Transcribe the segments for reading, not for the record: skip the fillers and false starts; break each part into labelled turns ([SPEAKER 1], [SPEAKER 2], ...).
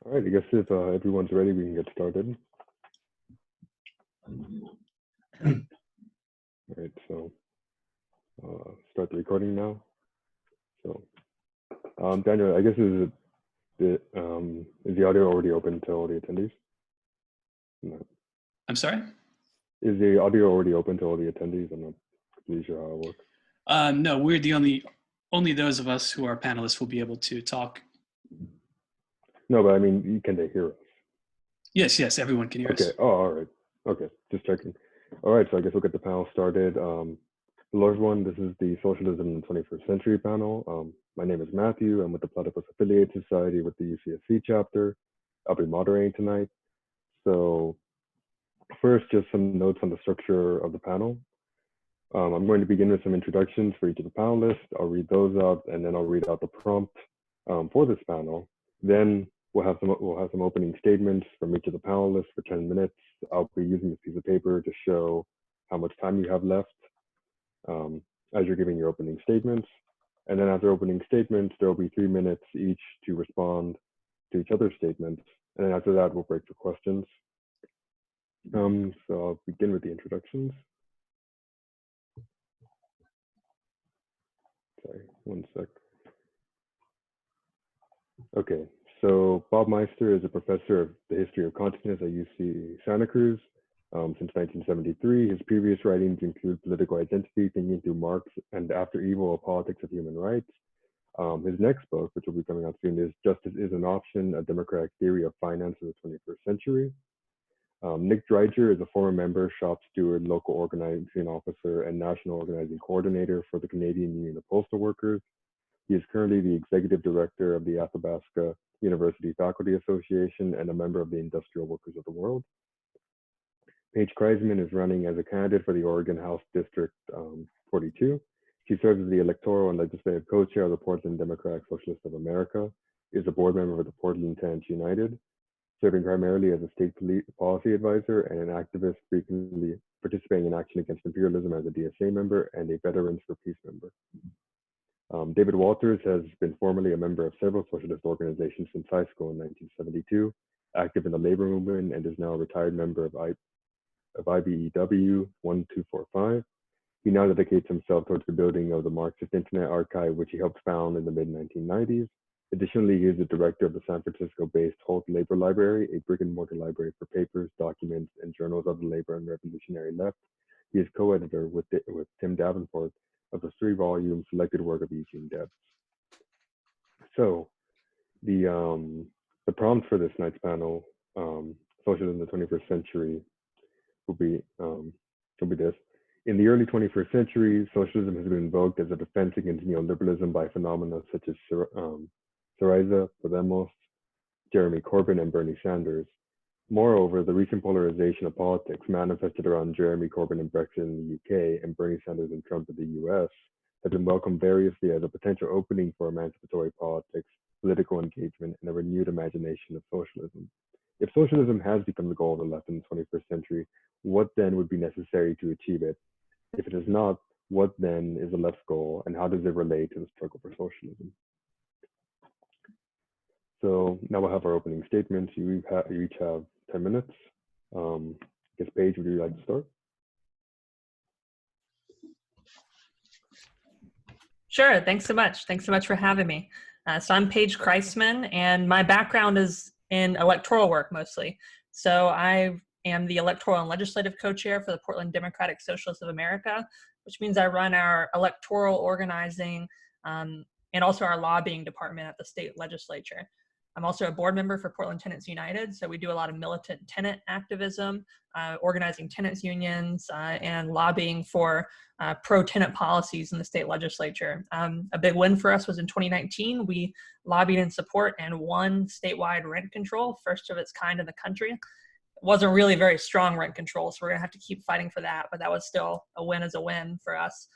[SPEAKER 1] All right, I guess if everyone's ready, we can get started. All right, so start the recording now. So, Daniel, I guess is the audio already open to all the attendees? No.
[SPEAKER 2] I'm sorry?
[SPEAKER 1] Is the audio already open to all the attendees? I'm not completely sure how it works.
[SPEAKER 2] No, we're the only those of us who are panelists will be able to talk.
[SPEAKER 1] No, but I mean, can they hear us?
[SPEAKER 2] Yes, everyone can hear us.
[SPEAKER 1] Okay, oh, all right. Okay, just checking. All right, so I guess we'll get the panel started. Hello everyone, this is the Socialism in the 21st Century panel. My name is Matthew. I'm with the Platypus Affiliate Society with the UCSC chapter. I'll be moderating tonight. So first, just some notes on the structure of the panel. I'm going to begin with some introductions for each of the panelists. I'll read those out, and then I'll read out the prompt for this panel. Then we'll have some opening statements from each of the panelists for 10 minutes. I'll be using this piece of paper to show how much time you have left as you're giving your opening statements. And then after opening statements, there will be 3 minutes each to respond to each other's statements. And then after that, we'll break for questions. So I'll begin with the introductions. Sorry, one sec. Okay, so Bob Meister is a professor of the history of consciousness at UC Santa Cruz since 1973. His previous writings include Political Identity, Thinking Through Marx and After Evil, A Politics of Human Rights. His next book, which will be coming out soon, is Justice is an Option, A Democratic Theory of Finance in the 21st Century. Nick Dreidger is a former member, shop steward, local organizing officer, and national organizing coordinator for the Canadian Union of Postal Workers. He is currently the executive director of the Athabasca University Faculty Association and a member of the Industrial Workers of the World. Paige Kreisman is running as a candidate for the Oregon House District 42. She serves as the electoral and legislative co-chair of the Portland Democratic Socialists of America, is a board member of the Portland Tenants United, serving primarily as a state policy advisor and an activist, frequently participating in Action Against Imperialism as a DSA member and a Veterans for Peace member. David Walters has been formerly a member of several socialist organizations since high school in 1972, active in the labor movement, and is now a retired member of IBEW 1245. He now dedicates himself towards the building of the Marxist Internet Archive, which he helped found in the mid-1990s. Additionally, he is the director of the San Francisco-based Holt Labor Library, a brick-and-mortar library for papers, documents, and journals of the labor and revolutionary left. He is co-editor with Tim Davenport of the 3-volume selected work of Eugene Debs. So the prompt for this night's panel, Socialism in the 21st Century, will be this. In the early 21st century, socialism has been invoked as a defense against neoliberalism by phenomena such as SYRIZA, Podemos, Jeremy Corbyn, and Bernie Sanders. Moreover, the recent polarization of politics manifested around Jeremy Corbyn and Brexit in the UK and Bernie Sanders and Trump in the US has been welcomed variously as a potential opening for emancipatory politics, political engagement, and a renewed imagination of socialism. If socialism has become the goal of the left in the 21st century, what then would be necessary to achieve it? If it is not, what then is the left's goal, and how does it relate to the struggle for socialism? So now we'll have our opening statements. You each have 10 minutes. I guess, Paige, would you like to start?
[SPEAKER 3] Sure, thanks so much. Thanks so much for having me. So I'm Paige Kreisman, and my background is in electoral work mostly. So I am the electoral and legislative co-chair for the Portland Democratic Socialists of America, which means I run our electoral organizing and also our lobbying department at the state legislature. I'm also a board member for Portland Tenants United, so we do a lot of militant tenant activism, organizing tenants unions, and lobbying for pro-tenant policies in the state legislature. A big win for us was in 2019. We lobbied in support and won statewide rent control, first of its kind in the country. It wasn't really very strong rent control, so we're gonna have to keep fighting for that, but that was still a win as a win for us.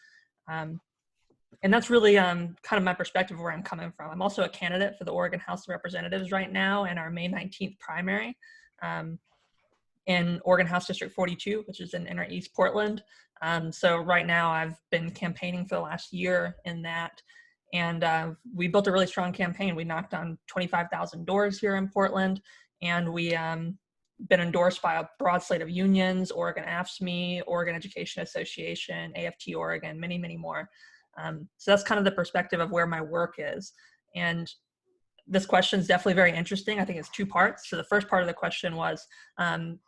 [SPEAKER 3] And that's really kind of my perspective of where I'm coming from. I'm also a candidate for the Oregon House of Representatives right now in our May 19th primary in Oregon House District 42, which is in inner East Portland. So right now I've been campaigning for the last year in that. And we built a really strong campaign. We knocked on 25,000 doors here in Portland, and we been endorsed by a broad slate of unions: Oregon AFSCME, Oregon Education Association, AFT Oregon, many, many more. So that's kind of the perspective of where my work is. And this question is definitely very interesting. I think it's two parts. So the first part of the question was,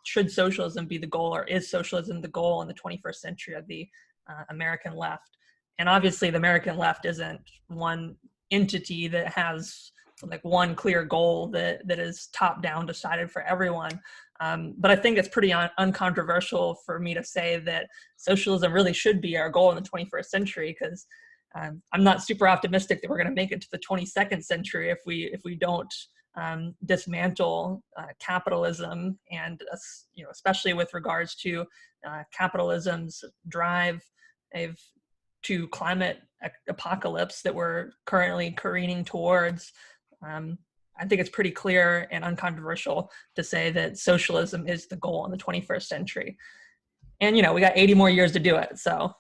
[SPEAKER 3] should socialism be the goal, or is socialism the goal in the 21st century of the American left? And obviously the American left isn't one entity that has like one clear goal that is top down decided for everyone. But I think it's pretty uncontroversial for me to say that socialism really should be our goal in the 21st century, because I'm not super optimistic that we're going to make it to the 22nd century if we don't dismantle capitalism, and especially with regards to capitalism's drive to climate apocalypse that we're currently careening towards. I think it's pretty clear and uncontroversial to say that socialism is the goal in the 21st century. And we got 80 more years to do it, so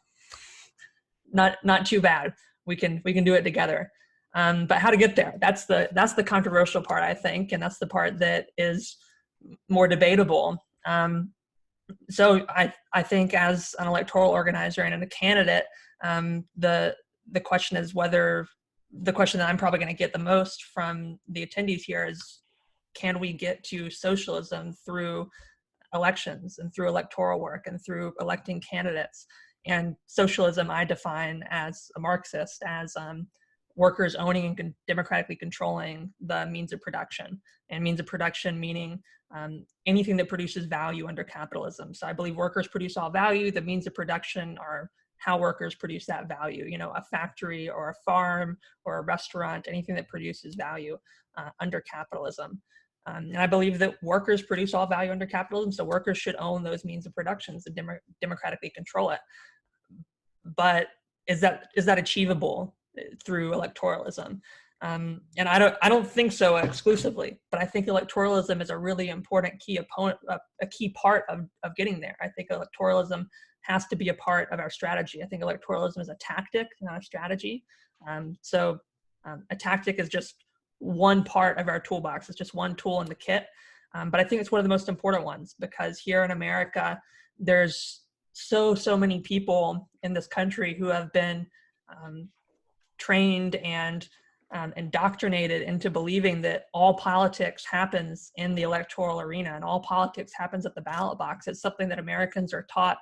[SPEAKER 3] not too bad. We can do it together. But how to get there? That's the controversial part, I think, and that's the part that is more debatable. So I think as an electoral organizer and a candidate, the question is whether the question that I'm probably going to get the most from the attendees here is, can we get to socialism through elections and through electoral work and through electing candidates? And socialism I define as a Marxist, as workers owning and democratically controlling the means of production. And means of production meaning anything that produces value under capitalism. So I believe workers produce all value. The means of production are how workers produce that value. A factory or a farm or a restaurant, anything that produces value under capitalism. And I believe that workers produce all value under capitalism, so workers should own those means of production and democratically control it. But is that achievable through electoralism? And I don't think so exclusively, but I think electoralism is a really important a key part of getting there. I think electoralism has to be a part of our strategy. I think electoralism is a tactic, not a strategy. So a tactic is just one part of our toolbox. It's just one tool in the kit. But I think it's one of the most important ones, because here in America, there's so many people in this country who have been trained and indoctrinated into believing that all politics happens in the electoral arena and all politics happens at the ballot box. It's something that Americans are taught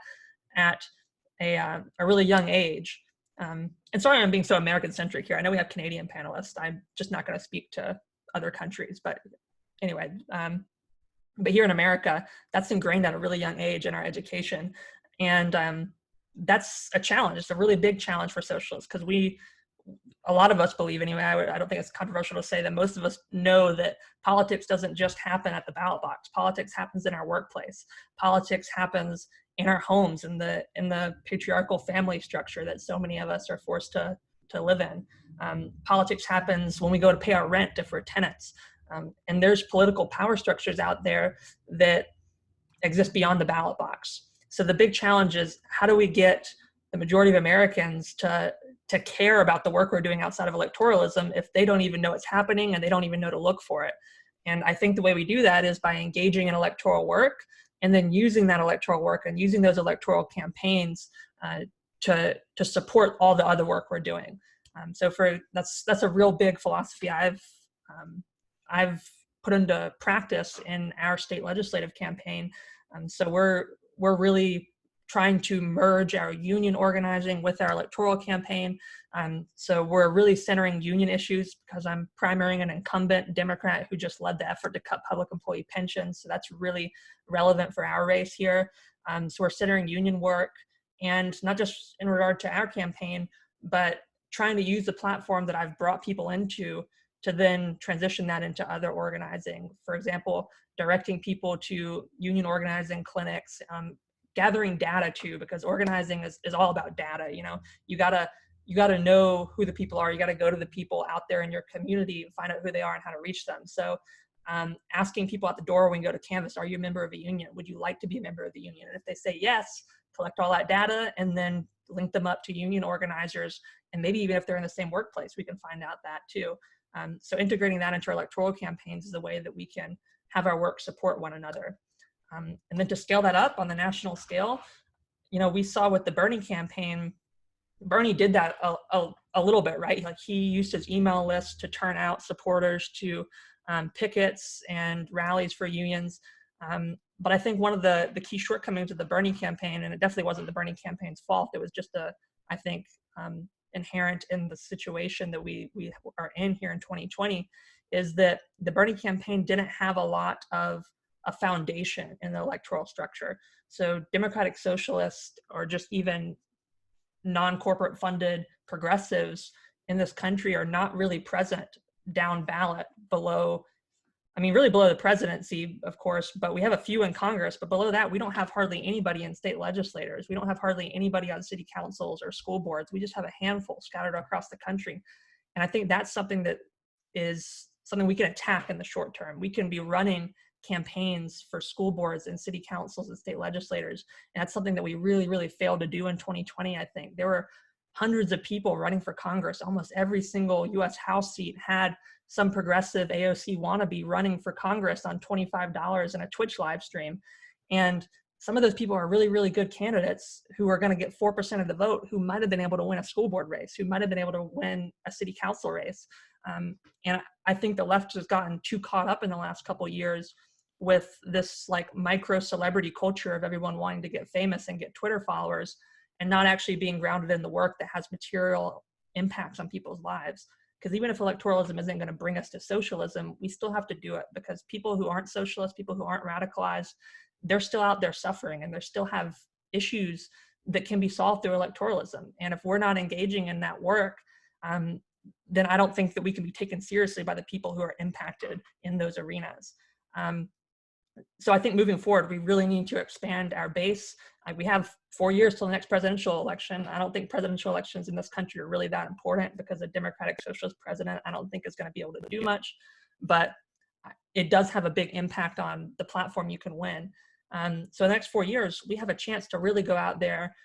[SPEAKER 3] at a really young age. And sorry I'm being so American-centric here. I know we have Canadian panelists. I'm just not going to speak to other countries. But anyway, but here in America, that's ingrained at a really young age in our education. And that's a challenge. It's a really big challenge for socialists, because a lot of us believe, anyway, I don't think it's controversial to say that most of us know that politics doesn't just happen at the ballot box. Politics happens in our workplace. Politics happens in our homes, in the patriarchal family structure that so many of us are forced to live in. Politics happens when we go to pay our rent if we're tenants. And there's political power structures out there that exist beyond the ballot box. So the big challenge is, how do we get the majority of Americans to care about the work we're doing outside of electoralism if they don't even know it's happening and they don't even know to look for it? And I think the way we do that is by engaging in electoral work, and then using that electoral work and using those electoral campaigns to support all the other work we're doing. So that's a real big philosophy I've put into practice in our state legislative campaign. So we're really trying to merge our union organizing with our electoral campaign. So we're really centering union issues, because I'm primarying an incumbent Democrat who just led the effort to cut public employee pensions. So that's really relevant for our race here. So we're centering union work, and not just in regard to our campaign, but trying to use the platform that I've brought people into to then transition that into other organizing. For example, directing people to union organizing clinics, gathering data too, because organizing is all about data. You gotta know who the people are. You gotta go to the people out there in your community and find out who they are and how to reach them. So asking people at the door when you go to Canvas, are you a member of a union? Would you like to be a member of the union? And if they say yes, collect all that data and then link them up to union organizers, and maybe even if they're in the same workplace, we can find out that too. So integrating that into our electoral campaigns is a way that we can have our work support one another. And then to scale that up on the national scale, we saw with the Bernie campaign, Bernie did that a little bit, right? Like he used his email list to turn out supporters to pickets and rallies for unions. But I think one of the key shortcomings of the Bernie campaign, and it definitely wasn't the Bernie campaign's fault, it was just I think, inherent in the situation that we are in here in 2020, is that the Bernie campaign didn't have a lot of a foundation in the electoral structure. So Democratic Socialists, or just even non-corporate funded progressives in this country, are not really present down ballot below, really below the presidency, of course, but we have a few in Congress, but below that, we don't have hardly anybody in state legislators. We don't have hardly anybody on city councils or school boards. We just have a handful scattered across the country. And I think that's something that is something we can attack in the short term. We can be running campaigns for school boards and city councils and state legislators. And that's something that we really, really failed to do in 2020, I think. There were hundreds of people running for Congress. Almost every single US House seat had some progressive AOC wannabe running for Congress on $25 in a Twitch live stream. And some of those people are really, really good candidates who are going to get 4% of the vote, who might have been able to win a school board race, who might have been able to win a city council race. And I think the left has gotten too caught up in the last couple of years with this like micro celebrity culture of everyone wanting to get famous and get Twitter followers, and not actually being grounded in the work that has material impacts on people's lives. Because even if electoralism isn't going to bring us to socialism, we still have to do it, because people who aren't socialists, people who aren't radicalized, they're still out there suffering, and they still have issues that can be solved through electoralism. And if we're not engaging in that work, then I don't think that we can be taken seriously by the people who are impacted in those arenas. So I think moving forward, we really need to expand our base. We have 4 years till the next presidential election. I don't think presidential elections in this country are really that important, because a Democratic Socialist president, I don't think is going to be able to do much, but it does have a big impact on the platform you can win. So the next 4 years, we have a chance to really go out there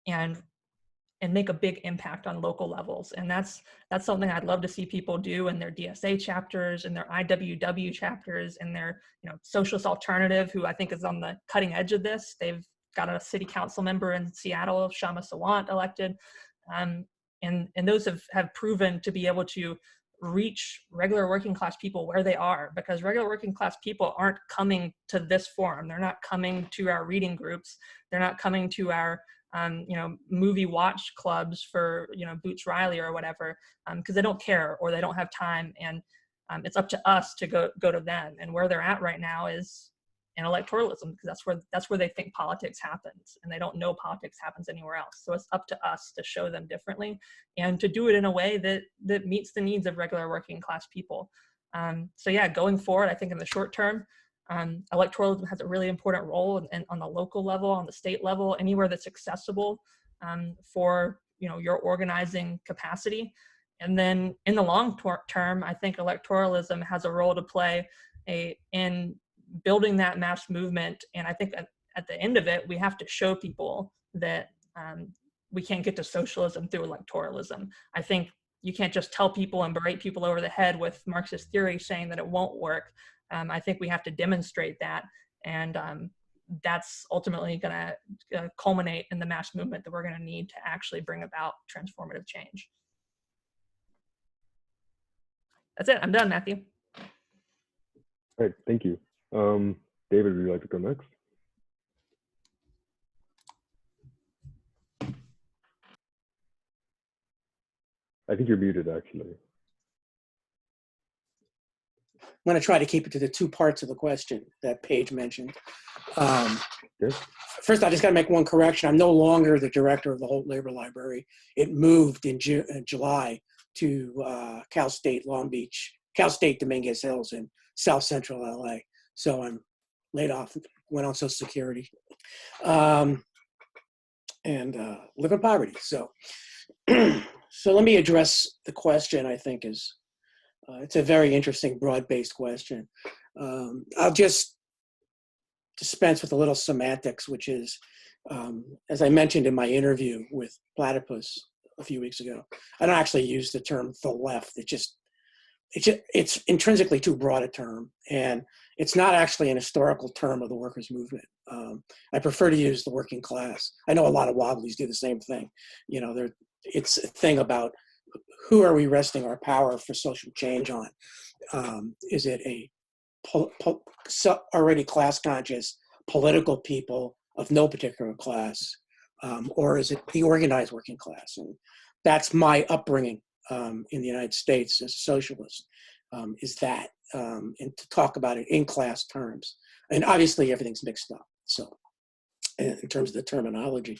[SPEAKER 3] and make a big impact on local levels. And that's something I'd love to see people do in their DSA chapters, in their IWW chapters, in their Socialist Alternative, who I think is on the cutting edge of this. They've got a city council member in Seattle, Shama Sawant, elected. And those have proven to be able to reach regular working class people where they are, because regular working class people aren't coming to this forum. They're not coming to our reading groups. They're not coming to our movie watch clubs for, Boots Riley or whatever, because they don't care or they don't have time. And it's up to us to go to them. And where they're at right now is in electoralism, because that's where they think politics happens, and they don't know politics happens anywhere else. So it's up to us to show them differently, and to do it in a way that meets the needs of regular working class people. So yeah, going forward, I think in the short term, electoralism has a really important role on the local level, on the state level, anywhere that's accessible for your organizing capacity. And then in the long term, I think electoralism has a role to play in building that mass movement. And I think at the end of it, we have to show people that we can't get to socialism through electoralism. I think you can't just tell people and berate people over the head with Marxist theory saying that it won't work. I think we have to demonstrate that, and that's ultimately going to culminate in the mass movement that we're going to need to actually bring about transformative change. That's it. I'm done, Matthew.
[SPEAKER 1] All right, thank you. David, would you like to go next? I think you're muted, actually.
[SPEAKER 4] I'm going to try to keep it to the two parts of the question that Paige mentioned.
[SPEAKER 1] Yes.
[SPEAKER 4] First, I just got to make one correction. I'm no longer the director of the Holt Labor Library. It moved in July to Cal State Long Beach, Cal State Dominguez Hills in South Central LA. So I'm laid off, went on Social Security, and live in poverty. So, so let me address the question. I think is it's a very interesting, broad-based question. I'll just dispense with a little semantics, which is As I mentioned in my interview with Platypus a few weeks ago, I don't actually use the term the left. It's intrinsically too broad a term, and it's not actually an historical term of the workers' movement. I prefer to use the working class. I know a lot of wobblies do the same thing. You know, it's a thing about who are we resting our power for social change on? Is it a already class conscious political people of no particular class, or is it the organized working class? And that's my upbringing in the United States as a socialist, is that, and to talk about it in class terms. And obviously everything's mixed up, so in terms of the terminology.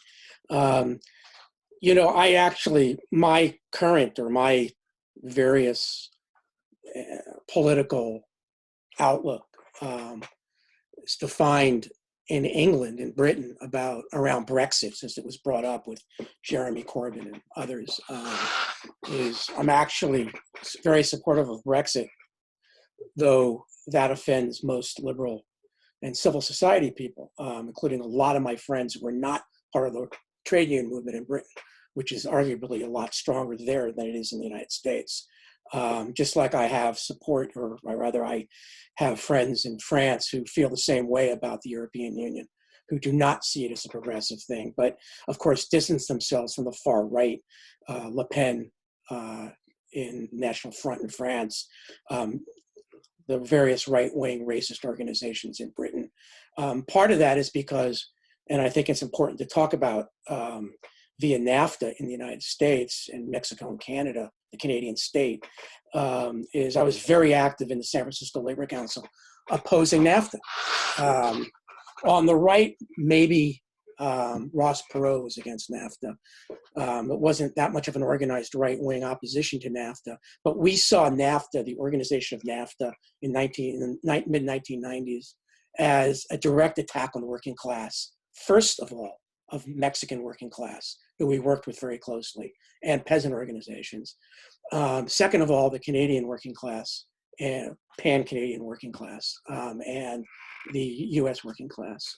[SPEAKER 4] You know, my current or my various political outlook is defined in England and Britain around Brexit, since it was brought up with Jeremy Corbyn and others, is I'm actually very supportive of Brexit, though that offends most liberal and civil society people, including a lot of my friends who were not part of the trade union movement in Britain, which is arguably a lot stronger there than it is in the United States. Just like I have support, or rather I have friends in France who feel the same way about the European Union, who do not see it as a progressive thing, but of course distance themselves from the far right, Le Pen in National Front in France, the various right-wing racist organizations in Britain. Part of that is because, and I think it's important to talk about via NAFTA in the United States and Mexico and Canada, the Canadian state, is I was very active in the San Francisco Labor Council opposing NAFTA. On the right, maybe Ross Perot was against NAFTA. It wasn't that much of an organized right-wing opposition to NAFTA, but we saw NAFTA, the organization of NAFTA in mid-1990s, as a direct attack on the working class, first of all, of Mexican working class, who we worked with very closely, and peasant organizations. Second of all, the Canadian working class, and pan-Canadian working class, and the US working class.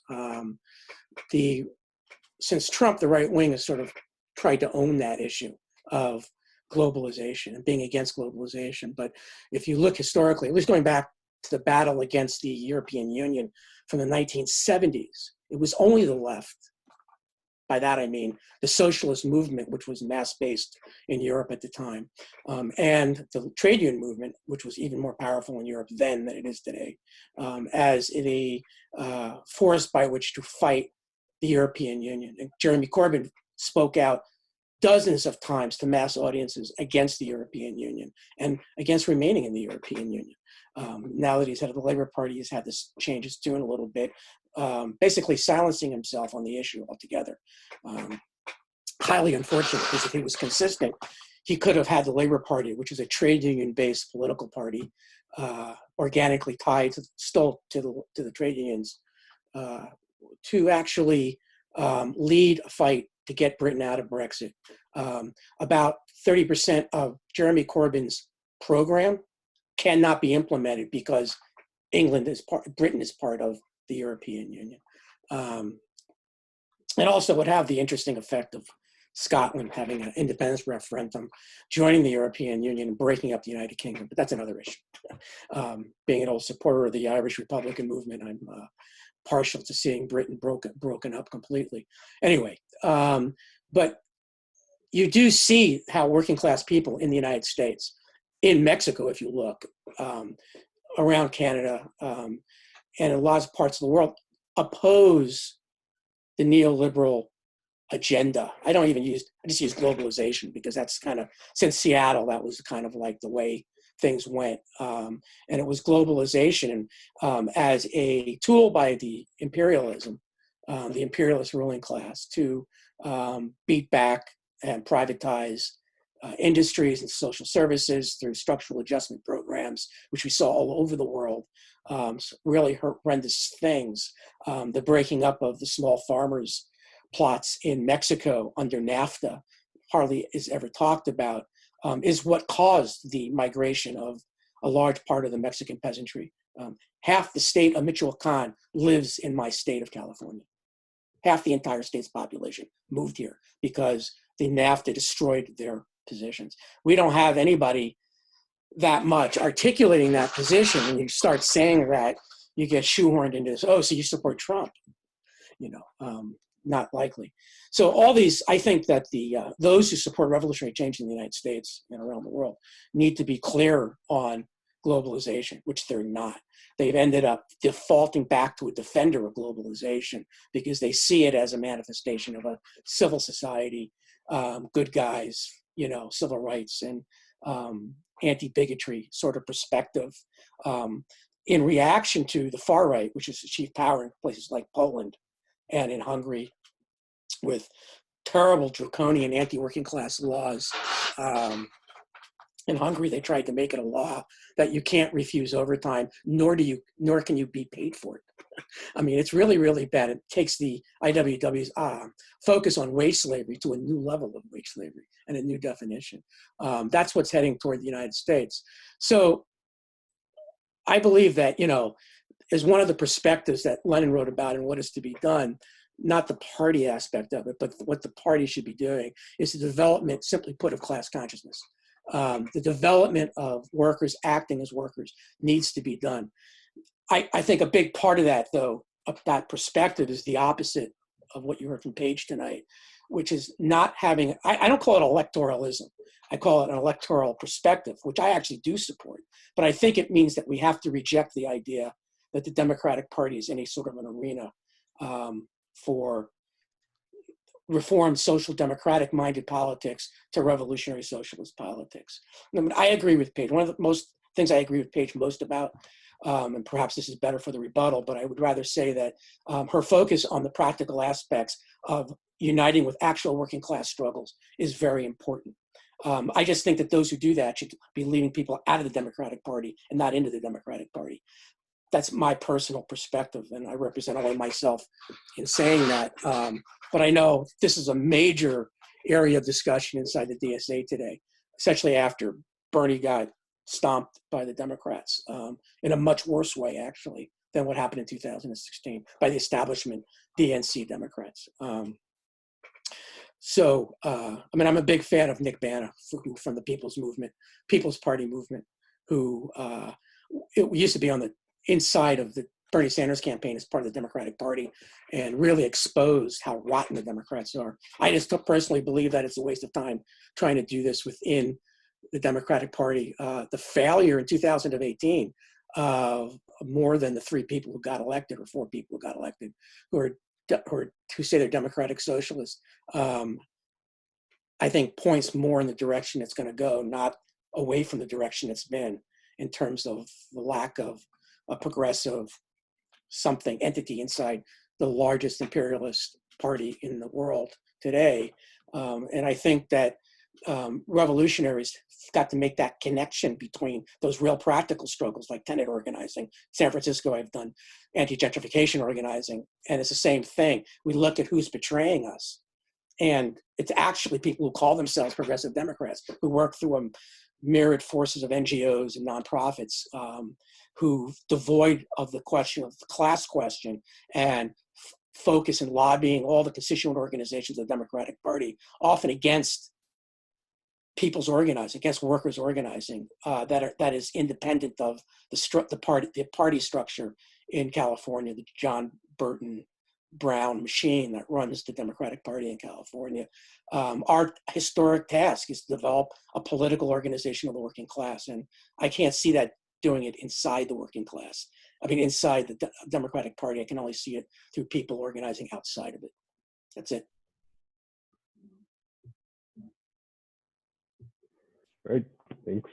[SPEAKER 4] Since Trump, the right wing has sort of tried to own that issue of globalization and being against globalization. But if you look historically, at least going back to the battle against the European Union from the 1970s, it was only the left. By that I mean the socialist movement, which was mass-based in Europe at the time, and the trade union movement, which was even more powerful in Europe then than it is today, as the force by which to fight the European Union. And Jeremy Corbyn spoke out dozens of times to mass audiences against the European Union and against remaining in the European Union. Now that he's head of the Labour Party, he's had this change his tune a little bit, basically silencing himself on the issue altogether. Highly unfortunate, because if he was consistent, he could have had the Labour Party, which is a trade union-based political party, organically tied to the trade unions, to actually lead a fight to get Britain out of Brexit. About 30% of Jeremy Corbyn's program cannot be implemented because Britain is part of the European Union. It also would have the interesting effect of Scotland having an independence referendum, joining the European Union and breaking up the United Kingdom, but that's another issue. Being an old supporter of the Irish Republican movement, I'm partial to seeing Britain broken up completely. Anyway, but you do see how working class people in the United States, in Mexico, if you look, around Canada, and in lots of parts of the world, oppose the neoliberal agenda. I just use globalization because that's kind of, since Seattle, that was kind of like the way things went. And it was globalization as a tool by the imperialist ruling class to beat back and privatize industries and social services through structural adjustment programs, which we saw all over the world. Really horrendous things. The breaking up of the small farmers plots in Mexico under NAFTA hardly is ever talked about, is what caused the migration of a large part of the Mexican peasantry. Half the state of Michoacan lives in my state of California. half the entire state's population moved here because the NAFTA destroyed their positions. We don't have anybody that much articulating that position. When you start saying that, you get shoehorned into this, oh, so you support Trump. Not likely. So all these, I think that those who support revolutionary change in the United States and around the world need to be clear on globalization, which they're not. They've ended up defaulting back to a defender of globalization because they see it as a manifestation of a civil society, good guys, civil rights and anti-bigotry sort of perspective in reaction to the far right, which has achieved power in places like Poland and in Hungary with terrible draconian anti-working class laws. In Hungary, they tried to make it a law that you can't refuse overtime, nor can you be paid for it. I mean, it's really, really bad. It takes the IWW's focus on wage slavery to a new level of wage slavery and a new definition. That's what's heading toward the United States. So I believe that, is one of the perspectives that Lenin wrote about and what is to be done, not the party aspect of it, but what the party should be doing is the development, simply put, of class consciousness. The development of workers acting as workers needs to be done. I think a big part of that, though, of that perspective is the opposite of what you heard from Paige tonight, which is not having, I don't call it electoralism. I call it an electoral perspective, which I actually do support. But I think it means that we have to reject the idea that the Democratic Party is any sort of an arena for reformed social democratic minded politics to revolutionary socialist politics. I mean, I agree with Paige. One of the most things I agree with Paige most about, and perhaps this is better for the rebuttal, but I would rather say that her focus on the practical aspects of uniting with actual working class struggles is very important. I just think that those who do that should be leading people out of the Democratic Party and not into the Democratic Party. That's my personal perspective, and I represent only myself in saying that. But I know this is a major area of discussion inside the DSA today, especially after Bernie got stomped by the Democrats in a much worse way, actually, than what happened in 2016 by the establishment DNC Democrats. I mean, I'm a big fan of Nick Bana from the People's Party movement, who it used to be on the inside of the Bernie Sanders campaign as part of the Democratic Party and really exposed how rotten the Democrats are. I just personally believe that it's a waste of time trying to do this within the Democratic Party. The failure in 2018 of more than the 3 people who got elected or 4 people who got elected who say they're democratic socialists, I think points more in the direction it's going to go, not away from the direction it's been in terms of the lack of a progressive entity inside the largest imperialist party in the world today. And I think that revolutionaries got to make that connection between those real practical struggles like tenant organizing. San Francisco, I've done anti-gentrification organizing, and it's the same thing. We look at who's betraying us. And it's actually people who call themselves progressive Democrats who work through a myriad forces of NGOs and nonprofits who, devoid of the question of the class question and focus in lobbying all the constituent organizations of the Democratic Party, often against people's organizing, against workers' organizing, that is independent of the party structure in California, the John Burton Brown machine that runs the Democratic Party in California. Our historic task is to develop a political organization of the working class, and I can't see that doing it inside the working class. I mean, inside the Democratic Party, I can only see it through people organizing outside of it. That's it.
[SPEAKER 1] All right, thanks.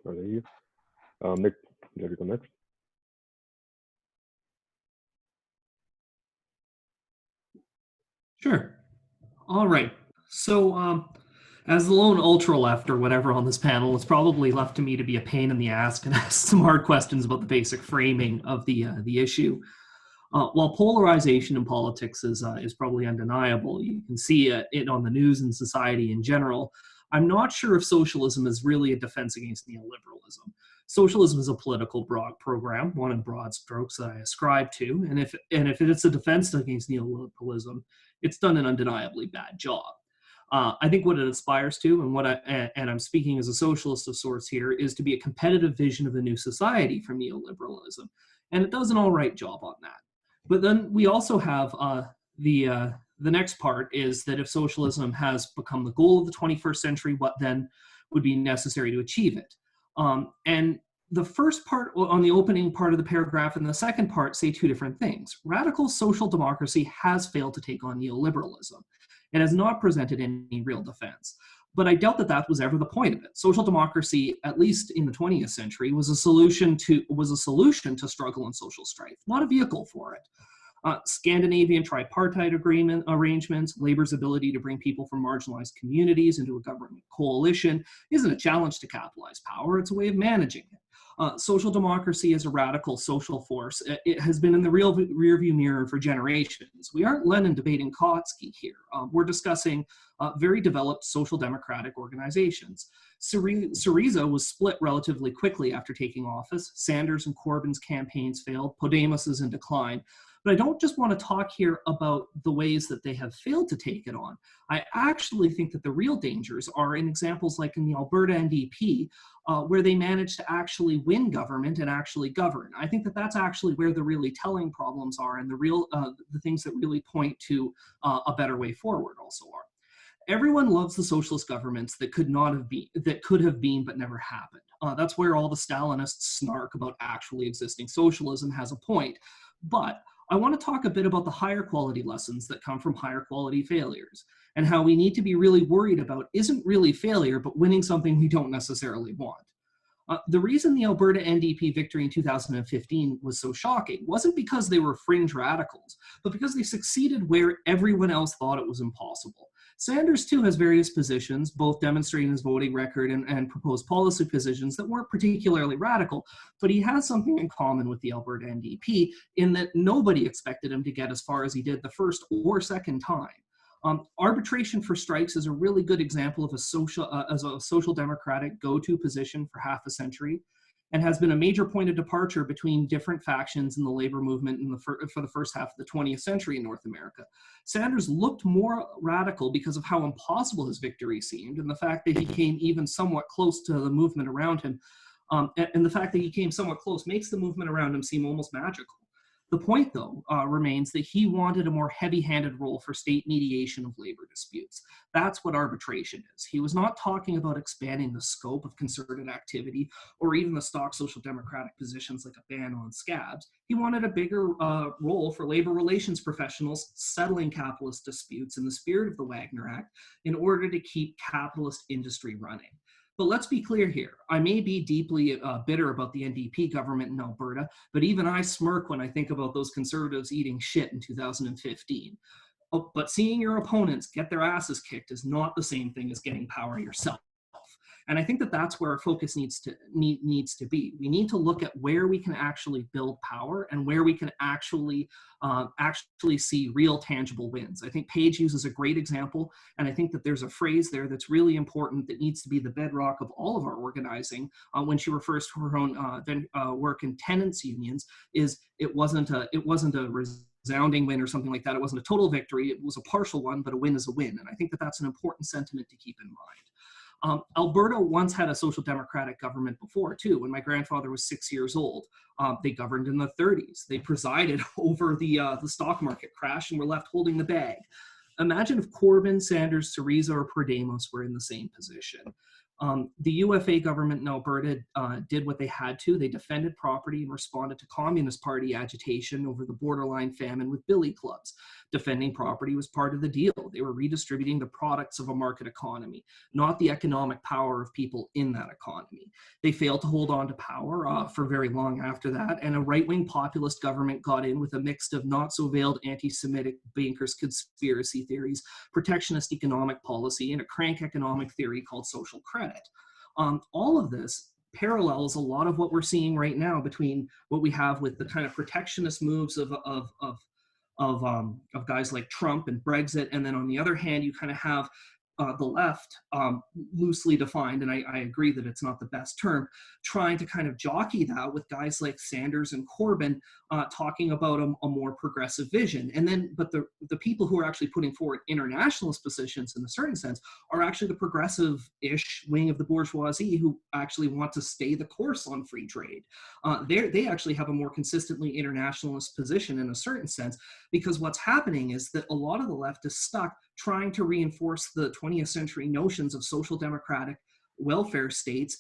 [SPEAKER 1] Are you? Nick, you go next.
[SPEAKER 5] Sure. All right. So as the lone ultra-left or whatever on this panel, it's probably left to me to be a pain in the ass and ask some hard questions about the basic framing of the issue. While polarization in politics is probably undeniable, you can see it on the news and society in general, I'm not sure if socialism is really a defense against neoliberalism. Socialism is a political program, one in broad strokes that I ascribe to, and if it's a defense against neoliberalism, it's done an undeniably bad job. I think what it aspires to, and I'm speaking as a socialist of sorts here, is to be a competitive vision of the new society from neoliberalism, and it does an all right job on that. But then we also have the next part is that if socialism has become the goal of the 21st century, what then would be necessary to achieve it? And the first part on the opening part of the paragraph and the second part say two different things. Radical social democracy has failed to take on neoliberalism. It has not presented any real defense. But I doubt that that was ever the point of it. Social democracy, at least in the 20th century, was a solution to struggle and social strife, not a vehicle for it. Scandinavian tripartite arrangements, labor's ability to bring people from marginalized communities into a government coalition isn't a challenge to capitalized power, it's a way of managing it. Social democracy is a radical social force. It has been in the rearview mirror for generations. We aren't Lenin debating Kautsky here. We're discussing very developed social democratic organizations. SYRIZA was split relatively quickly after taking office. Sanders and Corbyn's campaigns failed. Podemos is in decline. But I don't just want to talk here about the ways that they have failed to take it on. I actually think that the real dangers are in examples like in the Alberta NDP, where they managed to actually win government and actually govern. I think that that's actually where the really telling problems are, and the things that really point to a better way forward also are. Everyone loves the socialist governments that could have been but never happened. That's where all the Stalinists snark about actually existing socialism has a point. But I want to talk a bit about the higher quality lessons that come from higher quality failures, and how we need to be really worried about isn't really failure, but winning something we don't necessarily want. The reason the Alberta NDP victory in 2015 was so shocking wasn't because they were fringe radicals, but because they succeeded where everyone else thought it was impossible. Sanders, too, has various positions, both demonstrating his voting record and proposed policy positions that weren't particularly radical, but he has something in common with the Alberta NDP in that nobody expected him to get as far as he did the first or second time. Arbitration for strikes is a really good example of a social democratic go-to position for half a century, and has been a major point of departure between different factions in the labor movement for the first half of the 20th century in North America. Sanders looked more radical because of how impossible his victory seemed, and the fact that he came even somewhat close to the movement around him. And the fact that he came somewhat close makes the movement around him seem almost magical. The point, though, remains that he wanted a more heavy-handed role for state mediation of labor disputes. That's what arbitration is. He was not talking about expanding the scope of concerted activity or even the stock social democratic positions like a ban on scabs. He wanted a bigger role for labor relations professionals settling capitalist disputes in the spirit of the Wagner Act in order to keep capitalist industry running. But let's be clear here. I may be deeply bitter about the NDP government in Alberta, but even I smirk when I think about those conservatives eating shit in 2015. But seeing your opponents get their asses kicked is not the same thing as getting power yourself. And I think that that's where our focus needs to be. We need to look at where we can actually build power and where we can actually see real tangible wins. I think Paige uses a great example, and I think that there's a phrase there that's really important that needs to be the bedrock of all of our organizing when she refers to her own work in tenants unions. It wasn't a resounding win or something like that. It wasn't a total victory. It was a partial one, but a win is a win. And I think that that's an important sentiment to keep in mind. Alberta once had a social democratic government before, too. When my grandfather was 6 years old, they governed in the 30s. They presided over the stock market crash and were left holding the bag. Imagine if Corbyn, Sanders, SYRIZA, or Podemos were in the same position. The UFA government in Alberta did what they had to. They defended property and responded to Communist Party agitation over the borderline famine with billy clubs. Defending property was part of the deal. They were redistributing the products of a market economy, not the economic power of people in that economy. They failed to hold on to power for very long after that, and a right-wing populist government got in with a mix of not-so-veiled anti-Semitic bankers' conspiracy theories, protectionist economic policy, and a crank economic theory called social credit. All of this parallels a lot of what we're seeing right now between what we have with the kind of protectionist moves of guys like Trump and Brexit, and then on the other hand, you kind of have the left, loosely defined, and I agree that it's not the best term, trying to kind of jockey that with guys like Sanders and Corbyn talking about a more progressive vision. And then, but the people who are actually putting forward internationalist positions in a certain sense are actually the progressive-ish wing of the bourgeoisie who actually want to stay the course on free trade. They actually have a more consistently internationalist position in a certain sense, because what's happening is that a lot of the left is stuck trying to reinforce the 20th century notions of social democratic welfare states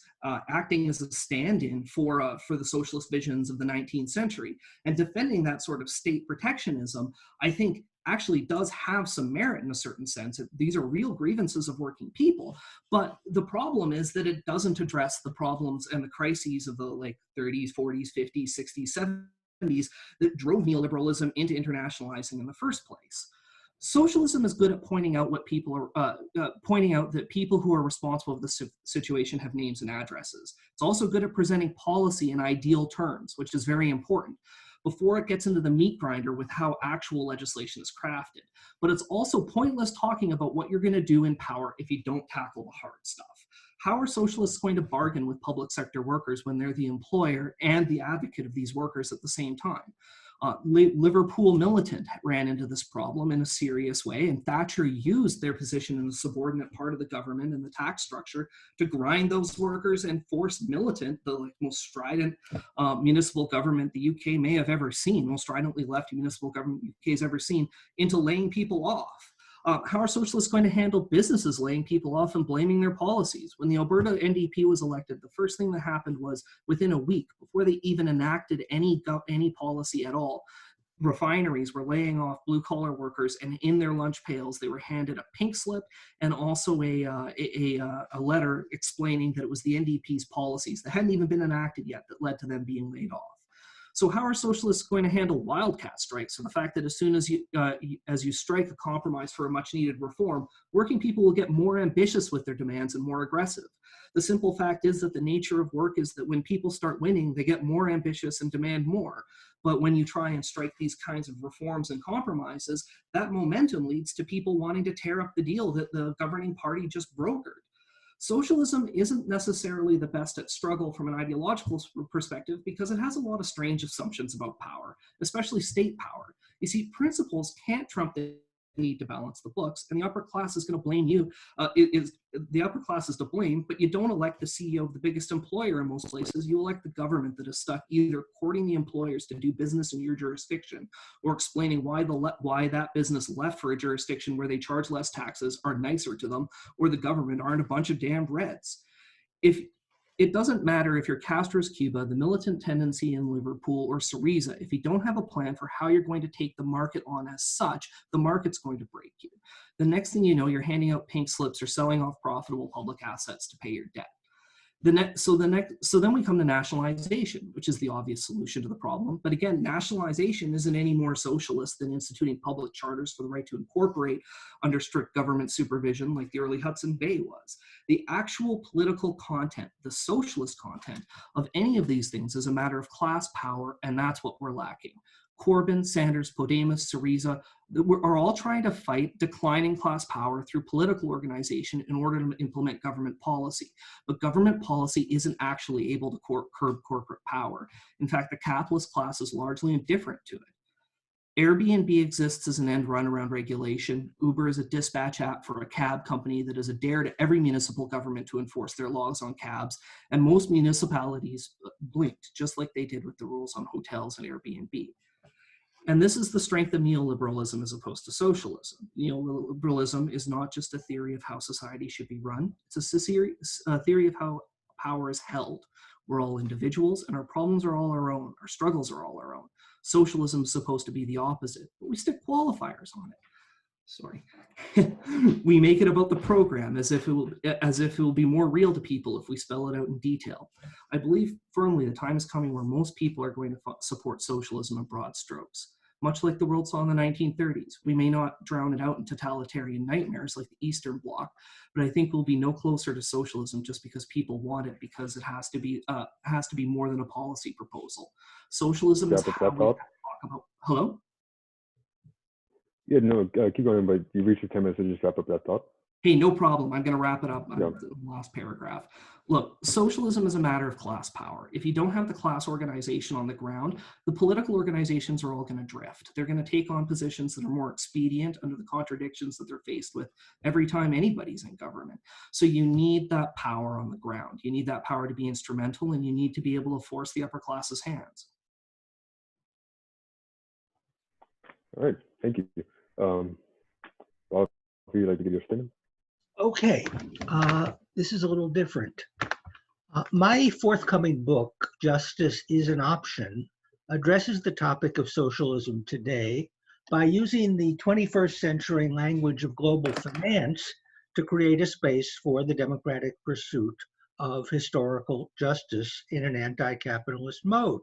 [SPEAKER 5] acting as a stand-in for the socialist visions of the 19th century. And defending that sort of state protectionism, I think, actually does have some merit in a certain sense. These are real grievances of working people, but the problem is that it doesn't address the problems and the crises of the like 30s, 40s, 50s, 60s, 70s that drove neoliberalism into internationalizing in the first place. Socialism is good at pointing out what people are, pointing out that people who are responsible for the situation have names and addresses. It's also good at presenting policy in ideal terms, which is very important, before it gets into the meat grinder with how actual legislation is crafted. But it's also pointless talking about what you're going to do in power if you don't tackle the hard stuff. How are socialists going to bargain with public sector workers when they're the employer and the advocate of these workers at the same time? Liverpool Militant ran into this problem in a serious way, and Thatcher used their position in the subordinate part of the government and the tax structure to grind those workers and force Militant, the most strident municipal government the UK may have ever seen, most stridently left municipal government the UK has ever seen, into laying people off. How are socialists going to handle businesses laying people off and blaming their policies? When the Alberta NDP was elected, the first thing that happened was within a week, before they even enacted any policy at all, refineries were laying off blue-collar workers, and in their lunch pails, they were handed a pink slip and also a letter explaining that it was the NDP's policies that hadn't even been enacted yet that led to them being laid off. So how are socialists going to handle wildcat strikes? So the fact that as soon as you strike a compromise for a much needed reform, working people will get more ambitious with their demands and more aggressive. The simple fact is that the nature of work is that when people start winning, they get more ambitious and demand more. But when you try and strike these kinds of reforms and compromises, that momentum leads to people wanting to tear up the deal that the governing party just brokered. Socialism isn't necessarily the best at struggle from an ideological perspective because it has a lot of strange assumptions about power, especially state power. You see, principles can't trump the need to balance the books, and the upper class is going to blame you. The upper class is to blame, but you don't elect the CEO of the biggest employer in most places. You elect the government that is stuck either courting the employers to do business in your jurisdiction or explaining why that business left for a jurisdiction where they charge less taxes, are nicer to them, or the government aren't a bunch of damned reds. It doesn't matter if you're Castro's Cuba, the Militant Tendency in Liverpool, or SYRIZA. If you don't have a plan for how you're going to take the market on as such, the market's going to break you. The next thing you know, you're handing out pink slips or selling off profitable public assets to pay your debt. So then we come to nationalization, which is the obvious solution to the problem. But again, nationalization isn't any more socialist than instituting public charters for the right to incorporate under strict government supervision like the early Hudson Bay was. The actual political content, the socialist content of any of these things is a matter of class power, and that's what we're lacking. Corbyn, Sanders, Podemos, SYRIZA are all trying to fight declining class power through political organization in order to implement government policy. But government policy isn't actually able to curb corporate power. In fact, the capitalist class is largely indifferent to it. Airbnb exists as an end run around regulation. Uber is a dispatch app for a cab company that is a dare to every municipal government to enforce their laws on cabs. And most municipalities blinked, just like they did with the rules on hotels and Airbnb. And this is the strength of neoliberalism as opposed to socialism. Neoliberalism is not just a theory of how society should be run. It's a theory of how power is held. We're all individuals and our problems are all our own. Our struggles are all our own. Socialism is supposed to be the opposite, but we stick qualifiers on it. Sorry. We make it about the program as if it will be more real to people if we spell it out in detail. I believe firmly the time is coming where most people are going to support socialism in broad strokes. Much like the world saw in the 1930s, we may not drown it out in totalitarian nightmares like the Eastern Bloc, but I think we'll be no closer to socialism just because people want it, because it has to be more than a policy proposal. Socialism is how we talk about. Hello?
[SPEAKER 1] Yeah, no, keep going, but you reached your 10 minutes and just wrap up that thought.
[SPEAKER 5] Hey, no problem. I'm going to wrap it up.
[SPEAKER 1] Yeah.
[SPEAKER 5] The last paragraph. Look, socialism is a matter of class power. If you don't have the class organization on the ground, the political organizations are all going to drift. They're going to take on positions that are more expedient under the contradictions that they're faced with every time anybody's in government. So you need that power on the ground. You need that power to be instrumental, and you need to be able to force the upper class's hands.
[SPEAKER 1] All right, thank you. Bob, would you like to give your statement?
[SPEAKER 6] Okay, this is a little different. My forthcoming book, Justice is an Option, addresses the topic of socialism today by using the 21st century language of global finance to create a space for the democratic pursuit of historical justice in an anti-capitalist mode.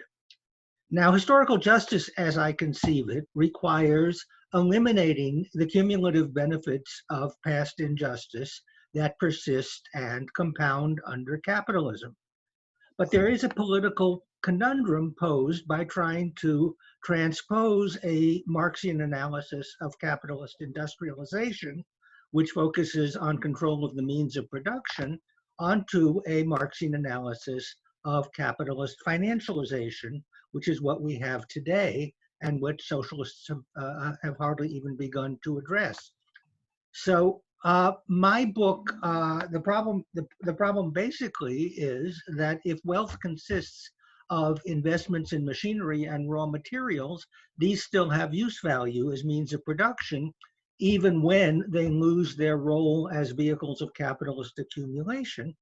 [SPEAKER 6] Now, historical justice, as I conceive it, requires eliminating the cumulative benefits of past injustice that persist and compound under capitalism. But there is a political conundrum posed by trying to transpose a Marxian analysis of capitalist industrialization, which focuses on control of the means of production, onto a Marxian analysis of capitalist financialization, which is what we have today and which socialists have hardly even begun to address. So my book, the problem basically is that if wealth consists of investments in machinery and raw materials, these still have use value as means of production, even when they lose their role as vehicles of capitalist accumulation.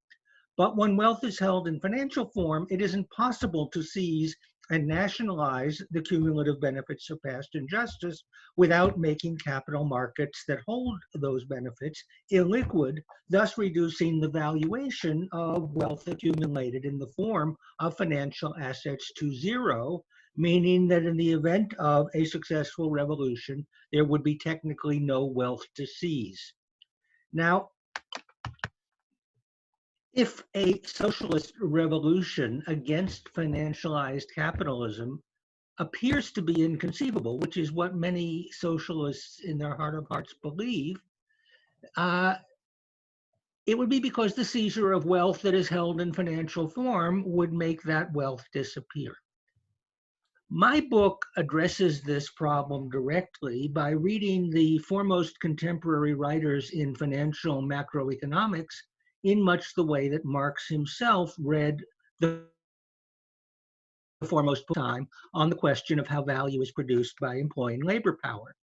[SPEAKER 6] But when wealth is held in financial form, it isn't possible to seize and nationalize the cumulative benefits of past injustice without making capital markets that hold those benefits illiquid, thus reducing the valuation of wealth accumulated in the form of financial assets to zero, meaning that in the event of a successful revolution, there would be technically no wealth to seize. Now, if a socialist revolution against financialized capitalism appears to be inconceivable, which is what many socialists in their heart of hearts believe, it would be because the seizure of wealth that is held in financial form would make that wealth disappear. My book addresses this problem directly by reading the foremost contemporary writers in financial macroeconomics in much the way that Marx himself read the foremost time on the question of how value is produced by employing labor power.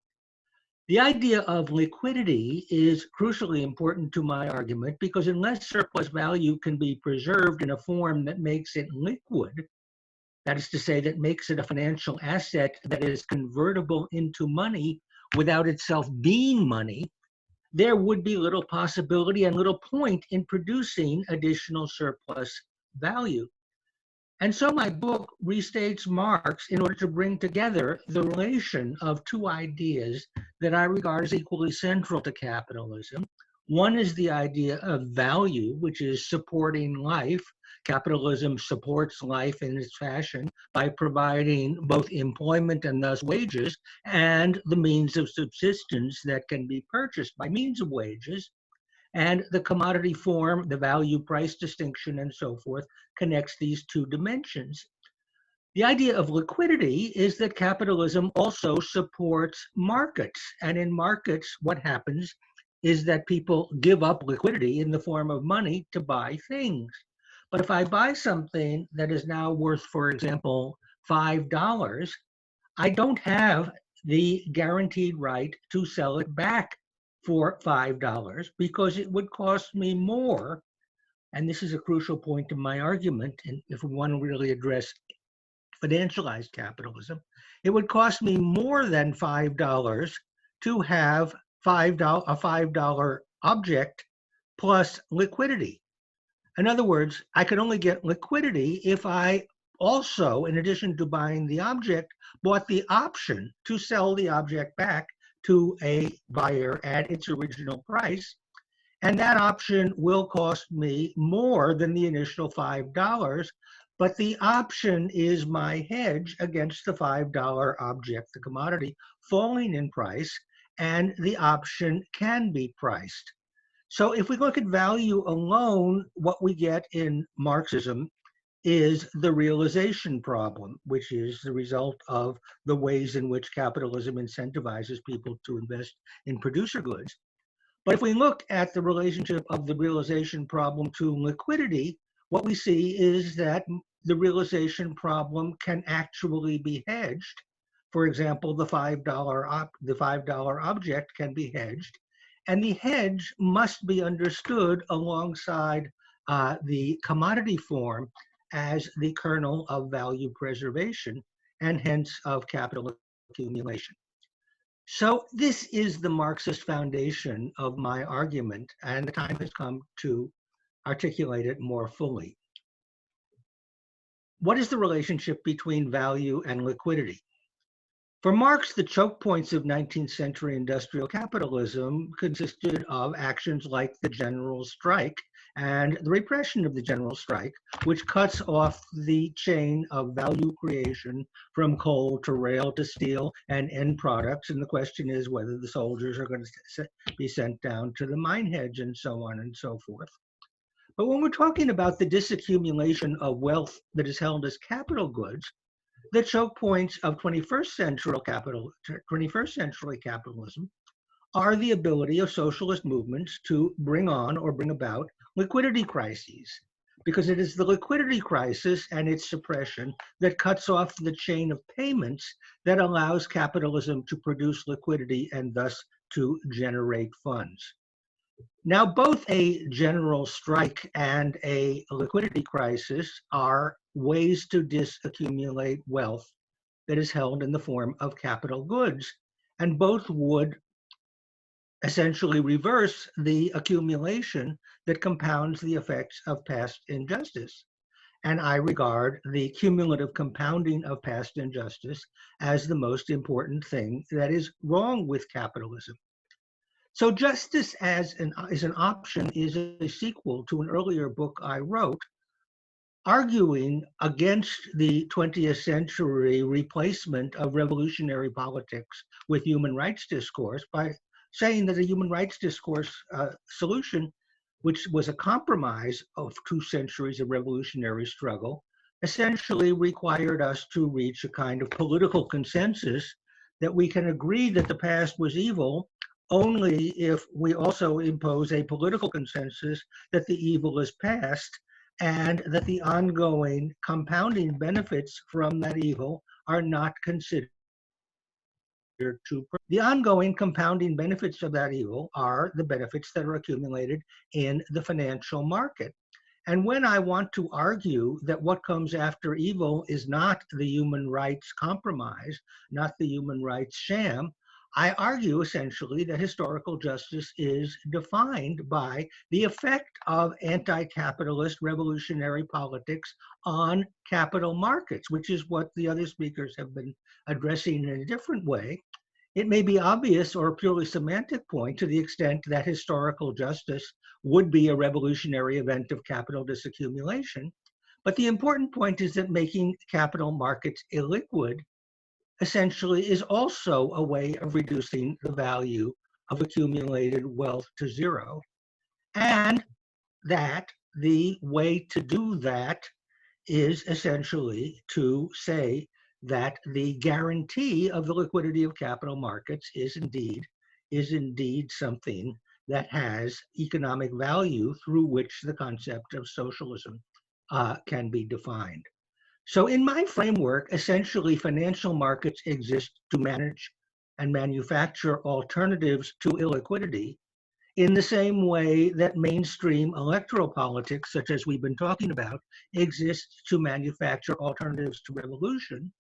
[SPEAKER 6] The idea of liquidity is crucially important to my argument because unless surplus value can be preserved in a form that makes it liquid, that is to say, that makes it a financial asset that is convertible into money without itself being money, there would be little possibility and little point in producing additional surplus value. And so my book restates Marx in order to bring together the relation of two ideas that I regard as equally central to capitalism. One is the idea of value, which is supporting life. Capitalism supports life in its fashion by providing both employment and thus wages and the means of subsistence that can be purchased by means of wages. And the commodity form, the value price distinction and so forth connects these two dimensions. The idea of liquidity is that capitalism also supports markets. And in markets, what happens is that people give up liquidity in the form of money to buy things. But if I buy something that is now worth, for example, $5, I don't have the guaranteed right to sell it back for $5 because it would cost me more. And this is a crucial point in my argument. And if we want to really address financialized capitalism, it would cost me more than $5 to have a $5 object plus liquidity. In other words, I could only get liquidity if I also, in addition to buying the object, bought the option to sell the object back to a buyer at its original price. And that option will cost me more than the initial $5, but the option is my hedge against the $5 object, the commodity, falling in price, and the option can be priced. So if we look at value alone, what we get in Marxism is the realization problem, which is the result of the ways in which capitalism incentivizes people to invest in producer goods. But if we look at the relationship of the realization problem to liquidity, what we see is that the realization problem can actually be hedged. For example, the $5 object can be hedged, and the hedge must be understood alongside the commodity form as the kernel of value preservation and hence of capital accumulation. So this is the Marxist foundation of my argument, and the time has come to articulate it more fully. What is the relationship between value and liquidity? For Marx, the choke points of 19th century industrial capitalism consisted of actions like the general strike and the repression of the general strike, which cuts off the chain of value creation from coal to rail to steel and end products. And the question is whether the soldiers are going to be sent down to the mine hedge and so on and so forth. But when we're talking about the disaccumulation of wealth that is held as capital goods, the choke points of 21st century capitalism are the ability of socialist movements to bring on or bring about liquidity crises, because it is the liquidity crisis and its suppression that cuts off the chain of payments that allows capitalism to produce liquidity and thus to generate funds. Now, both a general strike and a liquidity crisis are ways to disaccumulate wealth that is held in the form of capital goods, and both would essentially reverse the accumulation that compounds the effects of past injustice. And I regard the cumulative compounding of past injustice as the most important thing that is wrong with capitalism. So justice as an option is a sequel to an earlier book I wrote, arguing against the 20th century replacement of revolutionary politics with human rights discourse by saying that a human rights discourse solution, which was a compromise of 2 centuries of revolutionary struggle, essentially required us to reach a kind of political consensus that we can agree that the past was evil only if we also impose a political consensus that the evil is past and that the ongoing compounding benefits from that evil are not considered to. The ongoing compounding benefits of that evil are the benefits that are accumulated in the financial market. And when I want to argue that what comes after evil is not the human rights compromise, not the human rights sham, I argue essentially that historical justice is defined by the effect of anti-capitalist revolutionary politics on capital markets, which is what the other speakers have been addressing in a different way. It may be obvious or a purely semantic point to the extent that historical justice would be a revolutionary event of capital disaccumulation. But the important point is that making capital markets illiquid essentially is also a way of reducing the value of accumulated wealth to zero. And that the way to do that is essentially to say that the guarantee of the liquidity of capital markets is indeed something that has economic value through which the concept of socialism can be defined. So in my framework, essentially financial markets exist to manage and manufacture alternatives to illiquidity in the same way that mainstream electoral politics, such as we've been talking about, exists to manufacture alternatives to revolution.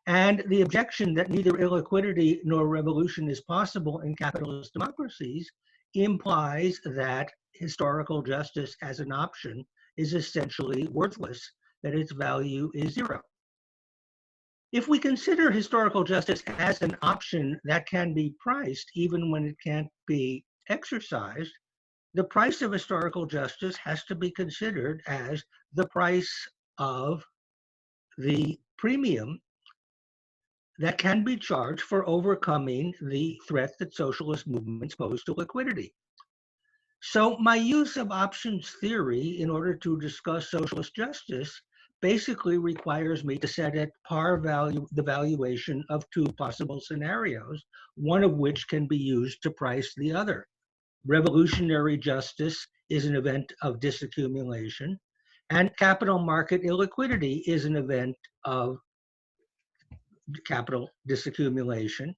[SPEAKER 6] And the objection that neither illiquidity nor revolution is possible in capitalist democracies implies that historical justice as an option is essentially worthless, that its value is zero. If we consider historical justice as an option that can be priced even when it can't be exercised, the price of historical justice has to be considered as the price of the premium that can be charged for overcoming the threat that socialist movements pose to liquidity. So my use of options theory in order to discuss socialist justice basically requires me to set at par value the valuation of two possible scenarios, one of which can be used to price the other. Revolutionary justice is an event of disaccumulation, and capital market illiquidity is an event of capital disaccumulation.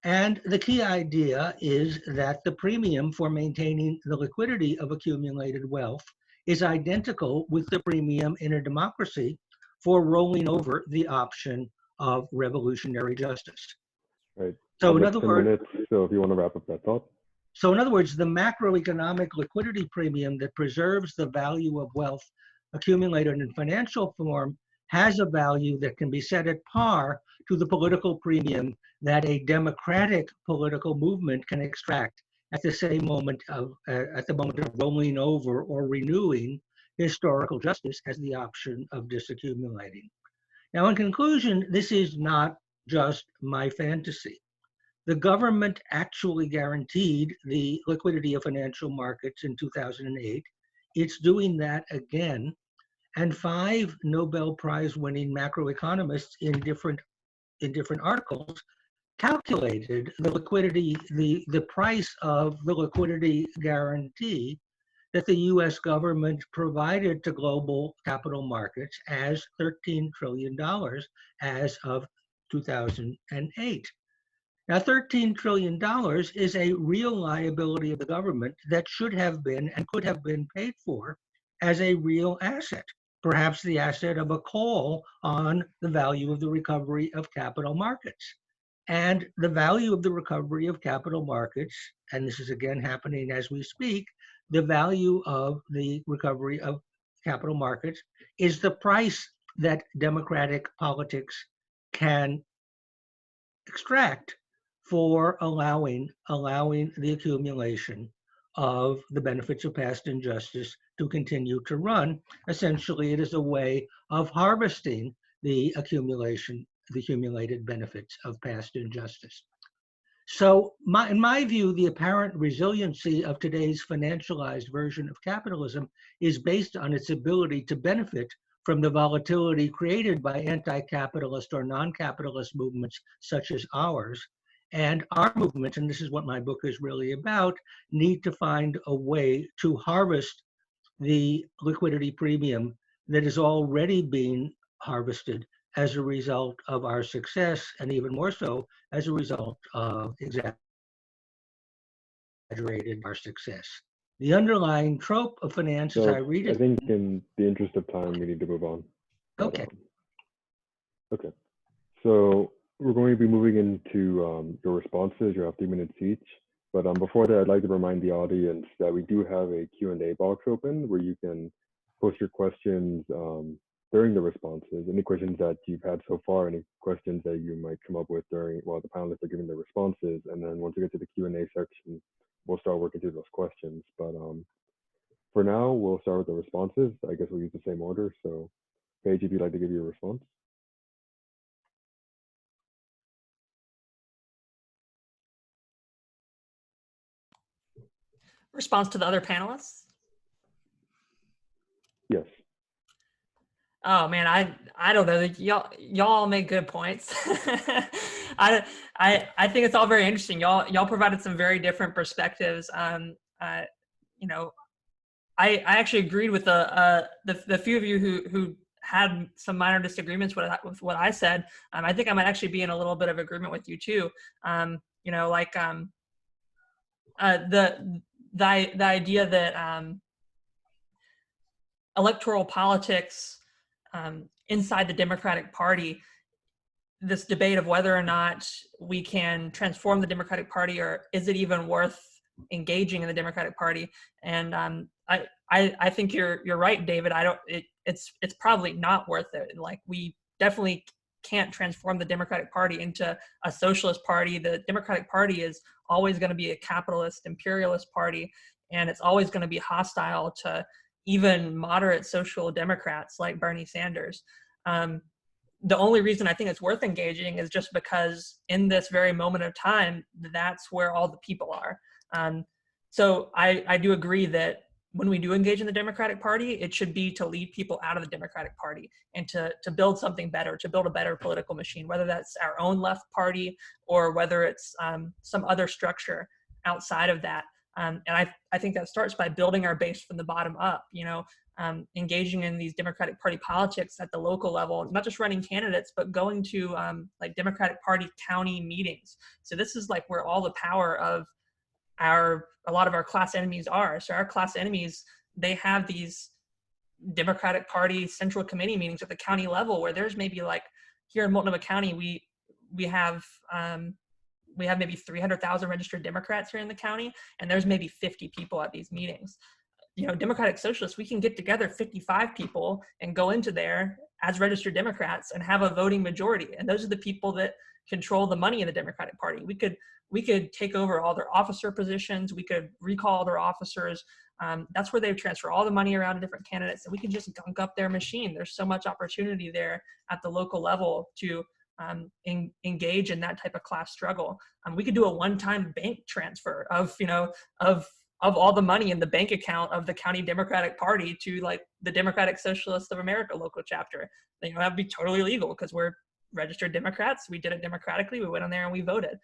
[SPEAKER 6] And the key idea is that the premium for maintaining the liquidity of accumulated wealth is identical with the premium in a democracy for rolling over the option of revolutionary justice.
[SPEAKER 1] Right.
[SPEAKER 6] So in
[SPEAKER 1] Like
[SPEAKER 6] other
[SPEAKER 1] 10
[SPEAKER 6] words,
[SPEAKER 1] minutes, so if you want to wrap up that thought.
[SPEAKER 6] So in other words, the macroeconomic liquidity premium that preserves the value of wealth accumulated in financial form has a value that can be set at par to the political premium that a democratic political movement can extract at the same moment of rolling over or renewing historical justice as the option of disaccumulating. Now, in conclusion, this is not just my fantasy. The government actually guaranteed the liquidity of financial markets in 2008. It's doing that again. And 5 Nobel Prize winning macroeconomists in different articles calculated the liquidity, the price of the liquidity guarantee that the US government provided to global capital markets as $13 trillion as of 2008. Now, $13 trillion is a real liability of the government that should have been and could have been paid for as a real asset, perhaps the asset of a call on the value of the recovery of capital markets. And the value of the recovery of capital markets, and this is again happening as we speak, the value of the recovery of capital markets is the price that democratic politics can extract for allowing the accumulation of the benefits of past injustice to continue to run. Essentially, it is a way of harvesting the accumulated benefits of past injustice. So in my view, the apparent resiliency of today's financialized version of capitalism is based on its ability to benefit from the volatility created by anti-capitalist or non-capitalist movements such as ours. And our movement, and this is what my book is really about, need to find a way to harvest the liquidity premium that is already being harvested as a result of our success, and even more so as a result of exaggerated our success. The underlying trope of finance, as I read it.
[SPEAKER 1] I think in the interest of time, we need to move on.
[SPEAKER 6] Okay.
[SPEAKER 1] Okay. So we're going to be moving into your responses. You have 3 minutes each. But before that, I'd like to remind the audience that we do have a Q&A box open where you can post your questions during the responses. Any questions that you've had so far, any questions that you might come up with while the panelists are giving their responses. And then once we get to the Q&A section, we'll start working through those questions. But for now, we'll start with the responses. I guess we'll use the same order. So Paige, if you'd like to give your response.
[SPEAKER 3] Response to the other panelists?
[SPEAKER 1] Yes.
[SPEAKER 3] Oh man, I don't know. Y'all make good points. I think it's all very interesting. Y'all provided some very different perspectives. You know, I actually agreed with the few of you who had some minor disagreements with what I said. I think I might actually be in a little bit of agreement with you too. You know, like the idea that electoral politics inside the Democratic Party, this debate of whether or not we can transform the Democratic Party, or is it even worth engaging in the Democratic Party? And I think you're right, David. It's probably not worth it. Like, we definitely can't transform the Democratic Party into a socialist party. The Democratic Party is always going to be a capitalist, imperialist party, and it's always going to be hostile to even moderate social democrats like Bernie Sanders. The only reason I think it's worth engaging is just because in this very moment of time, that's where all the people are. So I do agree that when we do engage in the Democratic Party, it should be to lead people out of the Democratic Party and to build something better, to build a better political machine, whether that's our own left party or whether it's some other structure outside of that. And I think that starts by building our base from the bottom up, engaging in these Democratic Party politics at the local level, not just running candidates, but going to like Democratic Party county meetings. So this is like where all the power of a lot of our class enemies are. So our class enemies, they have these Democratic Party central committee meetings at the county level where there's maybe like here in Multnomah County, we have maybe 300,000 registered Democrats here in the county, and there's maybe 50 people at these meetings. Democratic Socialists, we can get together 55 people and go into there as registered Democrats and have a voting majority. And those are the people that control the money in the Democratic Party. We could take over all their officer positions. We could recall their officers. That's where they transfer all the money around to different candidates, and we can just gunk up their machine. There's so much opportunity there at the local level to engage in that type of class struggle. We could do a one-time bank transfer of all the money in the bank account of the county Democratic Party to like the Democratic Socialists of America local chapter. That'd be totally legal because we're registered Democrats. We did it democratically. We went on there and we voted.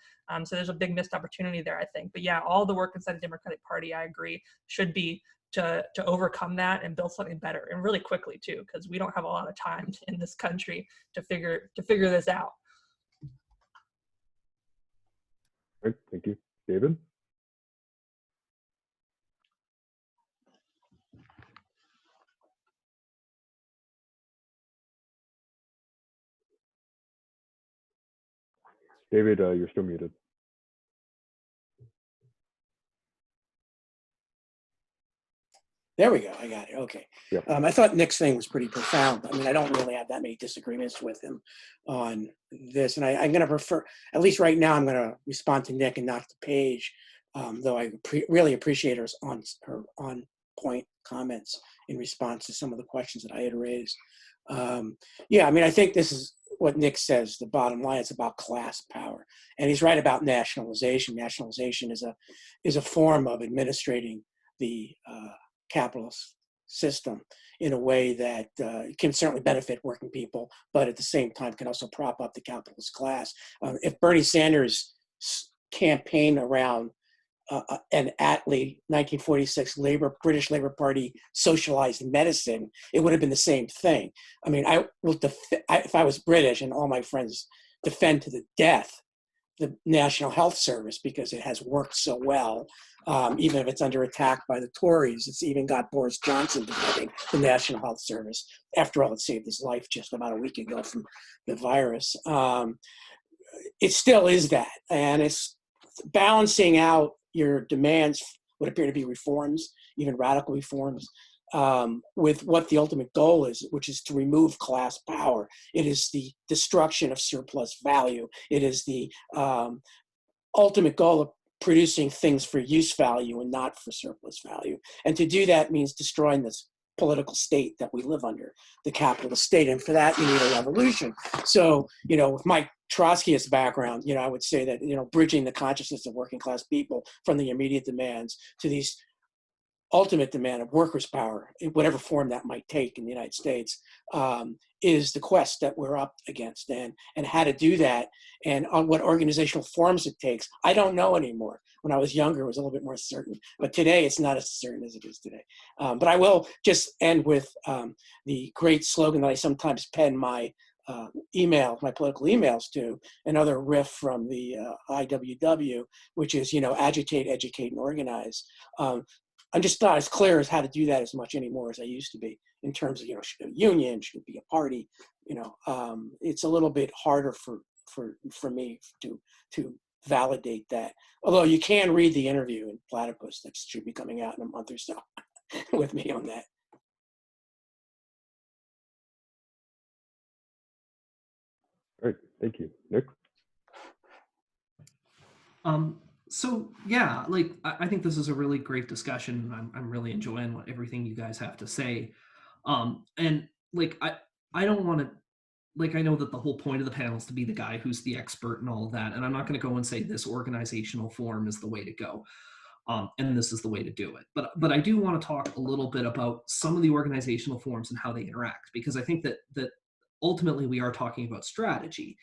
[SPEAKER 3] So there's a big missed opportunity there, I think. But yeah, all the work inside the Democratic Party, I agree, should be to overcome that and build something better, and really quickly too, because we don't have a lot of time in this country to figure this out.
[SPEAKER 1] All right, thank you. David? David, you're still muted.
[SPEAKER 4] There we go. I got it. Okay.
[SPEAKER 1] Yep.
[SPEAKER 4] I thought Nick's thing was pretty profound. I mean, I don't really have that many disagreements with him on this. And I'm going to prefer, at least right now, I'm going to respond to Nick and not to Paige, though I really appreciate her on-point comments in response to some of the questions that I had raised. Yeah, I mean, I think this is what Nick says, the bottom line. It's about class power. And he's right about nationalization. Nationalization is a form of administrating the capitalist system in a way that can certainly benefit working people, but at the same time can also prop up the capitalist class. If Bernie Sanders' campaign around an Attlee 1946 British Labour Party socialized medicine, it would have been the same thing. I mean, if I was British, and all my friends defend to the death the National Health Service because it has worked so well, even if it's under attack by the Tories. It's even got Boris Johnson defending the National Health Service. After all, it saved his life just about a week ago from the virus. It still is that, and it's balancing out your demands, what appear to be reforms, even radical reforms, with what the ultimate goal is, which is to remove class power. It is the destruction of surplus value. It is the ultimate goal of producing things for use value and not for surplus value. And to do that means destroying this political state that we live under, the capitalist state. And for that, you need a revolution. So, with Mike Trotskyist background, I would say that, bridging the consciousness of working class people from the immediate demands to these ultimate demand of workers' power, in whatever form that might take in the United States, is the quest that we're up against. And how to do that and on what organizational forms it takes, I don't know anymore. When I was younger, it was a little bit more certain. But today, it's not as certain as it is today. But I will just end with the great slogan that I sometimes pen my political emails to, another riff from the IWW, which is, agitate, educate, and organize. I'm just not as clear as how to do that as much anymore as I used to be in terms of, should a union, should it be a party? It's a little bit harder for me to validate that. Although you can read the interview in Platypus that should be coming out in a month or so with me on that.
[SPEAKER 1] All right, thank you. Nick?
[SPEAKER 5] So yeah, I think this is a really great discussion. I'm really enjoying everything you guys have to say. And I don't want to, I know that the whole point of the panel is to be the guy who's the expert and all of that. And I'm not going to go and say this organizational form is the way to go. And this is the way to do it. But I do want to talk a little bit about some of the organizational forms and how they interact, because I think that ultimately we are talking about strategy.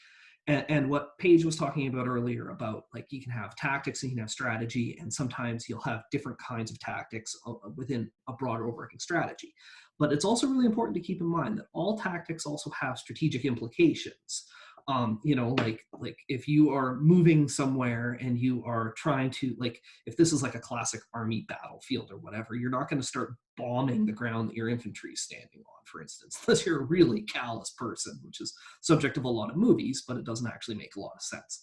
[SPEAKER 5] And what Paige was talking about earlier about, like, you can have tactics and you can have strategy, and sometimes you'll have different kinds of tactics within a broader overarching strategy. But it's also really important to keep in mind that all tactics also have strategic implications. You know, like if you are moving somewhere and you are trying to, like, if this is like a classic army battlefield or whatever, you're not going to start bombing the ground that your infantry is standing on, for instance, unless you're a really callous person, which is subject of a lot of movies, but it doesn't actually make a lot of sense.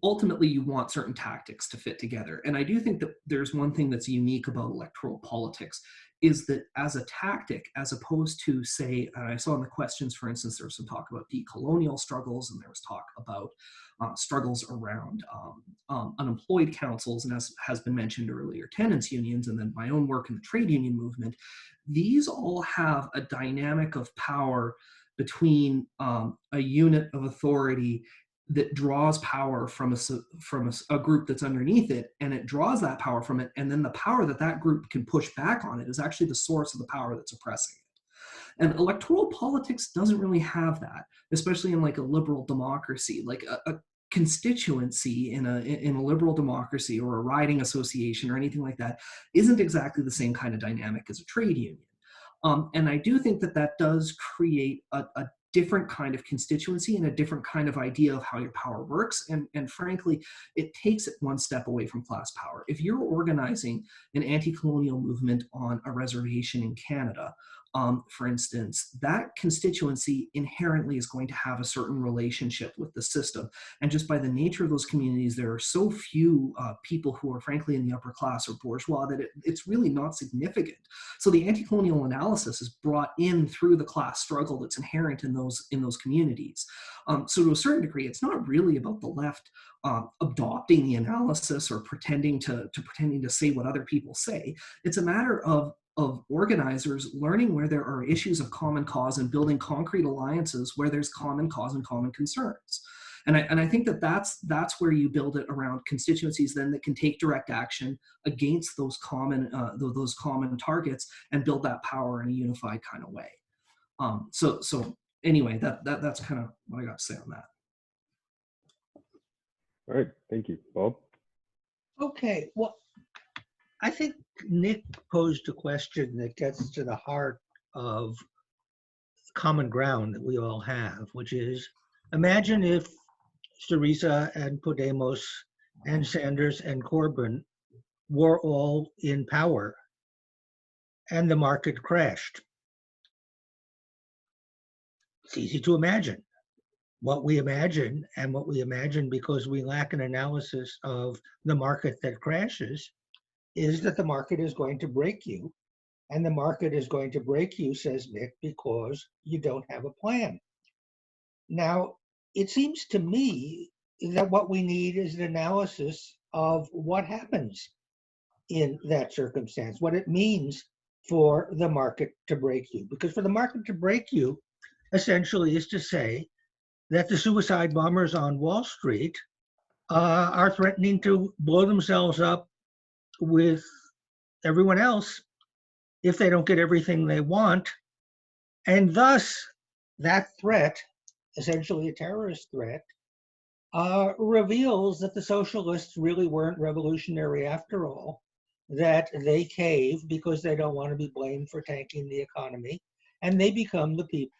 [SPEAKER 5] Ultimately, you want certain tactics to fit together. And I do think that there's one thing that's unique about electoral politics, is that as a tactic, as opposed to, say, I saw in the questions, for instance, there was some talk about decolonial struggles, and there was talk about struggles around unemployed councils, and as has been mentioned earlier, tenants unions, and then my own work in the trade union movement. These all have a dynamic of power between a unit of authority that draws power from a group that's underneath it, and it draws that power from it, and then the power that group can push back on it is actually the source of the power that's oppressing it. And electoral politics doesn't really have that, especially in like a liberal democracy. Like a constituency in a liberal democracy, or a riding association or anything like that, isn't exactly the same kind of dynamic as a trade union. And I do think that does create a different kind of constituency and a different kind of idea of how your power works. And frankly, it takes it one step away from class power. If you're organizing an anti-colonial movement on a reservation in Canada, for instance, that constituency inherently is going to have a certain relationship with the system. And just by the nature of those communities, there are so few people who are frankly in the upper class or bourgeois that it's really not significant. So the anti-colonial analysis is brought in through the class struggle that's inherent in those communities. So to a certain degree, it's not really about the left adopting the analysis or pretending to say what other people say. It's a matter of organizers learning where there are issues of common cause and building concrete alliances where there's common cause and common concerns. And I think that's where you build it around constituencies then that can take direct action against those common targets and build that power in a unified kind of way. So anyway, that's kind of what I got to say on that.
[SPEAKER 1] All right, thank you, Bob.
[SPEAKER 6] Okay, well, I think Nick posed a question that gets to the heart of common ground that we all have, which is, imagine if SYRIZA and Podemos and Sanders and Corbyn were all in power and the market crashed. It's easy to imagine. What we imagine, and what we imagine because we lack an analysis of the market that crashes, is that the market is going to break you. And the market is going to break you, says Nick, because you don't have a plan. Now, it seems to me that what we need is an analysis of what happens in that circumstance, what it means for the market to break you. Because for the market to break you, essentially, is to say that the suicide bombers on Wall Street are threatening to blow themselves up with everyone else if they don't get everything they want. And thus, that threat, essentially a terrorist threat, reveals that the socialists really weren't revolutionary after all, that they cave because they don't want to be blamed for tanking the economy, and they become the people.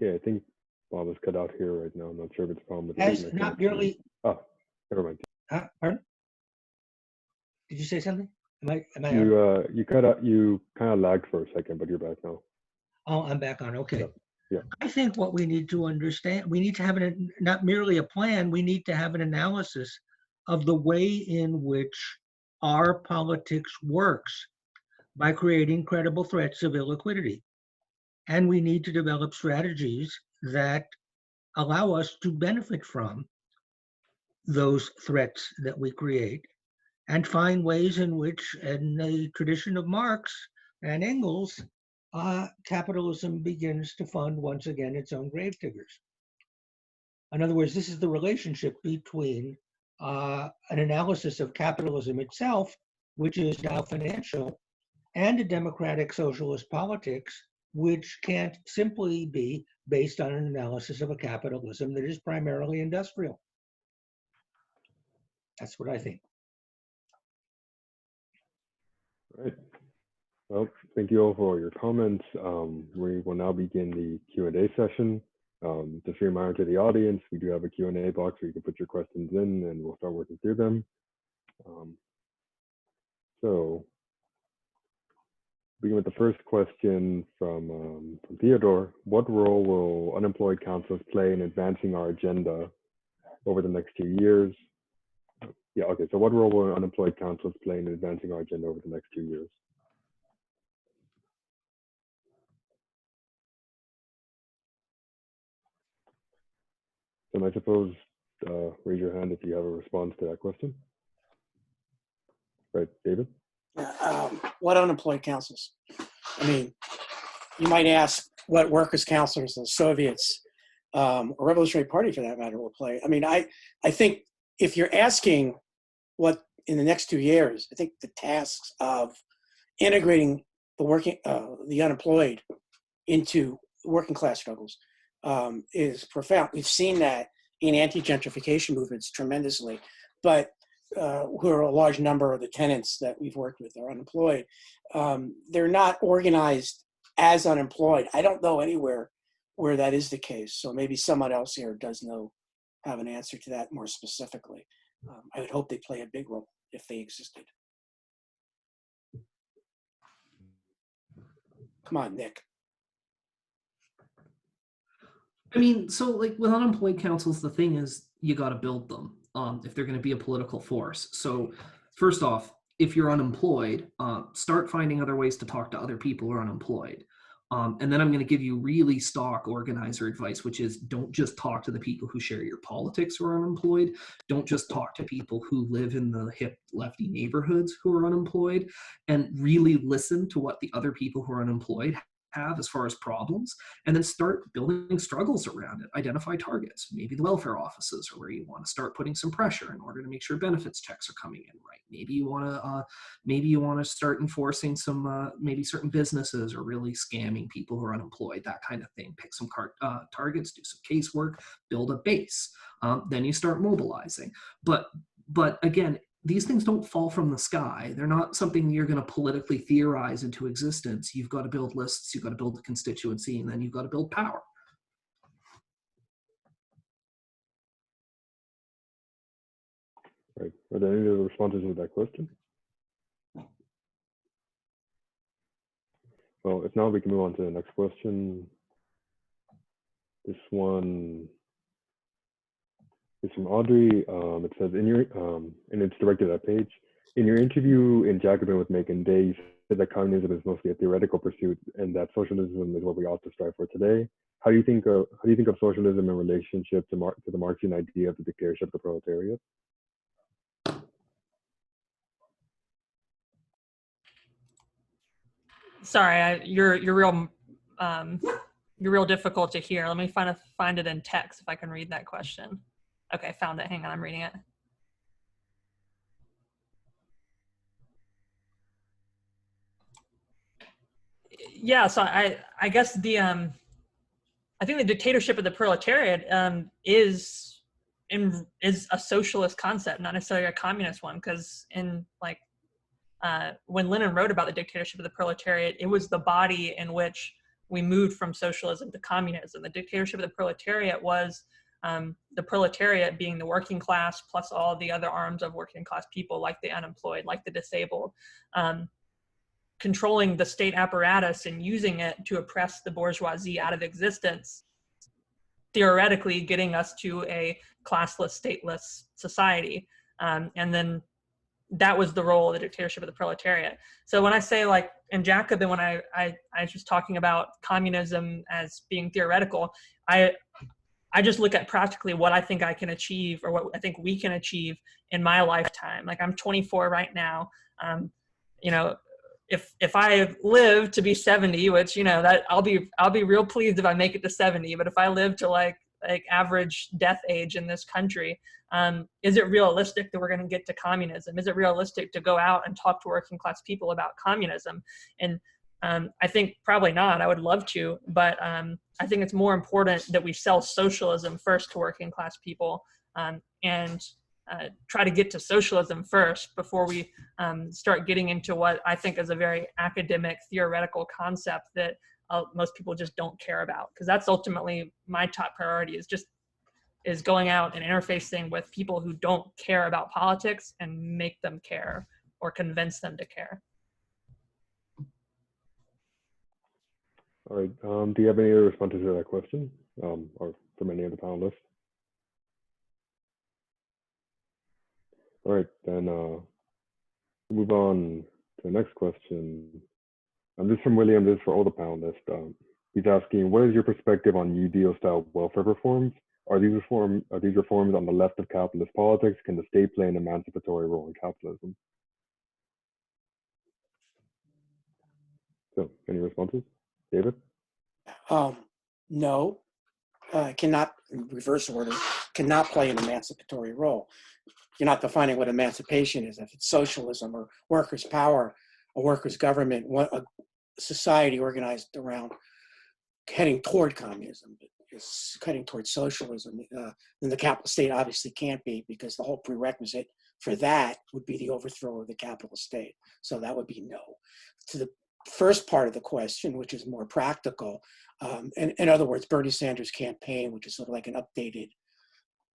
[SPEAKER 1] Okay, I think Bob is cut out here right now. I'm not sure if it's a problem with
[SPEAKER 6] As not really.
[SPEAKER 1] Oh, never mind.
[SPEAKER 6] Pardon? Did you say something? Am I
[SPEAKER 1] You cut out. You kind of lagged for a second, but you're back now.
[SPEAKER 6] Oh, I'm back on. Okay.
[SPEAKER 1] Yeah.
[SPEAKER 6] I think what we need to understand, we need to have not merely a plan, we need to have an analysis of the way in which our politics works by creating credible threats of illiquidity. And we need to develop strategies that allow us to benefit from those threats that we create. and find ways in which, in the tradition of Marx and Engels, capitalism begins to fund once again its own gravediggers. In other words, this is the relationship between an analysis of capitalism itself, which is now financial, and a democratic socialist politics, which can't simply be based on an analysis of a capitalism that is primarily industrial. That's what I think.
[SPEAKER 1] Right. Well, thank you all for your comments. We will now begin the Q&A session. Just a reminder to the audience, we do have a Q&A box where you can put your questions in and we'll start working through them. So, begin with the first question from Theodore. What role will unemployed counselors play in advancing our agenda over the next 2 years? Yeah, okay, so what role will unemployed counselors play in advancing our agenda over the next 2 years? And I suppose, raise your hand if you have a response to that question. Right, David?
[SPEAKER 4] What unemployed councils? I mean, you might ask what workers' councilors, the Soviets, or Revolutionary Party for that matter, will play. I mean, I think if you're asking what in the next 2 years, I think the tasks of integrating the unemployed into working class struggles is profound. We've seen that in anti-gentrification movements tremendously, but who are a large number of the tenants that we've worked with are unemployed. They're not organized as unemployed. I don't know anywhere where that is the case. So maybe someone else here does have an answer to that more specifically. I would hope they play a big role if they existed. Come on, Nick.
[SPEAKER 5] I mean, so like with unemployed councils, the thing is you got to build them if they're going to be a political force. So first off, if you're unemployed, start finding other ways to talk to other people who are unemployed. And then I'm going to give you really stock organizer advice, which is don't just talk to the people who share your politics who are unemployed. Don't just talk to people who live in the hip lefty neighborhoods who are unemployed, and really listen to what the other people who are unemployed have as far as problems, and then start building struggles around it. Identify targets. Maybe the welfare offices are where you want to start putting some pressure in order to make sure benefits checks are coming in right. Maybe you want to start enforcing some maybe certain businesses are really scamming people who are unemployed, that kind of thing. Pick some targets, do some casework, build a base. Then you start mobilizing. But again, these things don't fall from the sky. They're not something you're going to politically theorize into existence. You've got to build lists, you've got to build the constituency, and then you've got to build power.
[SPEAKER 1] Right. Are there any other responses to that question? Well, if not, we can move on to the next question. This one is from Audrey. It says, and it's directed at Paige. In your interview in Jacobin with Macon Day, you said that communism is mostly a theoretical pursuit and that socialism is what we ought to strive for today. How do you think of socialism in relationship to the Marxian idea of the dictatorship of the proletariat?
[SPEAKER 3] Sorry, you're real difficult to hear. Let me find it in text if I can read that question. Okay, found it. Hang on, I'm reading it. Yeah, so I guess I think the dictatorship of the proletariat is a socialist concept, not necessarily a communist one, because when Lenin wrote about the dictatorship of the proletariat, it was the body in which we moved from socialism to communism. The dictatorship of the proletariat was the proletariat being the working class plus all the other arms of working class people, like the unemployed, like the disabled, controlling the state apparatus and using it to oppress the bourgeoisie out of existence, theoretically getting us to a classless, stateless society. And then that was the role of the dictatorship of the proletariat. So when I say, like in Jacobin, when I was just talking about communism as being theoretical, I I just look at practically what I think I can achieve, or what I think we can achieve in my lifetime. Like, I'm 24 right now. You know, if I live to be 70, which, you know, that I'll be real pleased if I make it to 70. But if I live to like average death age in this country, is it realistic that we're going to get to communism? Is it realistic to go out and talk to working class people about communism? And I think probably not. I would love to, but I think it's more important that we sell socialism first to working class people, and try to get to socialism first before we start getting into what I think is a very academic, theoretical concept that most people just don't care about. Because that's ultimately my top priority, is going out and interfacing with people who don't care about politics and make them care, or convince them to care.
[SPEAKER 1] All right. Do you have any other responses to that question, or from any of the panelists? All right, then move on to the next question. This is from William. This is for all the panelists. He's asking, what is your perspective on New Deal style welfare reforms? Are these reforms on the left of capitalist politics? Can the state play an emancipatory role in capitalism? So, any responses? David?
[SPEAKER 4] No, cannot, in reverse order, cannot play an emancipatory role. You're not defining what emancipation is. If it's socialism or workers' power, a workers' government, a society organized around heading toward communism, is heading toward socialism, then the capital state obviously can't be, because the whole prerequisite for that would be the overthrow of the capital state. So that would be no. To the first part of the question, which is more practical, in other words, Bernie Sanders' campaign, which is sort of like an updated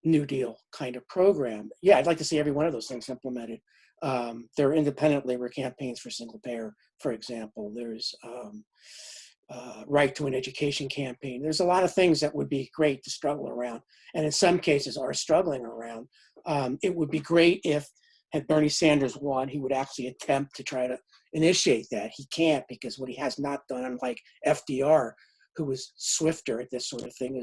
[SPEAKER 4] New Deal kind of program. Yeah, I'd like to see every one of those things implemented. There are independent labor campaigns for single payer, for example. There's right to an education campaign. There's a lot of things that would be great to struggle around, and in some cases are struggling around. It would be great if, had Bernie Sanders won, he would actually attempt to try to initiate that. He can't, because what he has not done, unlike FDR, who was swifter at this sort of thing,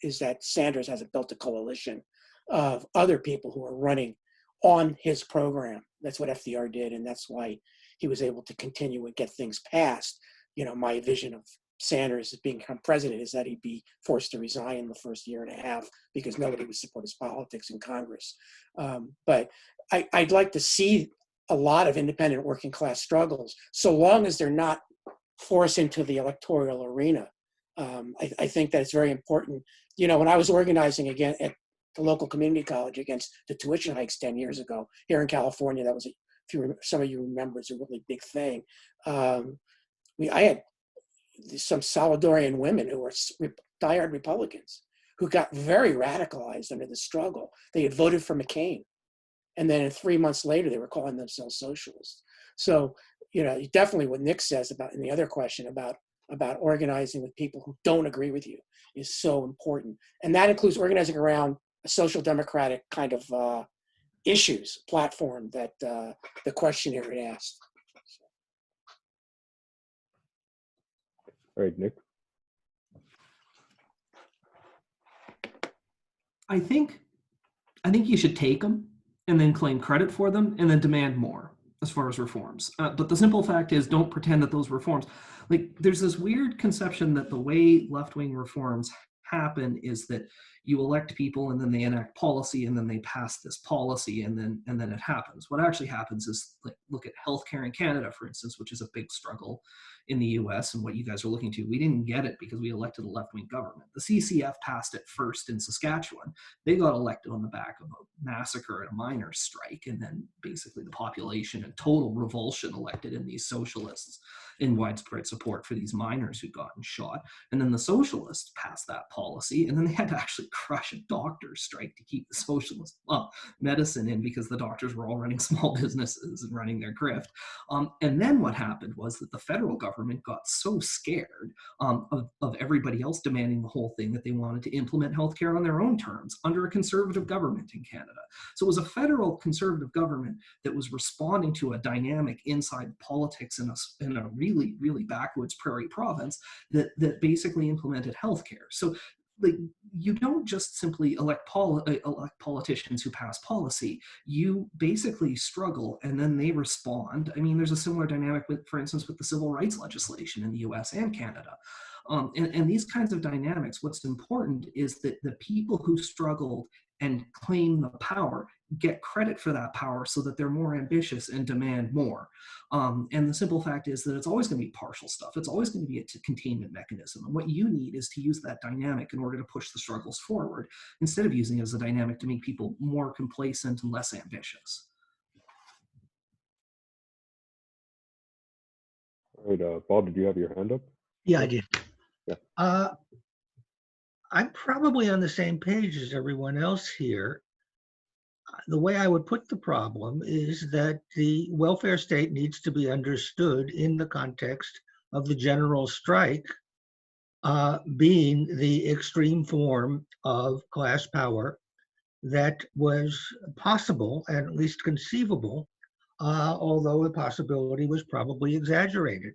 [SPEAKER 4] is that Sanders hasn't built a coalition of other people who are running on his program. That's what FDR did, and that's why he was able to continue and get things passed. You know, my vision of Sanders as being president is that he'd be forced to resign in the first year and a half because nobody would support his politics in Congress. But I'd like to see a lot of independent working class struggles, so long as they're not forced into the electoral arena. I think that it's very important. You know, when I was organizing again at the local community college against the tuition hikes 10 years ago here in California, that was, some of you remember, it's a really big thing. I had some Salvadorian women who were diehard Republicans who got very radicalized under the struggle. They had voted for McCain, and then 3 months later they were calling themselves socialists. So, you know, definitely what Nick says about, in the other question about organizing with people who don't agree with you is so important. And that includes organizing around a social democratic kind of issues platform that the questionnaire had asked.
[SPEAKER 1] All right, Nick.
[SPEAKER 5] I think you should take them and then claim credit for them and then demand more as far as reforms. But the simple fact is, don't pretend that those reforms, like, there's this weird conception that the way left-wing reforms happen is that you elect people and then they enact policy and then they pass this policy and then it happens. What actually happens is, like, look at healthcare in Canada, for instance, which is a big struggle in the US, and what you guys are looking to. We didn't get it because we elected a left-wing government. The CCF passed it first in Saskatchewan. They got elected on the back of a massacre and a miners' strike, and then basically the population and total revulsion elected in these socialists in widespread support for these miners who'd gotten shot. And then the socialists passed that policy, and then they had to actually crush a doctor's strike to keep the socialist medicine in, because the doctors were all running small businesses and running their grift. And then what happened was that the federal government got so scared of everybody else demanding the whole thing that they wanted to implement healthcare on their own terms under a conservative government in Canada. So it was a federal conservative government that was responding to a dynamic inside politics in a really, really backwoods prairie province that basically implemented healthcare. So like, you don't just simply elect politicians who pass policy. You basically struggle and then they respond. I mean, there's a similar dynamic with, for instance, with the civil rights legislation in the US and Canada. And these kinds of dynamics, what's important is that the people who struggled and claim the power get credit for that power so that they're more ambitious and demand more. And the simple fact is that it's always going to be partial stuff. It's always going to be a containment mechanism. And what you need is to use that dynamic in order to push the struggles forward, instead of using it as a dynamic to make people more complacent and less ambitious.
[SPEAKER 1] All right, Bob, did you have your hand up?
[SPEAKER 6] Yeah, I did.
[SPEAKER 1] Yeah.
[SPEAKER 6] I'm probably on the same page as everyone else here. The way I would put the problem is that the welfare state needs to be understood in the context of the general strike being the extreme form of class power that was possible and at least conceivable, although the possibility was probably exaggerated.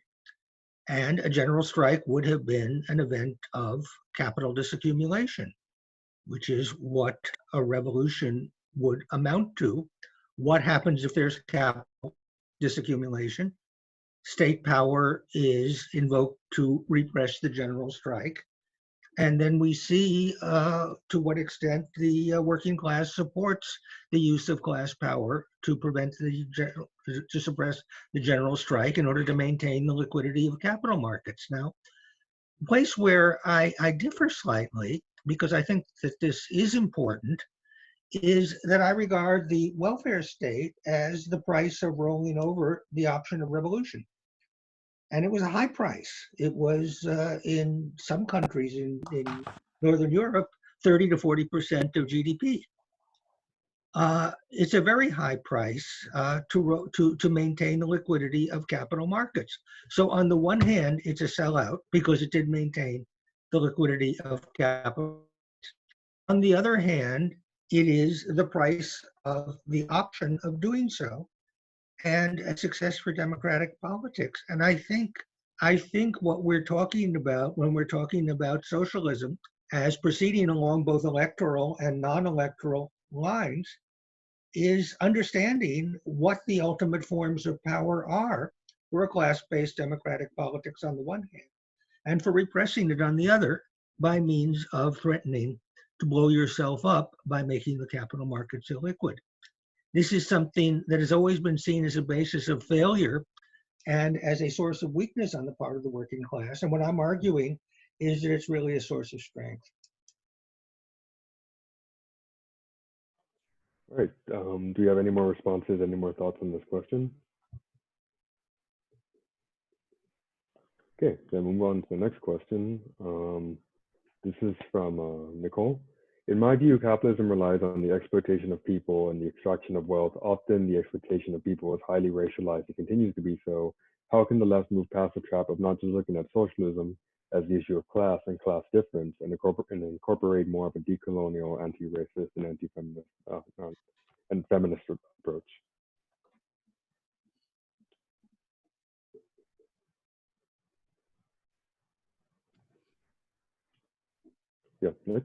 [SPEAKER 6] And a general strike would have been an event of capital disaccumulation, which is what a revolution would amount to. What happens if there's capital disaccumulation? State power is invoked to repress the general strike. And then we see to what extent the working class supports the use of class power to suppress the general strike in order to maintain the liquidity of capital markets. Now, the place where I differ slightly, because I think that this is important, is that I regard the welfare state as the price of rolling over the option of revolution. And it was a high price. It was, in some countries in Northern Europe, 30 to 40% of GDP. It's a very high price to maintain the liquidity of capital markets. So on the one hand, it's a sellout because it did maintain the liquidity of capital. On the other hand, it is the price of the option of doing so, and a success for democratic politics. And I think what we're talking about when we're talking about socialism as proceeding along both electoral and non-electoral lines is understanding what the ultimate forms of power are for a class-based democratic politics on the one hand, and for repressing it on the other by means of threatening to blow yourself up by making the capital markets illiquid. This is something that has always been seen as a basis of failure and as a source of weakness on the part of the working class. And what I'm arguing is that it's really a source of strength.
[SPEAKER 1] All right. Do you have any more responses, any more thoughts on this question? Okay, then move on to the next question. This is from Nicole. In my view, capitalism relies on the exploitation of people and the extraction of wealth. Often the exploitation of people is highly racialized. It continues to be so. How can the left move past the trap of not just looking at socialism as the issue of class and class difference and incorporate more of a decolonial, anti-racist, and anti-feminist and feminist approach? Yeah, Nick?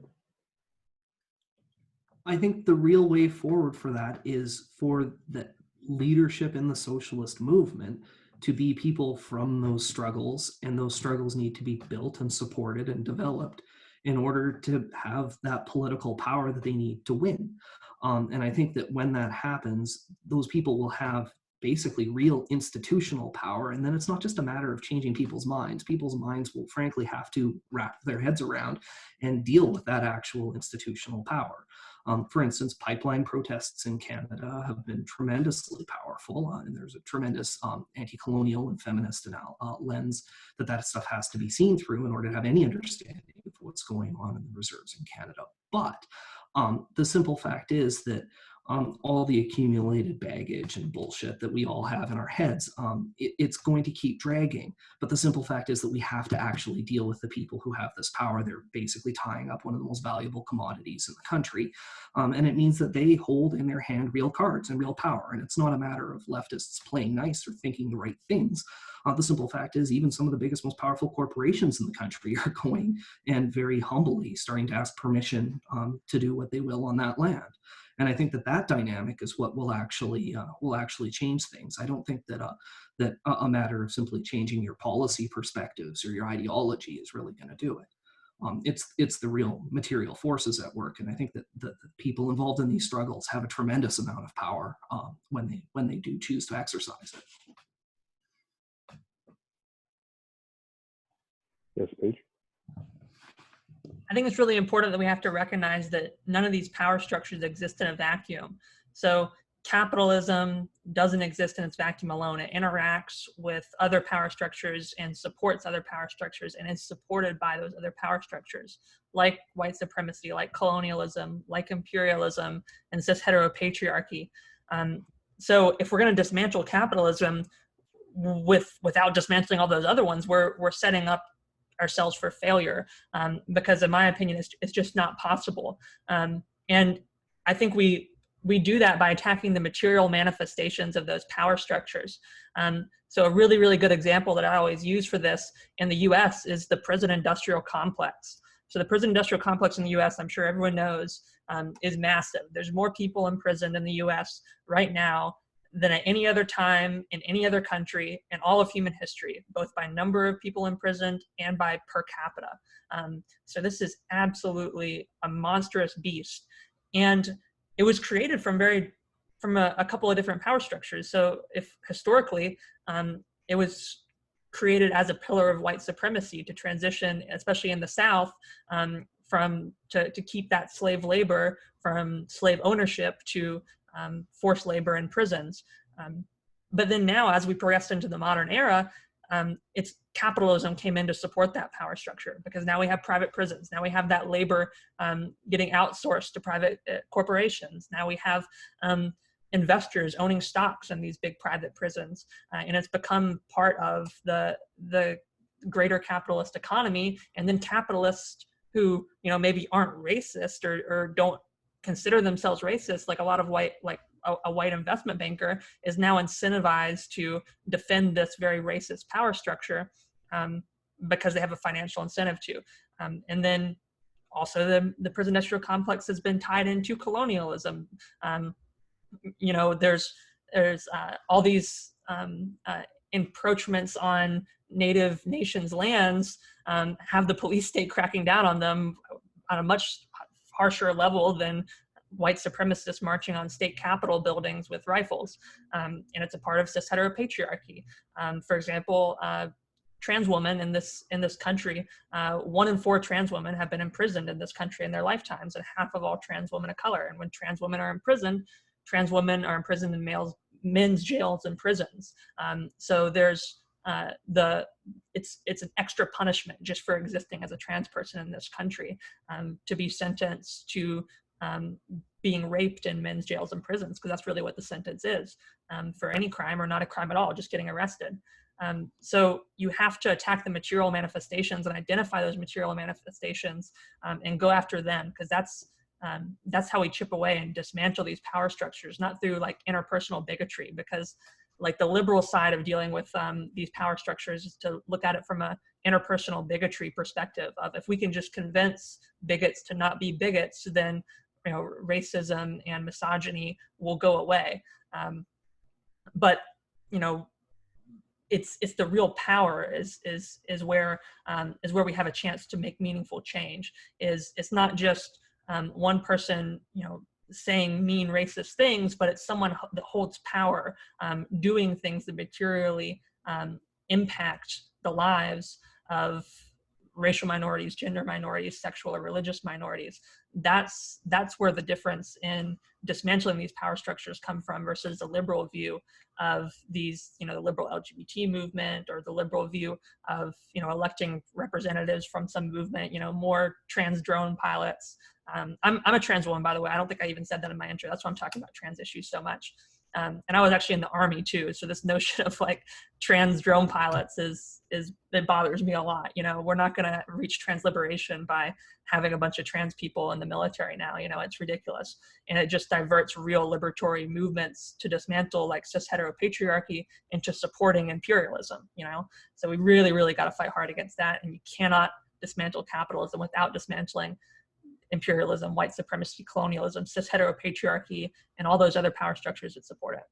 [SPEAKER 5] I think the real way forward for that is for the leadership in the socialist movement to be people from those struggles, and those struggles need to be built and supported and developed in order to have that political power that they need to win. And I think that when that happens, those people will have basically real institutional power, and then it's not just a matter of changing people's minds. People's minds will frankly have to wrap their heads around and deal with that actual institutional power. For instance, pipeline protests in Canada have been tremendously powerful, and there's a tremendous anti-colonial and feminist lens that stuff has to be seen through in order to have any understanding of what's going on in the reserves in Canada. But the simple fact is that all the accumulated baggage and bullshit that we all have in our heads. It's going to keep dragging. But the simple fact is that we have to actually deal with the people who have this power. They're basically tying up one of the most valuable commodities in the country. And it means that they hold in their hand real cards and real power. And it's not a matter of leftists playing nice or thinking the right things. The simple fact is even some of the biggest, most powerful corporations in the country are going and very humbly starting to ask permission to do what they will on that land. And I think that that dynamic is what will actually change things. I don't think that that a matter of simply changing your policy perspectives or your ideology is really going to do it. It's the real material forces at work, and I think that the people involved in these struggles have a tremendous amount of power when they do choose to exercise it.
[SPEAKER 1] Yes, Paige.
[SPEAKER 3] I think it's really important that we have to recognize that none of these power structures exist in a vacuum. So capitalism doesn't exist in its vacuum alone. It interacts with other power structures and supports other power structures and is supported by those other power structures, like white supremacy, like colonialism, like imperialism, and cis heteropatriarchy. So if we're going to dismantle capitalism without dismantling all those other ones, we're setting up ourselves for failure, because in my opinion, it's just not possible. And I think we do that by attacking the material manifestations of those power structures. So a really, really good example that I always use for this in the US is the prison industrial complex. So the prison industrial complex in the US, I'm sure everyone knows, is massive. There's more people in prison in the US right now than at any other time in any other country in all of human history, both by number of people imprisoned and by per capita. So this is absolutely a monstrous beast. And it was created from a couple of different power structures. So if historically, it was created as a pillar of white supremacy to transition, especially in the South, to keep that slave labor from slave ownership to forced labor in prisons. But then now, as we progressed into the modern era, it's capitalism came in to support that power structure, because now we have private prisons. Now we have that labor getting outsourced to private corporations. Now we have investors owning stocks in these big private prisons. And it's become part of the greater capitalist economy. And then capitalists who, maybe aren't racist or don't consider themselves racist, like a lot of a white investment banker is now incentivized to defend this very racist power structure because they have a financial incentive to. And then also the prison industrial complex has been tied into colonialism. There's all these encroachments on native nations' lands, have the police state cracking down on them on a much harsher level than white supremacists marching on state capitol buildings with rifles. And it's a part of cis heteropatriarchy. For example, trans women in this country, 1 in 4 trans women have been imprisoned in this country in their lifetimes, and half of all trans women of color. And when trans women are imprisoned in men's jails and prisons. So there's it's an extra punishment just for existing as a trans person in this country, to be sentenced to being raped in men's jails and prisons, because that's really what the sentence is, for any crime or not a crime at all, just getting arrested. So you have to attack the material manifestations and identify those material manifestations, and go after them, because that's how we chip away and dismantle these power structures, not through like interpersonal bigotry, because like the liberal side of dealing with these power structures is to look at it from a interpersonal bigotry perspective of, if we can just convince bigots to not be bigots, then racism and misogyny will go away. But it's the real power is where we have a chance to make meaningful change. It's not just one person saying mean racist things, but it's someone that holds power, doing things that materially impact the lives of racial minorities, gender minorities, sexual or religious minorities. That's where the difference in dismantling these power structures come from versus the liberal view of these, the liberal LGBT movement, or the liberal view of, electing representatives from some movement, more trans drone pilots. I'm a trans woman, by the way. I don't think I even said that in my intro. That's why I'm talking about trans issues so much. And I was actually in the Army too. So this notion of like trans drone pilots it bothers me a lot. We're not going to reach trans liberation by having a bunch of trans people in the military now. It's ridiculous. And it just diverts real liberatory movements to dismantle like cis heteropatriarchy into supporting imperialism, So we really, really got to fight hard against that. And you cannot dismantle capitalism without dismantling imperialism, white supremacy, colonialism, cis heteropatriarchy, and all those other power structures that support it.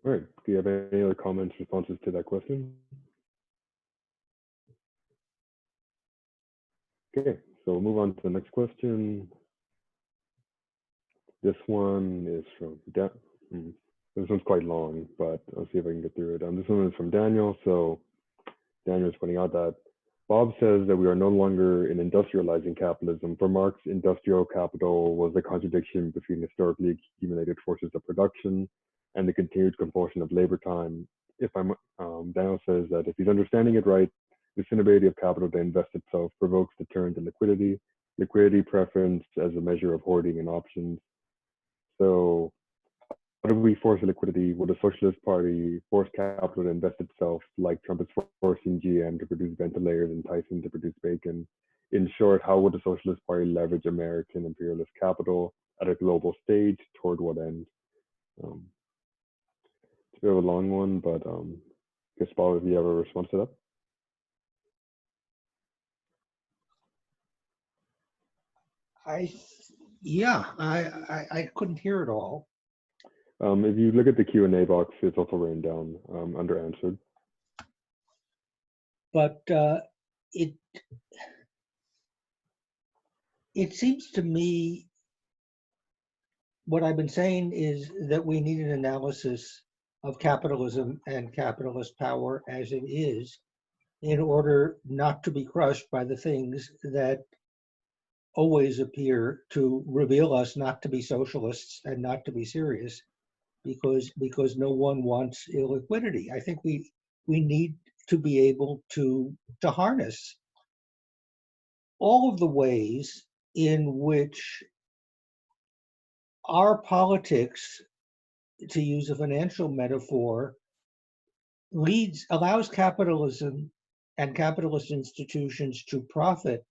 [SPEAKER 1] All right. Do you have any other comments, responses to that question? Okay, so we'll move on to the next question. This one is from this one's quite long, but I'll see if I can get through it. This one is from Daniel. So Daniel is pointing out that Bob says that we are no longer in industrializing capitalism. For Marx, industrial capital was the contradiction between historically accumulated forces of production and the continued compulsion of labor time. Daniel says that if he's understanding it right, this inability of capital to invest itself provokes the turn to liquidity preference as a measure of hoarding and options. So how do we force liquidity? Will the Socialist Party force capital to invest itself, like Trump is forcing GM to produce ventilators and Tyson to produce bacon? In short, how would the Socialist Party leverage American imperialist capital at a global stage? Toward what end? It's a bit of a long one, but I guess, Paul, if you have a response to that?
[SPEAKER 6] I couldn't hear it all.
[SPEAKER 1] If you look at the Q&A box, it's also written down under answered.
[SPEAKER 6] But it seems to me what I've been saying is that we need an analysis of capitalism and capitalist power as it is in order not to be crushed by the things that always appear to reveal us not to be socialists and not to be serious, because no one wants illiquidity. I think we need to be able to harness all of the ways in which our politics, to use a financial metaphor, allows capitalism and capitalist institutions to profit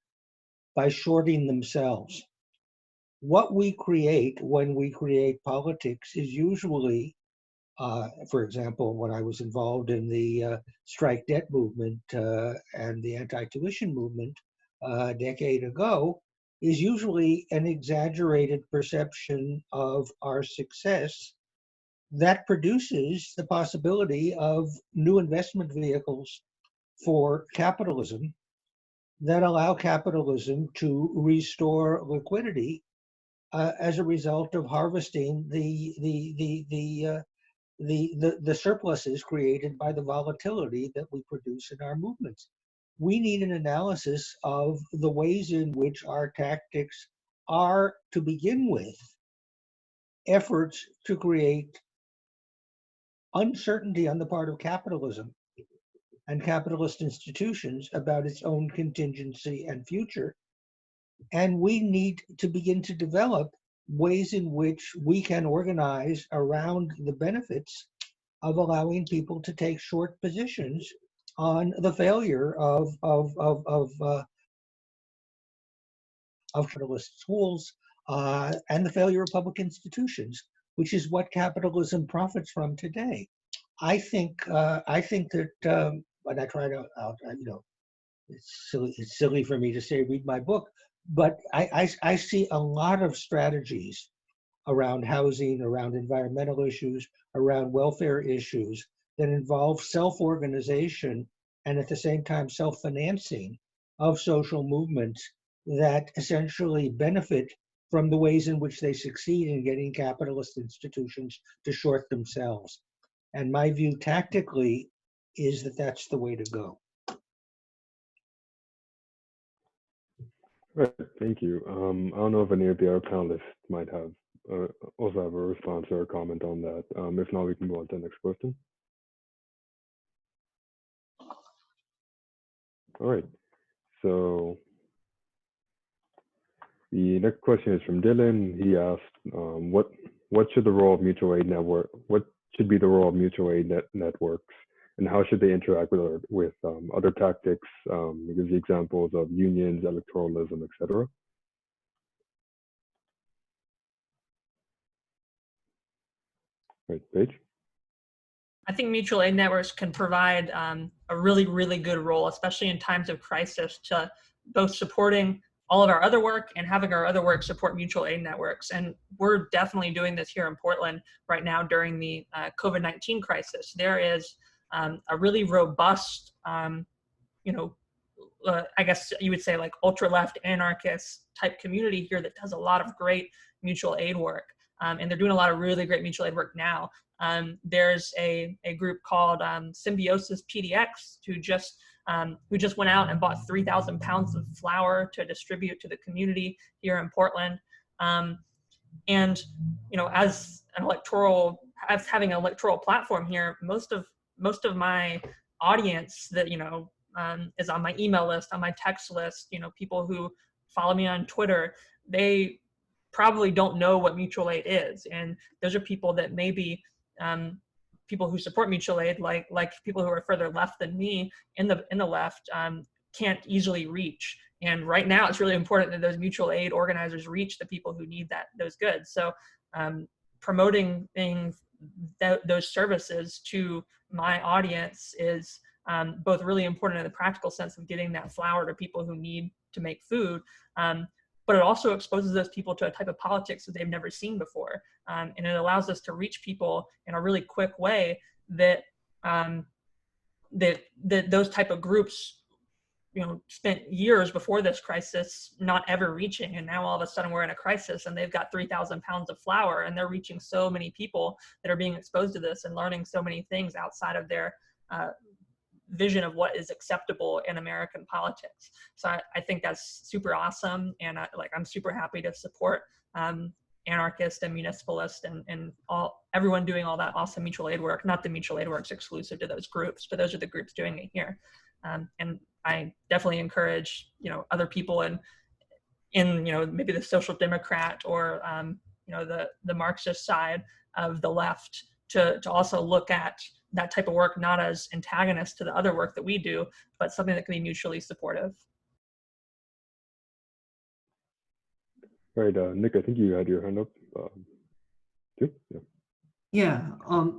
[SPEAKER 6] by shorting themselves. What we create when we create politics is usually, for example, when I was involved in the strike debt movement and the anti-tuition movement a decade ago, is usually an exaggerated perception of our success that produces the possibility of new investment vehicles for capitalism that allow capitalism to restore liquidity as a result of harvesting the surpluses created by the volatility that we produce in our movements. We need an analysis of the ways in which our tactics are, to begin with, efforts to create uncertainty on the part of capitalism and capitalist institutions about its own contingency and future. And we need to begin to develop ways in which we can organize around the benefits of allowing people to take short positions on the failure of capitalist schools and the failure of public institutions, which is what capitalism profits from today. I think that, and I try to, it's silly for me to say read my book, but I see a lot of strategies around housing, around environmental issues, around welfare issues that involve self-organization and at the same time self-financing of social movements that essentially benefit from the ways in which they succeed in getting capitalist institutions to short themselves. And my view tactically is that that's the way to go.
[SPEAKER 1] Right, thank you. I don't know if any of the other panelists might have also have a response or a comment on that. If not, we can go on to the next question. All right, so the next question is from Dylan. He asked, what should the role of mutual aid network? What should be the role of mutual aid networks, and how should they interact with other tactics? He gives the examples of unions, electoralism, etc. Right, Paige?
[SPEAKER 3] I think mutual aid networks can provide a really, really good role, especially in times of crisis, to both supporting all of our other work and having our other work support mutual aid networks. And we're definitely doing this here in Portland right now during the COVID-19 crisis. There is a really robust, I guess you would say like ultra-left anarchist type community here that does a lot of great mutual aid work. And they're doing a lot of really great mutual aid work now. There's a group called Symbiosis PDX who just went out and bought 3,000 pounds of flour to distribute to the community here in Portland. And as having an electoral platform here, most of my audience that is on my email list, on my text list, people who follow me on Twitter, they probably don't know what mutual aid is, and those are people that maybe people who support mutual aid, like people who are further left than me in the left, can't easily reach. And right now, it's really important that those mutual aid organizers reach the people who need those goods. So promoting those services to my audience is both really important in the practical sense of getting that flour to people who need to make food, but it also exposes those people to a type of politics that they've never seen before. And it allows us to reach people in a really quick way that those type of groups spent years before this crisis not ever reaching, and now all of a sudden we're in a crisis and they've got 3,000 pounds of flour and they're reaching so many people that are being exposed to this and learning so many things outside of their vision of what is acceptable in American politics. So I think that's super awesome, and I'm super happy to support anarchists and municipalists and everyone doing all that awesome mutual aid work. Not the mutual aid work's exclusive to those groups, but those are the groups doing it here. And I definitely encourage other people in maybe the social democrat or the Marxist side of the left to also look at that type of work not as antagonist to the other work that we do, but something that can be mutually supportive.
[SPEAKER 1] Right, Nick, I think you had your hand up too.
[SPEAKER 5] Yeah.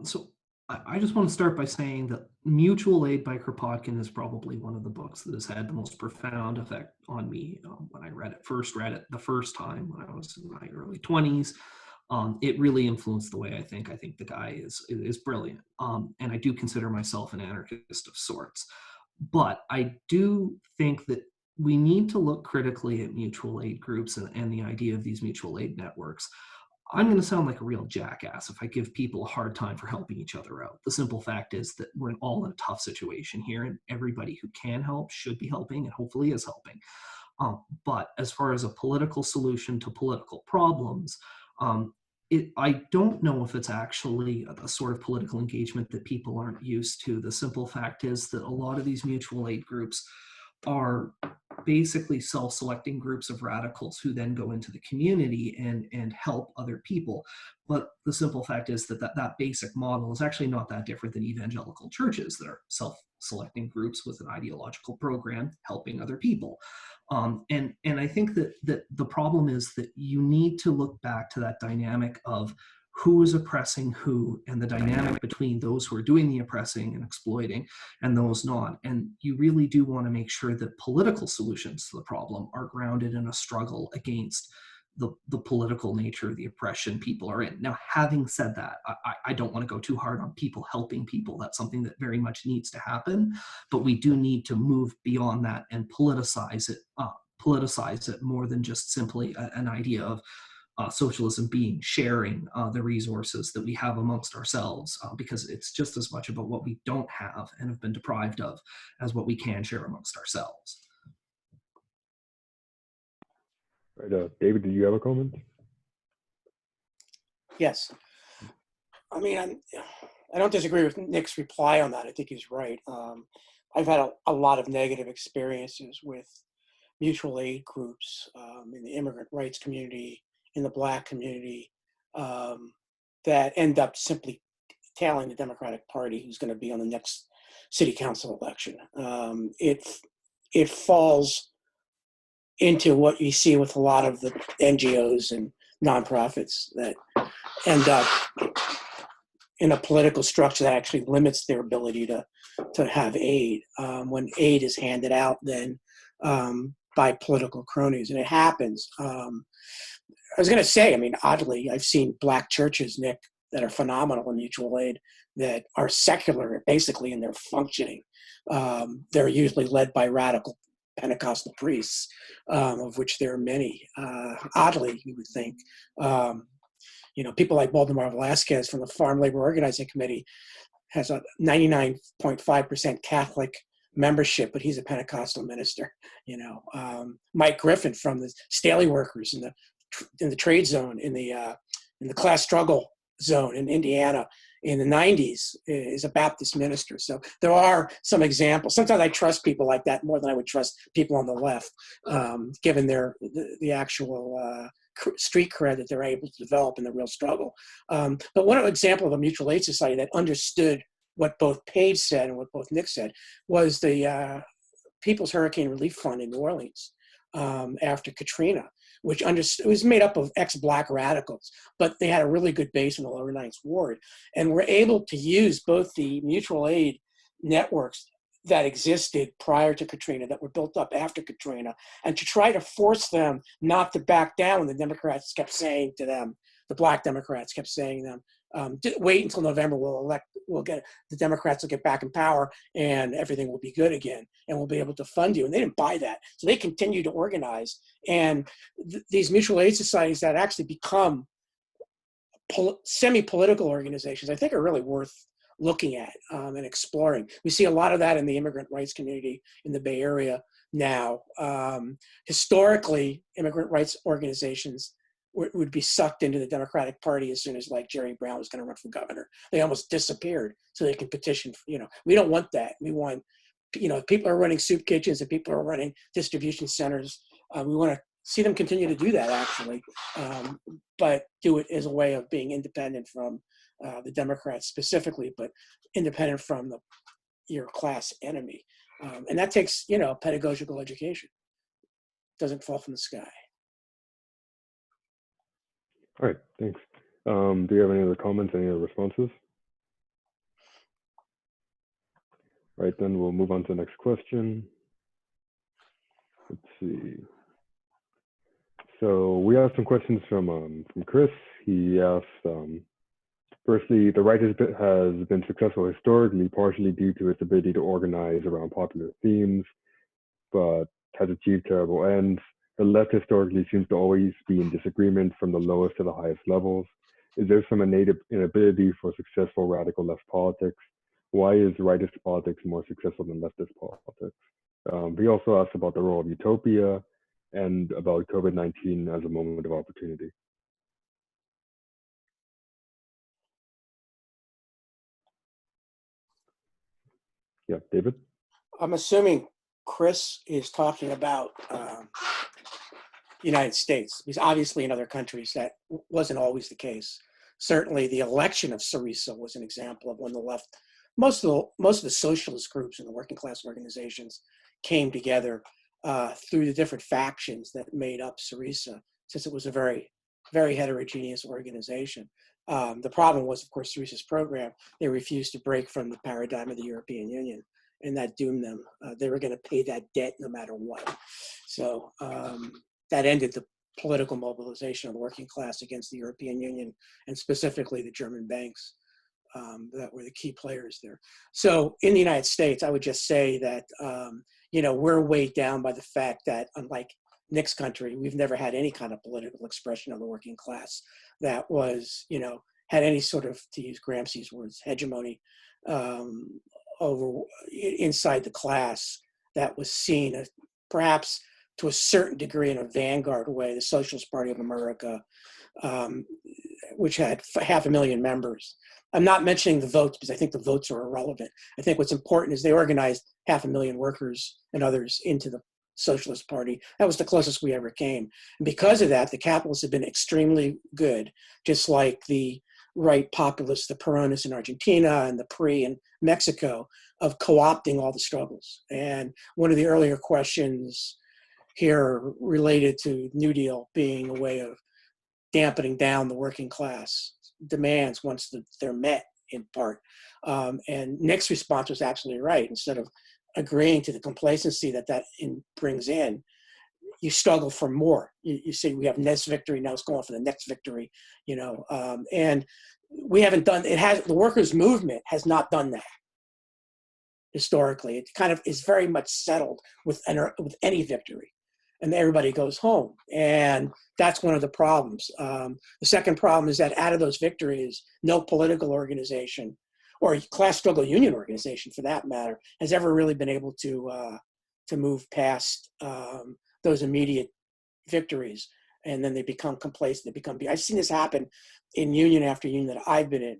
[SPEAKER 5] So I just want to start by saying that Mutual Aid by Kropotkin is probably one of the books that has had the most profound effect on me. When I first read it the first time when I was in my early 20s, it really influenced the way I think. I think the guy is brilliant, and I do consider myself an anarchist of sorts. But I do think that we need to look critically at mutual aid groups and the idea of these mutual aid networks. I'm going to sound like a real jackass if I give people a hard time for helping each other out. The simple fact is that we're all in a tough situation here, and everybody who can help should be helping and hopefully is helping. But as far as a political solution to political problems, I don't know if it's actually a sort of political engagement that people aren't used to. The simple fact is that a lot of these mutual aid groups are basically self-selecting groups of radicals who then go into the community and help other people. But the simple fact is that basic model is actually not that different than evangelical churches that are self-selecting groups with an ideological program helping other people. And I think that the problem is that you need to look back to that dynamic of who is oppressing who, and the dynamic between those who are doing the oppressing and exploiting and those not. And you really do want to make sure that political solutions to the problem are grounded in a struggle against the political nature of the oppression people are in. Now, having said that, I don't want to go too hard on people helping people. That's something that very much needs to happen, but we do need to move beyond that and politicize it more than just simply an idea of socialism being sharing the resources that we have amongst ourselves, because it's just as much about what we don't have and have been deprived of as what we can share amongst ourselves.
[SPEAKER 1] Right, David, did you have a comment?
[SPEAKER 4] Yes. I mean, I don't disagree with Nick's reply on that. I think he's right. I've had a lot of negative experiences with mutual aid groups in the immigrant rights community, in the Black community, that end up simply telling the Democratic Party who's going to be on the next city council election. It falls into what you see with a lot of the NGOs and nonprofits that end up in a political structure that actually limits their ability to have aid when aid is handed out then by political cronies, and it happens. I was going to say, I mean, oddly, I've seen Black churches, Nick, that are phenomenal in mutual aid that are secular, basically, in their functioning. They're usually led by radical Pentecostal priests, of which there are many. Oddly, you would think. People like Waldemar Velasquez from the Farm Labor Organizing Committee has a 99.5% Catholic membership, but he's a Pentecostal minister. Mike Griffin from the Staley workers in the trade zone, in the class struggle zone in Indiana in the 90s is a Baptist minister. So there are some examples. Sometimes I trust people like that more than I would trust people on the left, given the actual street cred that they're able to develop in the real struggle. But one example of a mutual aid society that understood what both Paige said and what both Nick said was the People's Hurricane Relief Fund in New Orleans after Katrina, which was made up of ex-Black radicals, but they had a really good base in the lower Ninth Ward, and were able to use both the mutual aid networks that existed prior to Katrina, that were built up after Katrina, and to try to force them not to back down when the Democrats kept saying to them, the Black Democrats kept saying to them, wait until November, the Democrats will get back in power and everything will be good again and we'll be able to fund you. And they didn't buy that. So they continued to organize. And these mutual aid societies that actually become semi-political organizations, I think are really worth looking at and exploring. We see a lot of that in the immigrant rights community in the Bay Area now. Historically, immigrant rights organizations would be sucked into the Democratic Party as soon as like Jerry Brown was going to run for governor. They almost disappeared so they can petition. We don't want that. We want, people are running soup kitchens and people are running distribution centers. We want to see them continue to do that actually, but do it as a way of being independent from the Democrats specifically, but independent from your class enemy. And that takes, pedagogical education. Doesn't fall from the sky.
[SPEAKER 1] All right, thanks. Do you have any other comments, any other responses? All right, then we'll move on to the next question. Let's see. So we have some questions from Chris. He asked, firstly, the right has been successful historically, partially due to its ability to organize around popular themes, but has achieved terrible ends. The left historically seems to always be in disagreement from the lowest to the highest levels. Is there some innate inability for successful radical left politics? Why is rightist politics more successful than leftist politics? He also asked about the role of utopia and about COVID-19 as a moment of opportunity. Yeah, David?
[SPEAKER 4] I'm assuming Chris is talking about United States, because obviously in other countries that wasn't always the case. Certainly the election of SYRIZA was an example of when the left, most of the socialist groups and the working class organizations came together through the different factions that made up SYRIZA, since it was a very, very heterogeneous organization. The problem was, of course, SYRIZA's program, they refused to break from the paradigm of the European Union, and that doomed them. They were going to pay that debt no matter what. So that ended the political mobilization of the working class against the European Union, and specifically the German banks that were the key players there. So in the United States, I would just say that, we're weighed down by the fact that, unlike Nick's country, we've never had any kind of political expression of the working class that was, had any sort of, to use Gramsci's words, hegemony over inside the class that was seen as perhaps to a certain degree in a vanguard way, the Socialist Party of America, which had 500,000 members. I'm not mentioning the votes because I think the votes are irrelevant. I think what's important is they organized 500,000 workers and others into the Socialist Party. That was the closest we ever came. And because of that, the capitalists have been extremely good, just like the right populists, the Peronists in Argentina and the PRI in Mexico, of co-opting all the struggles. And one of the earlier questions here related to New Deal being a way of dampening down the working class demands once they're met in part. And Nick's response was absolutely right. Instead of agreeing to the complacency that brings in, you struggle for more. You say we have this victory, now it's going for the next victory, and we haven't done, the workers' movement has not done that historically. It kind of is very much settled with any victory, and everybody goes home. And that's one of the problems. The second problem is that out of those victories, no political organization or class struggle union organization for that matter has ever really been able to move past those immediate victories. And then they become complacent. I've seen this happen in union after union that I've been in,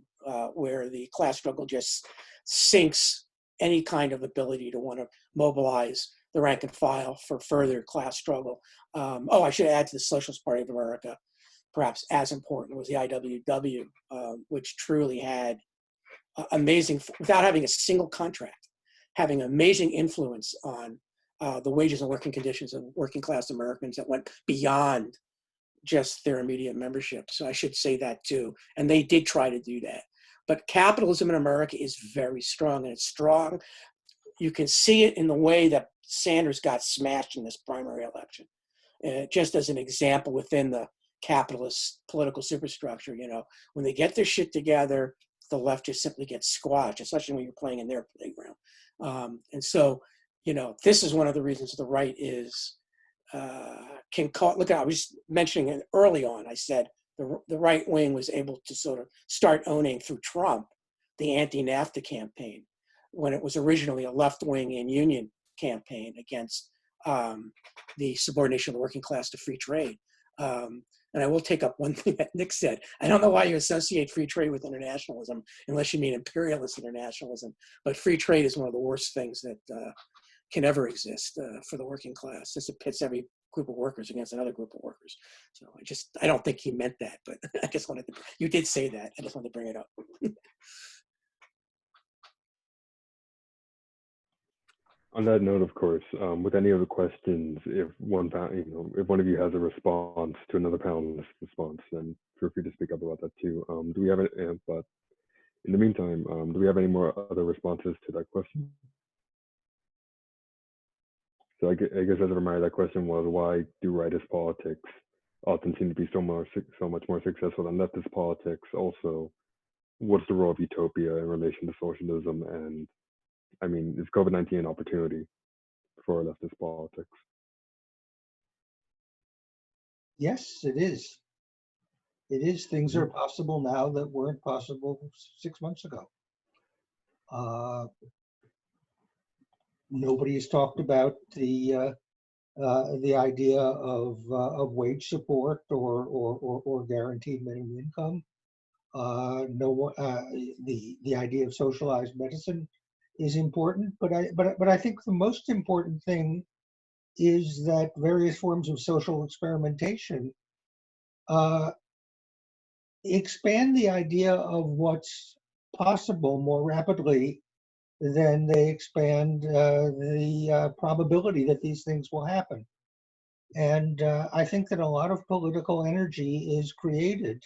[SPEAKER 4] where the class struggle just sinks any kind of ability to want to mobilize the rank and file for further class struggle. I should add to the Socialist Party of America, perhaps as important was the IWW, which truly had amazing, without having a single contract, having amazing influence on the wages and working conditions of working class Americans that went beyond just their immediate membership. So I should say that too. And they did try to do that. But capitalism in America is very strong, and it's strong. You can see it in the way that Sanders got smashed in this primary election. Just as an example within the capitalist political superstructure, when they get their shit together, the left just simply gets squashed, especially when you're playing in their playground. And so, this is one of the reasons the right is, look, I was mentioning it early on, I said the right wing was able to sort of start owning through Trump the anti-NAFTA campaign, when it was originally a left wing and union campaign against the subordination of the working class to free trade. And I will take up one thing that Nick said. I don't know why you associate free trade with internationalism, unless you mean imperialist internationalism. But free trade is one of the worst things that can ever exist for the working class, since it pits every group of workers against another group of workers. So I don't think he meant that, but I just wanted to, you did say that. I just wanted to bring it up.
[SPEAKER 1] On that note, of course, with any of the questions, if one of you has a response to another panelist's response, then feel free to speak up about that too. Do we have it? But in the meantime, do we have any more other responses to that question? So I guess as a reminder, that question was, why do rightist politics often seem to be so much more successful than leftist politics? Also, what's the role of utopia in relation to socialism? And I mean, is COVID-19 an opportunity for leftist politics?
[SPEAKER 6] Yes, it is. It is. Things are possible now that weren't possible 6 months ago. Nobody has talked about the idea of wage support or guaranteed minimum income. The idea of socialized medicine is important, but I think the most important thing is that various forms of social experimentation expand the idea of what's possible more rapidly than they expand the probability that these things will happen. And I think that a lot of political energy is created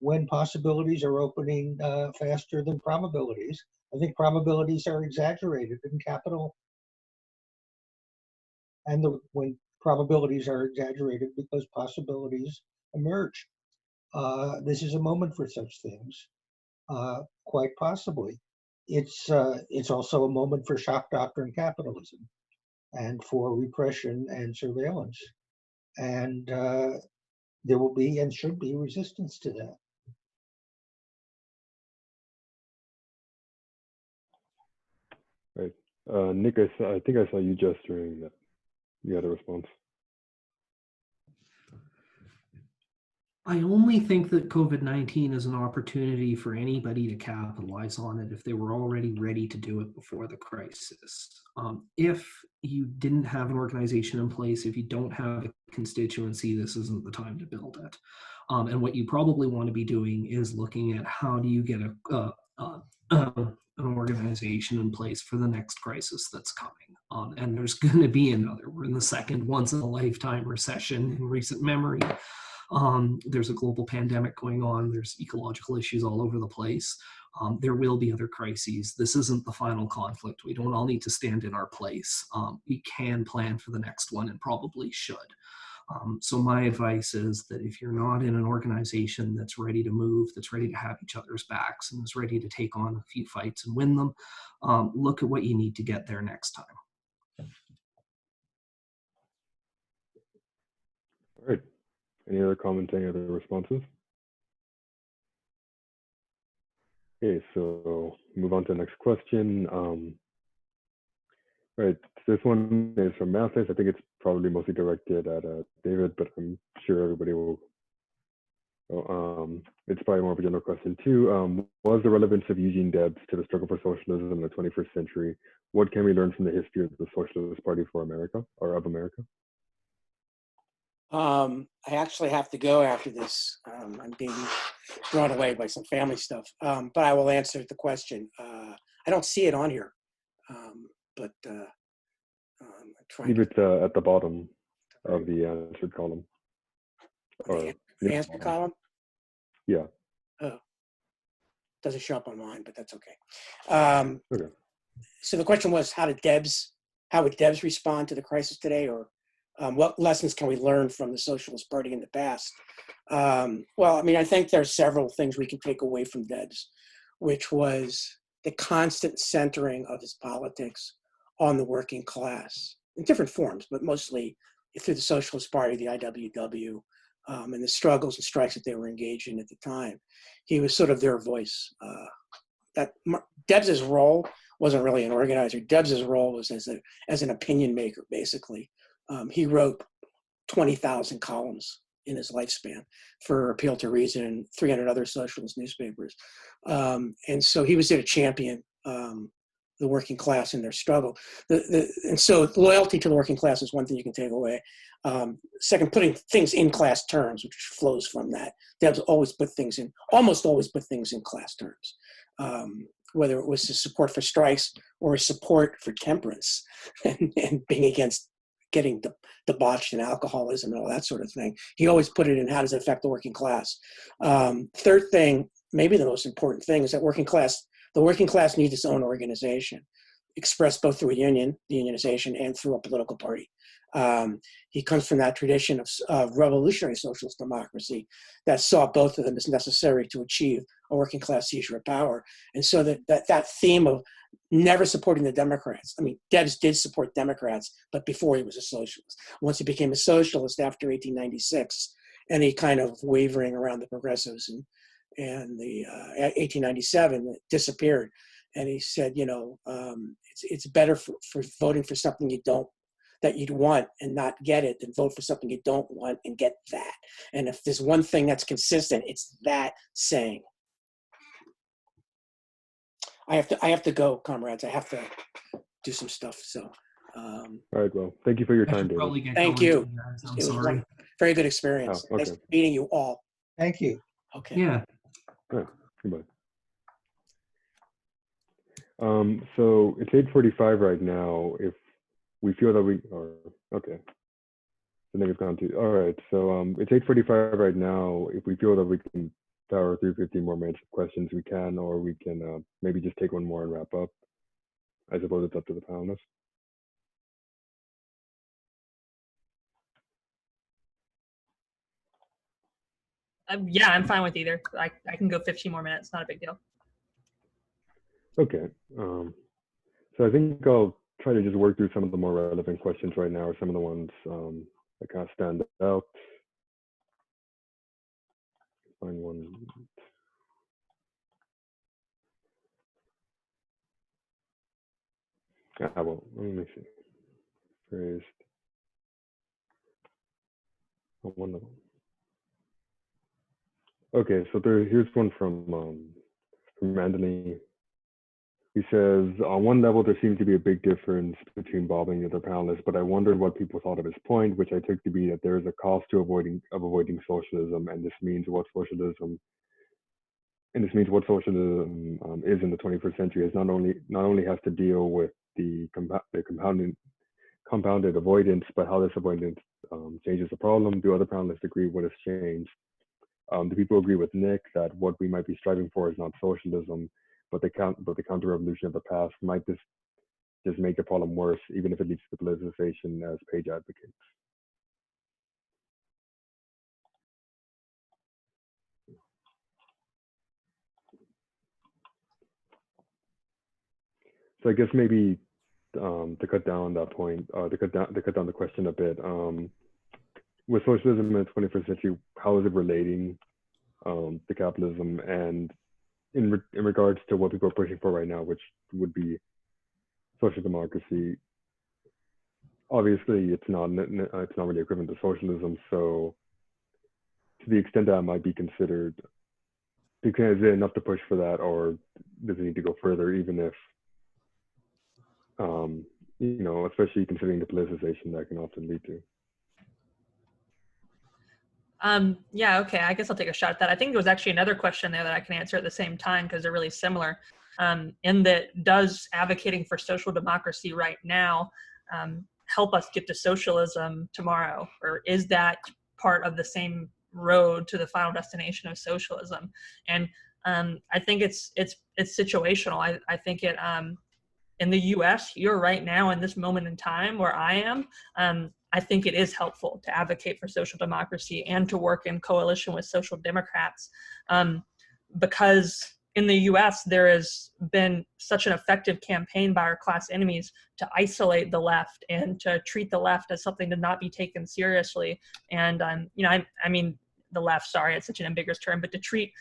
[SPEAKER 6] when possibilities are opening faster than probabilities. I think probabilities are exaggerated in capital, and when probabilities are exaggerated because possibilities emerge. This is a moment for such things, quite possibly. It's also a moment for shock doctrine capitalism and for repression and surveillance. And there will be and should be resistance to that.
[SPEAKER 1] Right. Nick, I think I saw you gesturing that you had a response.
[SPEAKER 5] I only think that COVID-19 is an opportunity for anybody to capitalize on it if they were already ready to do it before the crisis. If you didn't have an organization in place, if you don't have a constituency, this isn't the time to build it. And what you probably want to be doing is looking at how do you get an organization in place for the next crisis that's coming. And there's going to be another. We're in the second once-in-a-lifetime recession in recent memory. There's a global pandemic going on. There's ecological issues all over the place. There will be other crises. This isn't the final conflict. We don't all need to stand in our place. We can plan for the next one and probably should. So my advice is that if you're not in an organization that's ready to move, that's ready to have each other's backs, and is ready to take on a few fights and win them, look at what you need to get there next time.
[SPEAKER 1] All right. Any other comments, any other responses? Okay, so move on to the next question. Right, this one is from Mathis. I think it's probably mostly directed at David, but I'm sure everybody will. It's probably more of a general question too. What is the relevance of using Debs to the struggle for socialism in the 21st century? What can we learn from the history of the Socialist Party for America, or of America?
[SPEAKER 4] I actually have to go after this. I'm being drawn away by some family stuff, but I will answer the question. I don't see it on here, but I'm trying.
[SPEAKER 1] Leave it at the bottom of the answered column.
[SPEAKER 4] Or the answer column?
[SPEAKER 1] Yeah.
[SPEAKER 4] Oh, doesn't show up on mine, but that's okay.
[SPEAKER 1] Okay.
[SPEAKER 4] So the question was, how would Debs respond to the crisis today, or what lessons can we learn from the Socialist Party in the past? Well, I mean, I think there's several things we can take away from Debs, which was the constant centering of his politics on the working class in different forms, but mostly through the Socialist Party, the IWW, and the struggles and strikes that they were engaged in at the time. He was sort of their voice. Debs's role wasn't really an organizer. Debs's role was as an opinion maker, basically. He wrote 20,000 columns in his lifespan for Appeal to Reason and 300 other socialist newspapers. And so he was there to champion the working class in their struggle. And so loyalty to the working class is one thing you can take away. Second, putting things in class terms, which flows from that. Debs almost always put things in class terms. Whether it was his support for strikes or his support for temperance and being against getting debauched in alcoholism and all that sort of thing. He always put it in how does it affect the working class. Third thing, maybe the most important thing, is that the working class needs its own organization, expressed both through a union, the unionization, and through a political party. He comes from that tradition of revolutionary socialist democracy that saw both of them as necessary to achieve a working class seizure of power. And so that theme of never supporting the Democrats. I mean, Debs did support Democrats, but before he was a socialist. Once he became a socialist after 1896, any kind of wavering around the progressives and the 1897 disappeared. And he said, it's better for voting for something that you'd want and not get it than vote for something you don't want and get that. And if there's one thing that's consistent, it's that saying. I have to go, comrades. I have to do some stuff. So.
[SPEAKER 1] All right. Well, thank you for your time, David.
[SPEAKER 4] Thank you.
[SPEAKER 5] I'm sorry.
[SPEAKER 4] Very good experience.
[SPEAKER 1] Oh, okay.
[SPEAKER 4] Nice meeting you all.
[SPEAKER 6] Thank you.
[SPEAKER 4] Okay.
[SPEAKER 5] Yeah.
[SPEAKER 1] All right. Goodbye. So it's 8:45 right now. If we feel that we are okay, the thing has gone too. All right. So it's 8:45 right now. If we feel that we can power through 15 more minutes of questions, we can, or we can maybe just take one more and wrap up. I suppose it's up to the panelists.
[SPEAKER 3] Yeah, I'm fine with either. I can go 15 more minutes. Not a big deal.
[SPEAKER 1] Okay. So I think I'll try to just work through some of the more relevant questions right now, or some of the ones that kind of stand out. Find one. Well, let me see. Phrased. One of them. Okay, so here's one from Anthony. He says, on one level, there seems to be a big difference between Bob and the other panelists, but I wondered what people thought of his point, which I took to be that there is a cost to avoiding socialism, and this means what socialism is in the 21st century is not only has to deal with the compounded avoidance, but how this avoidance changes the problem. Do other panelists agree what has changed? Do people agree with Nick that what we might be striving for is not socialism, but the counter-revolution of the past might just make the problem worse, even if it leads to politicization, as Paige advocates? So I guess maybe to cut down that point, to cut down the question a bit, with socialism in the 21st century, how is it relating to capitalism, and in regards to what people are pushing for right now, which would be social democracy? Obviously, it's not really equivalent to socialism. So, to the extent that it might be considered, is it enough to push for that, or does it need to go further? Even if, especially considering the politicization that can often lead to.
[SPEAKER 3] Yeah, okay, I guess I'll take a shot at that. I think there was actually another question there that I can answer at the same time because they're really similar. In that, does advocating for social democracy right now help us get to socialism tomorrow? Or is that part of the same road to the final destination of socialism? And I think it's situational. I think it, in the US here right now in this moment in time where I am, I think it is helpful to advocate for social democracy and to work in coalition with social democrats, because in the US there has been such an effective campaign by our class enemies to isolate the left and to treat the left as something to not be taken seriously. And, I mean, the left, sorry, it's such an ambiguous term, but to treat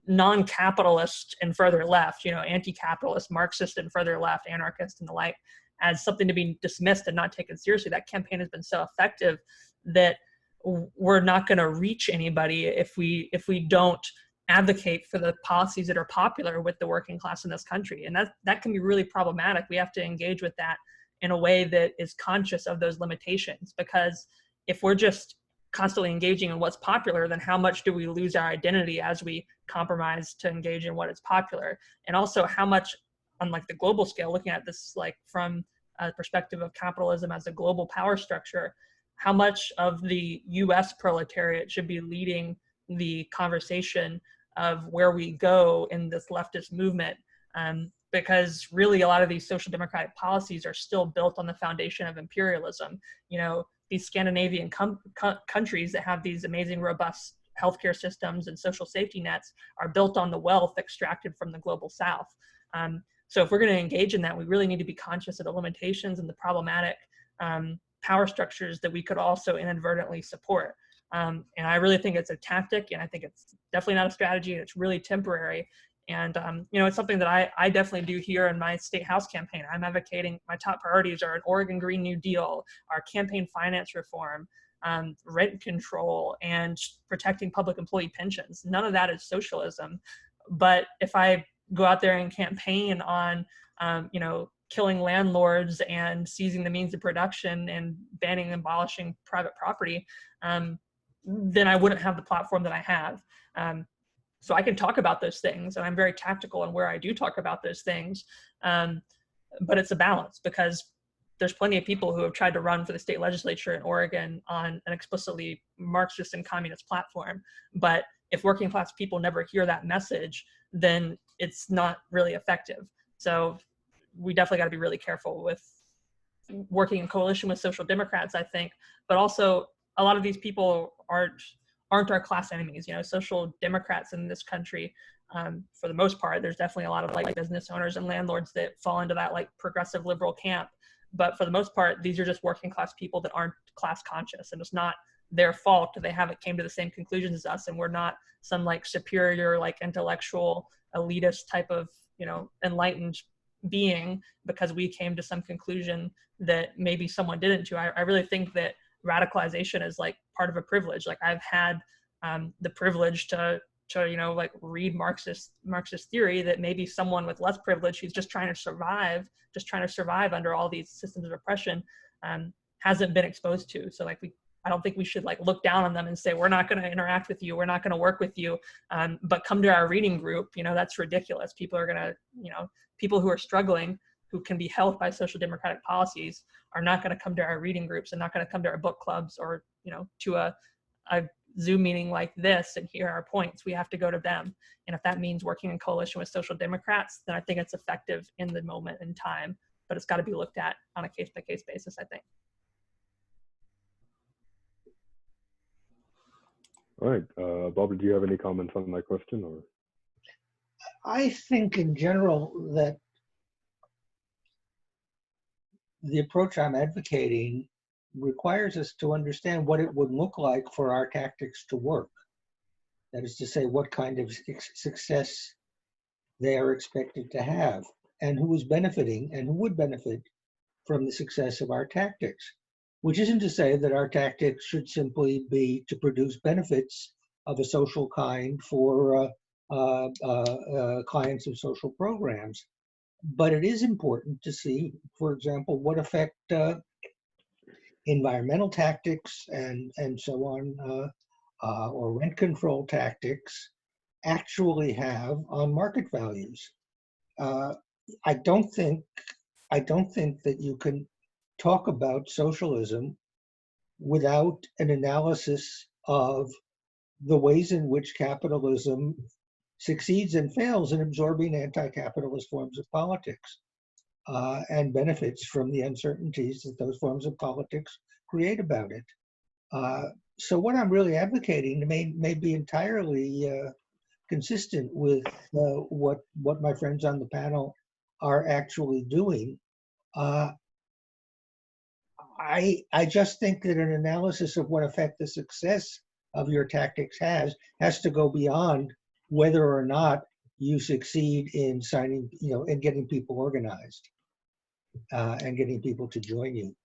[SPEAKER 3] non-capitalist and further left, anti-capitalist, Marxist and further left, anarchist and the like, as something to be dismissed and not taken seriously. That campaign has been so effective that we're not going to reach anybody if we don't advocate for the policies that are popular with the working class in this country. And that can be really problematic. We have to engage with that in a way that is conscious of those limitations, because if we're just constantly engaging in what's popular, then how much do we lose our identity as we compromise to engage in what is popular? And also how much, on like the global scale, looking at this like from a perspective of capitalism as a global power structure, how much of the US proletariat should be leading the conversation of where we go in this leftist movement? Because really a lot of these social democratic policies are still built on the foundation of imperialism. These Scandinavian countries that have these amazing, robust healthcare systems and social safety nets are built on the wealth extracted from the global South. So if we're going to engage in that, we really need to be conscious of the limitations and the problematic power structures that we could also inadvertently support. And I really think it's a tactic, and I think it's definitely not a strategy, and it's really temporary. And, it's something that I definitely do here in my state house campaign. I'm advocating, my top priorities are an Oregon Green New Deal, our campaign finance reform, rent control, and protecting public employee pensions. None of that is socialism. But if I go out there and campaign on, killing landlords and seizing the means of production and banning and abolishing private property, then I wouldn't have the platform that I have. So I can talk about those things, and I'm very tactical in where I do talk about those things. But it's a balance, because there's plenty of people who have tried to run for the state legislature in Oregon on an explicitly Marxist and communist platform. But if working class people never hear that message, then it's not really effective. So we definitely got to be really careful with working in coalition with social democrats, I think. But also, a lot of these people aren't our class enemies. Social democrats in this country, for the most part, there's definitely a lot of like business owners and landlords that fall into that like progressive liberal camp. But for the most part, these are just working class people that aren't class conscious, and it's not their fault that they haven't came to the same conclusions as us. And we're not some like superior, like intellectual, elitist type of, enlightened being because we came to some conclusion that maybe someone didn't. I really think that radicalization is like part of a privilege. Like I've had the privilege to like read Marxist theory that maybe someone with less privilege who's just trying to survive under all these systems of oppression hasn't been exposed to. So like I don't think we should like look down on them and say, we're not going to interact with you, we're not going to work with you, but come to our reading group. That's ridiculous. People are going to, people who are struggling, who can be helped by social democratic policies, are not going to come to our reading groups and not going to come to our book clubs or, to a Zoom meeting like this and hear our points. We have to go to them. And if that means working in coalition with social democrats, then I think it's effective in the moment in time, but it's got to be looked at on a case-by-case basis, I think.
[SPEAKER 1] All right, Bob, do you have any comments on my question? Or
[SPEAKER 6] I think in general that the approach I'm advocating requires us to understand what it would look like for our tactics to work. That is to say, what kind of success they are expected to have, and who is benefiting and who would benefit from the success of our tactics. Which isn't to say that our tactics should simply be to produce benefits of a social kind for clients of social programs. But it is important to see, for example, what effect environmental tactics and so on, or rent control tactics actually have on market values. I don't think that you can talk about socialism without an analysis of the ways in which capitalism succeeds and fails in absorbing anti-capitalist forms of politics and benefits from the uncertainties that those forms of politics create about it. So what I'm really advocating may be entirely consistent with what my friends on the panel are actually doing. I just think that an analysis of what effect the success of your tactics has to go beyond whether or not you succeed in signing, and getting people organized and getting people to join you.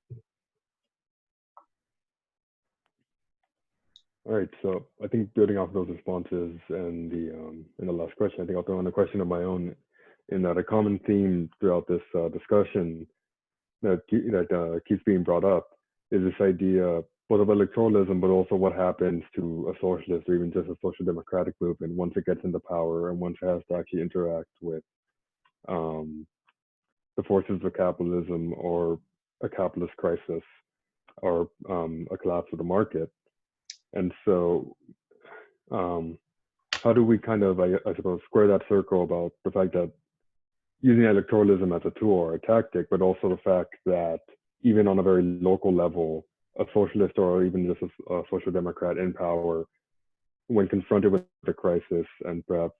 [SPEAKER 1] all right, so I think building off those responses and the last question, I think I'll throw in a question of my own. In that a common theme throughout this discussion that keeps being brought up is this idea both of electoralism, but also what happens to a socialist or even just a social democratic movement once it gets into power and once it has to actually interact with the forces of capitalism or a capitalist crisis or a collapse of the market. And so how do we kind of, I suppose, square that circle about the fact that using electoralism as a tool or a tactic, but also the fact that even on a very local level, a socialist or even just a social democrat in power, when confronted with a crisis and perhaps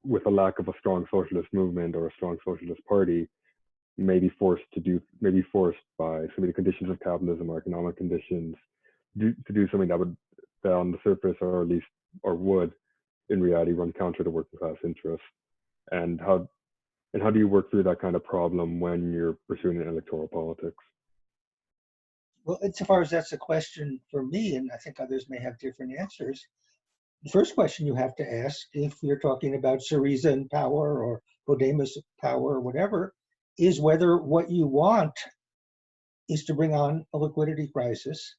[SPEAKER 1] with a lack of a strong socialist movement or a strong socialist party, may be forced by some of the conditions of capitalism or economic conditions to do something that on the surface would in reality run counter to working class interests. And how do you work through that kind of problem when you're pursuing electoral politics?
[SPEAKER 6] Well, insofar as that's a question for me, and I think others may have different answers, the first question you have to ask, if you're talking about SYRIZA in power or Podemos power or whatever, is whether what you want is to bring on a liquidity crisis,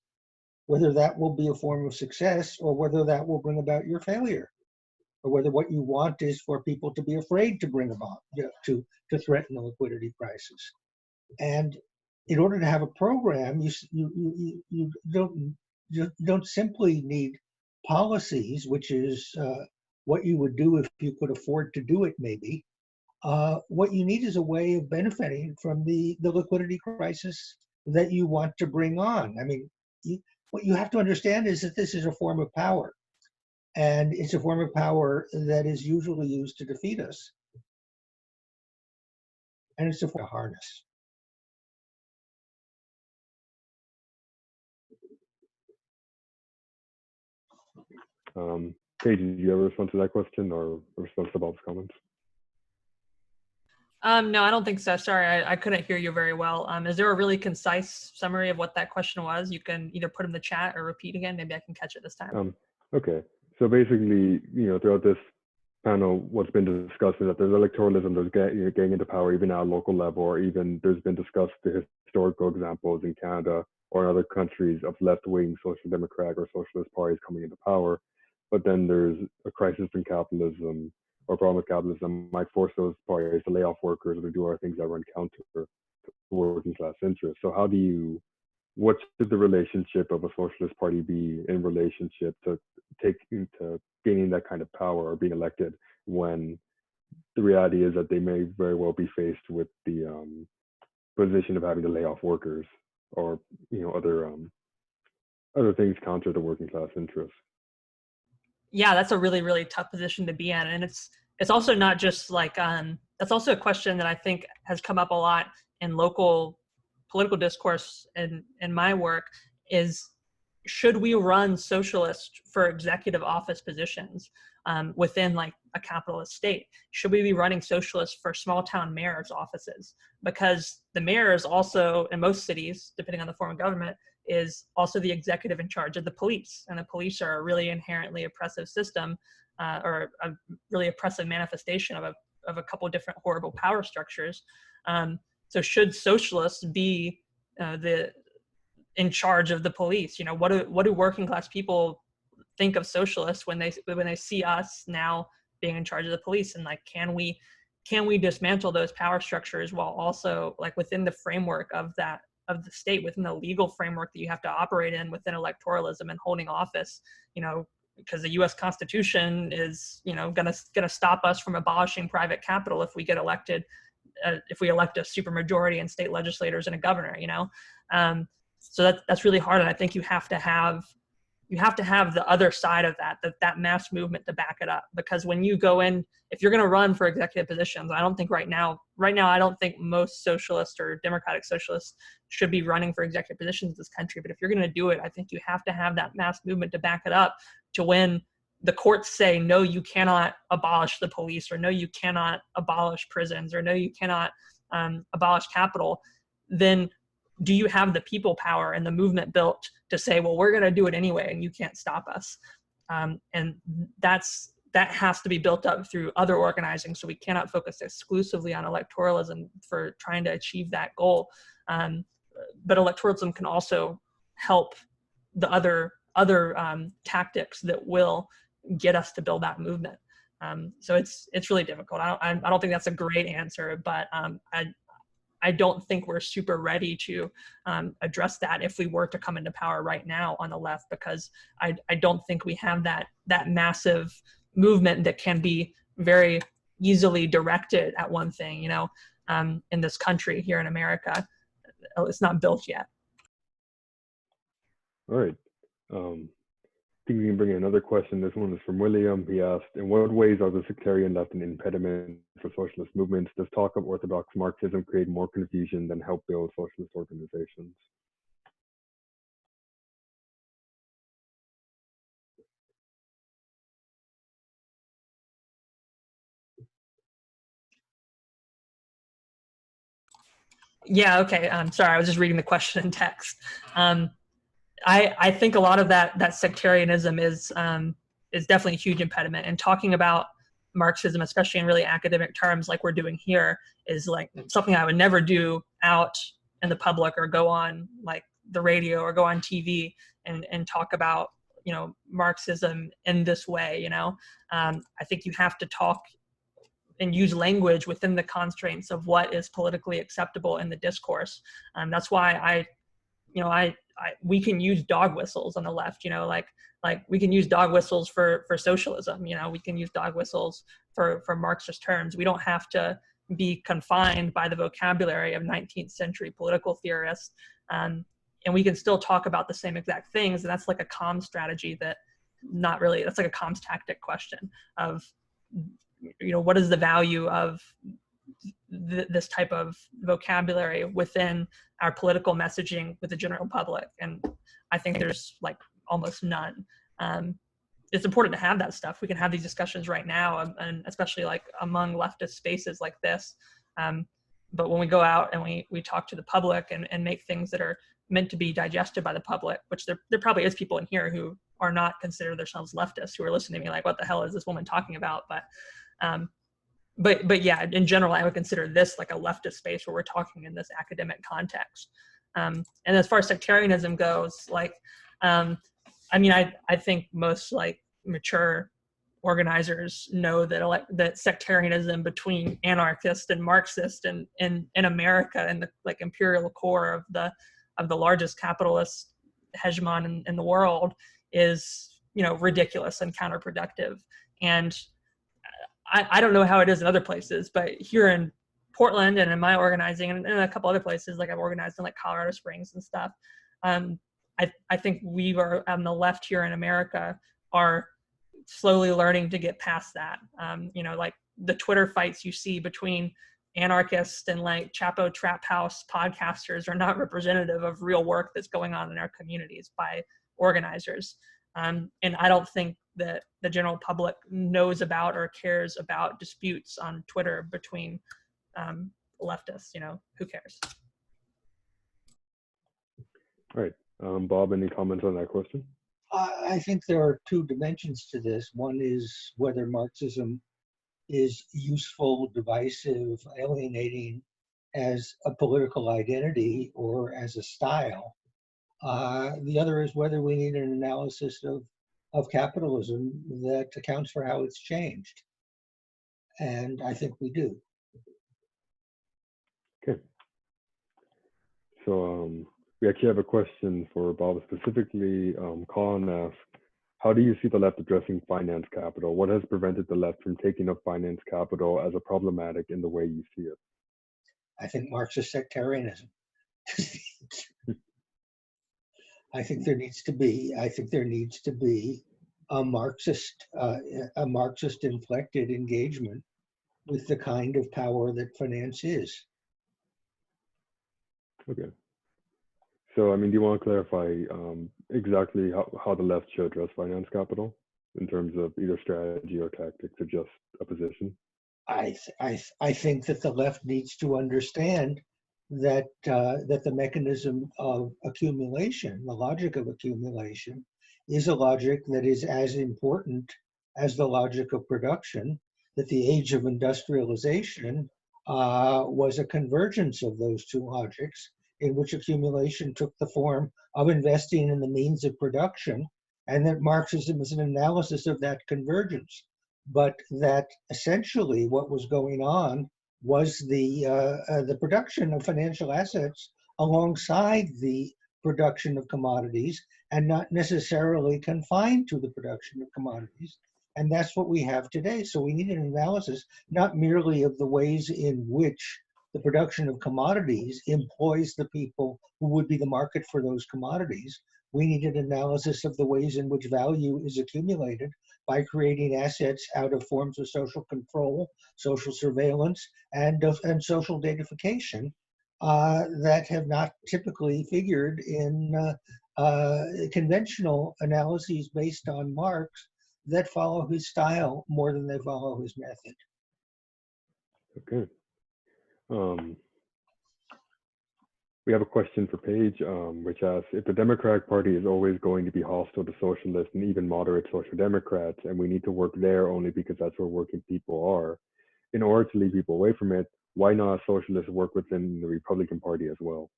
[SPEAKER 6] whether that will be a form of success or whether that will bring about your failure, or whether what you want is for people to be afraid to bring about, to threaten a liquidity crisis. And in order to have a program, you don't simply need policies, which is what you would do if you could afford to do it, maybe. What you need is a way of benefiting from the liquidity crisis that you want to bring on. I mean, what you have to understand is that this is a form of power, and it's a form of power that is usually used to defeat us. And it's a form of harness.
[SPEAKER 1] Paige, did you ever respond to that question or respond to Bob's comments?
[SPEAKER 3] No, I don't think so. Sorry, I couldn't hear you very well. Is there a really concise summary of what that question was? You can either put in the chat or repeat again. Maybe I can catch it this time.
[SPEAKER 1] Okay, so basically, throughout this panel, what's been discussed is that there's electoralism, there's getting into power even at a local level, or even there's been discussed the historical examples in Canada or in other countries of left-wing social democratic or socialist parties coming into power. But then there's a crisis in capitalism or problem with capitalism might force those parties to lay off workers or to do other things that run counter to working class interests. So what should the relationship of a socialist party be in relationship to gaining that kind of power or being elected, when the reality is that they may very well be faced with the position of having to lay off workers or other things counter to working class interests?
[SPEAKER 3] Yeah, that's a really, really tough position to be in. And it's also not just like, that's also a question that I think has come up a lot in local political discourse in my work is, should we run socialists for executive office positions within like a capitalist state? Should we be running socialists for small town mayors' offices? Because the mayor is also, in most cities, depending on the form of government, is also the executive in charge of the police. And the police are a really inherently oppressive system or a really oppressive manifestation of a couple of different horrible power structures. So should socialists be in charge of the police? What do working class people think of socialists when they see us now being in charge of the police? And like, can we dismantle those power structures while also like within the framework of the state, within the legal framework that you have to operate in within electoralism and holding office, because the U.S. Constitution is, gonna stop us from abolishing private capital if we get elected, if we elect a supermajority in state legislators and a governor, so that's really hard. And I think you have to have the other side of that mass movement to back it up. Because when you go in, if you're going to run for executive positions, I don't think right now, I don't think most socialists or democratic socialists should be running for executive positions in this country. But if you're going to do it, I think you have to have that mass movement to back it up, to when the courts say, no, you cannot abolish the police, or no, you cannot abolish prisons, or no, you cannot abolish capital, then do you have the people power and the movement built to say, well, we're going to do it anyway and you can't stop us? And that has to be built up through other organizing. So we cannot focus exclusively on electoralism for trying to achieve that goal. But electoralism can also help the other tactics that will get us to build that movement. So it's really difficult. I don't think that's a great answer, but I don't think we're super ready to address that if we were to come into power right now on the left, because I don't think we have that massive movement that can be very easily directed at one thing, in this country here in America. It's not built yet.
[SPEAKER 1] All right. I think we can bring in another question. This one is from William. He asked, in what ways are the sectarian left an impediment for socialist movements? Does talk of orthodox Marxism create more confusion than help build socialist organizations?
[SPEAKER 3] Yeah, okay. Sorry, I was just reading the question in text. I think a lot of that sectarianism is definitely a huge impediment. And talking about Marxism, especially in really academic terms like we're doing here, is like something I would never do out in the public or go on like the radio or go on TV and talk about, Marxism in this way, I think you have to talk and use language within the constraints of what is politically acceptable in the discourse. That's why we can use dog whistles on the left, like we can use dog whistles for socialism, we can use dog whistles for Marxist terms. We don't have to be confined by the vocabulary of 19th century political theorists. And we can still talk about the same exact things. And that's like a comms strategy that's like a comms tactic question of, what is the value of this type of vocabulary within our political messaging with the general public? And I think there's like almost none. It's important to have that stuff. We can have these discussions right now, and especially like among leftist spaces like this. But when we go out and we talk to the public and make things that are meant to be digested by the public, which there probably is people in here who are not consider themselves leftists, who are listening to me like, what the hell is this woman talking about? But yeah, in general, I would consider this like a leftist space where we're talking in this academic context. And as far as sectarianism goes, like, I mean, I think most like mature organizers know that that sectarianism between anarchist and Marxist and in America and the like imperial core of the largest capitalist hegemon in the world is, you know, ridiculous and counterproductive. And I don't know how it is in other places, but here in Portland and in my organizing and in a couple other places, like I've organized in like Colorado Springs and stuff, I think we are on the left here in America are slowly learning to get past that. You know, like the Twitter fights you see between anarchists and like Chapo Trap House podcasters are not representative of real work that's going on in our communities by organizers. And I don't think that the general public knows about or cares about disputes on Twitter between leftists. You know, who cares?
[SPEAKER 1] All right. Bob, any comments on that question?
[SPEAKER 6] I think there are two dimensions to this. One is whether Marxism is useful, divisive, alienating as a political identity or as a style. The other is whether we need an analysis of capitalism that accounts for how it's changed. And I think we do.
[SPEAKER 1] Okay. So we actually have a question for Bob specifically. Colin asked, how do you see the left addressing finance capital? What has prevented the left from taking up finance capital as a problematic in the way you see it?
[SPEAKER 6] I think Marxist sectarianism. I think there needs to be a Marxist inflected engagement with the kind of power that finance is.
[SPEAKER 1] Okay. So, I mean, do you want to clarify exactly how the left should address finance capital in terms of either strategy or tactics or just a position?
[SPEAKER 6] I think that the left needs to understand that the mechanism of accumulation, the logic of accumulation, is a logic that is as important as the logic of production, that the age of industrialization was a convergence of those two logics, in which accumulation took the form of investing in the means of production, and that Marxism is an analysis of that convergence. But that essentially what was going on was the production of financial assets alongside the production of commodities, and not necessarily confined to the production of commodities. And that's what we have today. So we need an analysis, not merely of the ways in which the production of commodities employs the people who would be the market for those commodities. We need an analysis of the ways in which value is accumulated by creating assets out of forms of social control, social surveillance, and social datafication that have not typically figured in conventional analyses based on Marx that follow his style more than they follow his method.
[SPEAKER 1] Okay. We have a question for Paige, which asks, if the Democratic Party is always going to be hostile to socialists and even moderate social democrats, and we need to work there only because that's where working people are, in order to lead people away from it, why not socialists work within the Republican Party as well?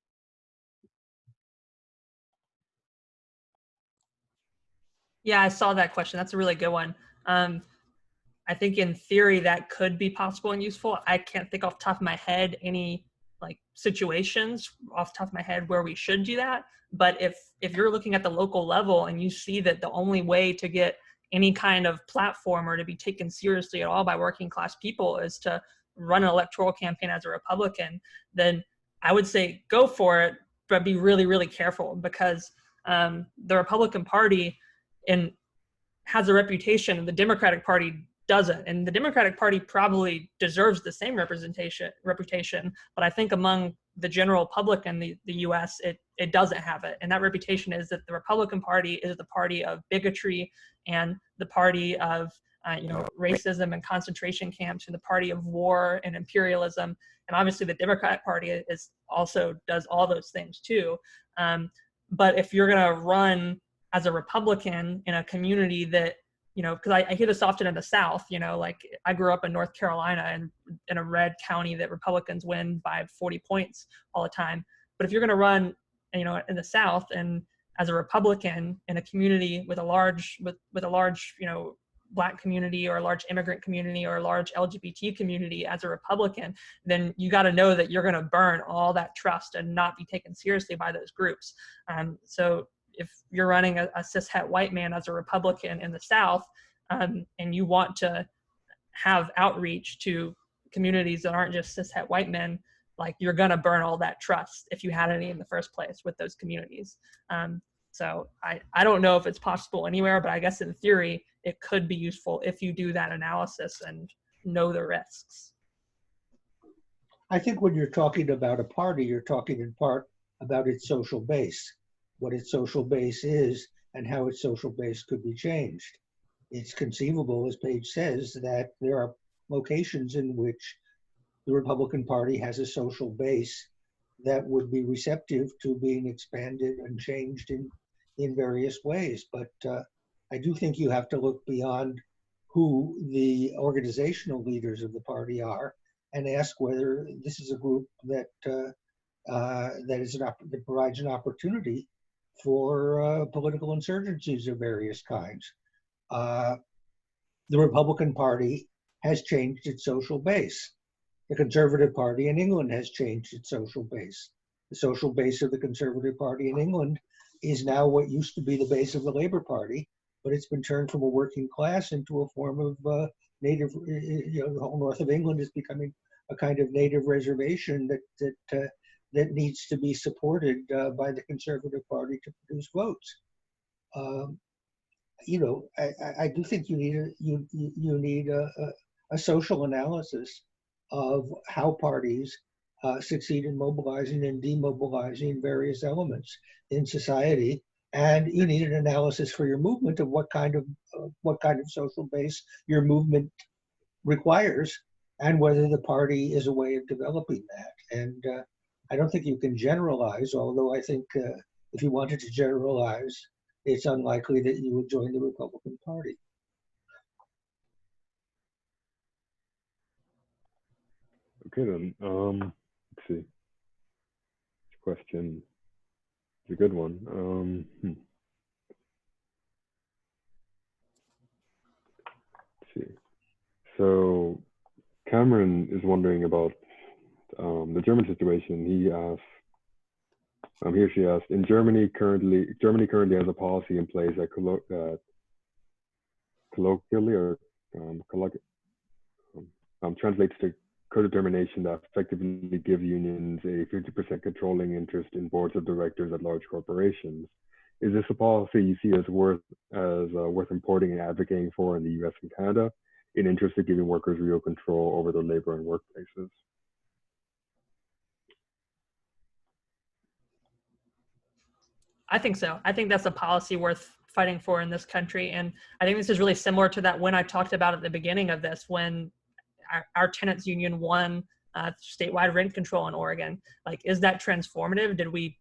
[SPEAKER 3] Yeah, I saw that question. That's a really good one. I think in theory that could be possible and useful. I can't think off the top of my head any like situations off the top of my head where we should do that. But if you're looking at the local level and you see that the only way to get any kind of platform or to be taken seriously at all by working class people is to run an electoral campaign as a Republican, then I would say go for it, but be really, really careful, because the Republican Party has a reputation and the Democratic Party doesn't. And the Democratic Party probably deserves the same reputation, but I think among the general public in the US, it doesn't have it. And that reputation is that the Republican Party is the party of bigotry and the party of racism and concentration camps and the party of war and imperialism. And obviously the Democratic Party does all those things too. But if you're gonna run as a Republican in a community that, you know, because I hear this often in the South, you know, like I grew up in North Carolina and in a red county that Republicans win by 40 points all the time. But if you're going to run, you know, in the South and as a Republican in a community with a large, with a large, you know, Black community or a large immigrant community or a large LGBT community as a Republican, then you got to know that you're going to burn all that trust and not be taken seriously by those groups. So if you're running a cishet white man as a Republican in the South, and you want to have outreach to communities that aren't just cishet white men, like you're going to burn all that trust if you had any in the first place with those communities. So I don't know if it's possible anywhere, but I guess in theory, it could be useful if you do that analysis and know the risks.
[SPEAKER 6] I think when you're talking about a party, you're talking in part about its social base, what its social base is and how its social base could be changed. It's conceivable, as Paige says, that there are locations in which the Republican Party has a social base that would be receptive to being expanded and changed in various ways. But I do think you have to look beyond who the organizational leaders of the party are and ask whether this is a group that that provides an opportunity for political insurgencies of various kinds. The Republican Party has changed its social base. The Conservative Party in England has changed its social base. The social base of the Conservative Party in England is now what used to be the base of the Labour Party, but it's been turned from a working class into a form of native, you know, the whole north of England is becoming a kind of native reservation that needs to be supported by the Conservative Party to produce votes. You know, I do think you need a social analysis of how parties succeed in mobilizing and demobilizing various elements in society, and you need an analysis for your movement of what kind of social base your movement requires, and whether the party is a way of developing that. And I don't think you can generalize, although I think if you wanted to generalize, it's unlikely that you would join the Republican Party.
[SPEAKER 1] Okay then, let's see. This question is a good one. Let's see. So Cameron is wondering about the German situation. He or she asked, in Germany currently has a policy in place that colloquially or translates to co-determination that effectively gives unions a 50% controlling interest in boards of directors at large corporations. Is this a policy you see as worth importing and advocating for in the US and Canada, in interest of giving workers real control over their labor and workplaces?
[SPEAKER 3] I think so. I think that's a policy worth fighting for in this country. And I think this is really similar to that when I talked about at the beginning of this, when our tenants union won statewide rent control in Oregon. Like, is that transformative? Did we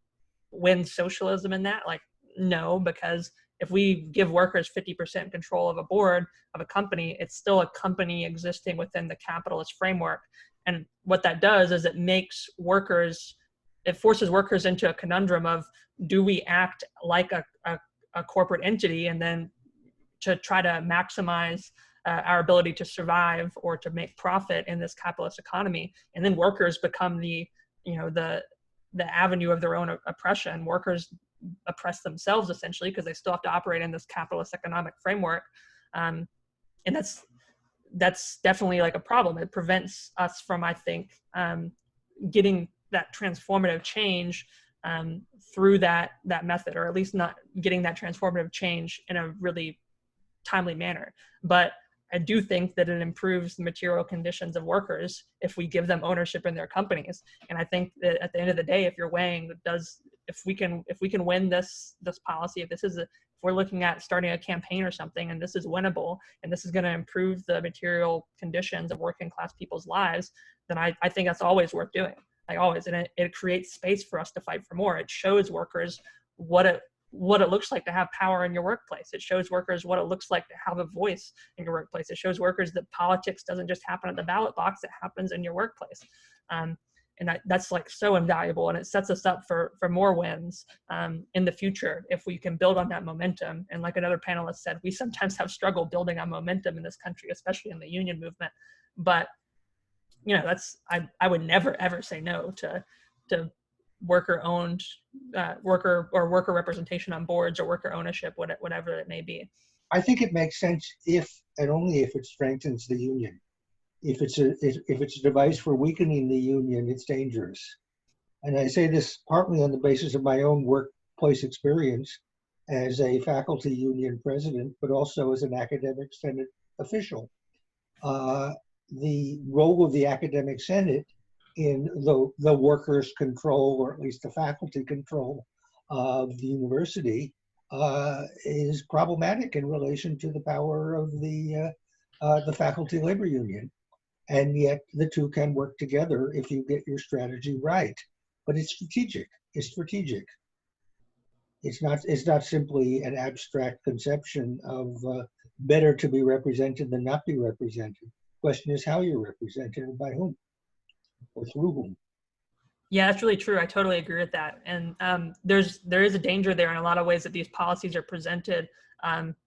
[SPEAKER 3] win socialism in that? Like, no, because if we give workers 50% control of a board of a company, it's still a company existing within the capitalist framework. And what that does is it forces workers into a conundrum of, do we act like a corporate entity and then to try to maximize our ability to survive or to make profit in this capitalist economy, and then workers become the avenue of their own oppression. Workers oppress themselves essentially because they still have to operate in this capitalist economic framework, and that's definitely like a problem. It prevents us from, I think, getting that transformative change through that method, or at least not getting that transformative change in a really timely manner. But I do think that it improves the material conditions of workers if we give them ownership in their companies. And I think that at the end of the day, if you're weighing, if we can win this policy, if we're looking at starting a campaign or something, and this is winnable, and this is going to improve the material conditions of working class people's lives, then I think that's always worth doing. Like always, and it creates space for us to fight for more. It shows workers what what it looks like to have power in your workplace. It shows workers what it looks like to have a voice in your workplace. It shows workers that politics doesn't just happen at the ballot box, it happens in your workplace. And that's like so invaluable, and it sets us up for more wins in the future if we can build on that momentum. And like another panelist said, we sometimes have struggled building on momentum in this country, especially in the union movement. But you know, I would never ever say no to worker-owned worker representation on boards or worker ownership, whatever it may be.
[SPEAKER 6] I think it makes sense if and only if it strengthens the union. If it's a device for weakening the union, it's dangerous. And I say this partly on the basis of my own workplace experience as a faculty union president, but also as an academic senate official. The role of the academic senate in the workers' control, or at least the faculty control of the university, is problematic in relation to the power of the faculty labor union. And yet the two can work together if you get your strategy right. But it's strategic. It's strategic. It's not simply an abstract conception of better to be represented than not be represented. The question is how you're represented and by whom or through whom.
[SPEAKER 3] Yeah, that's really true. I totally agree with that. And there is a danger there in a lot of ways that these policies are presented,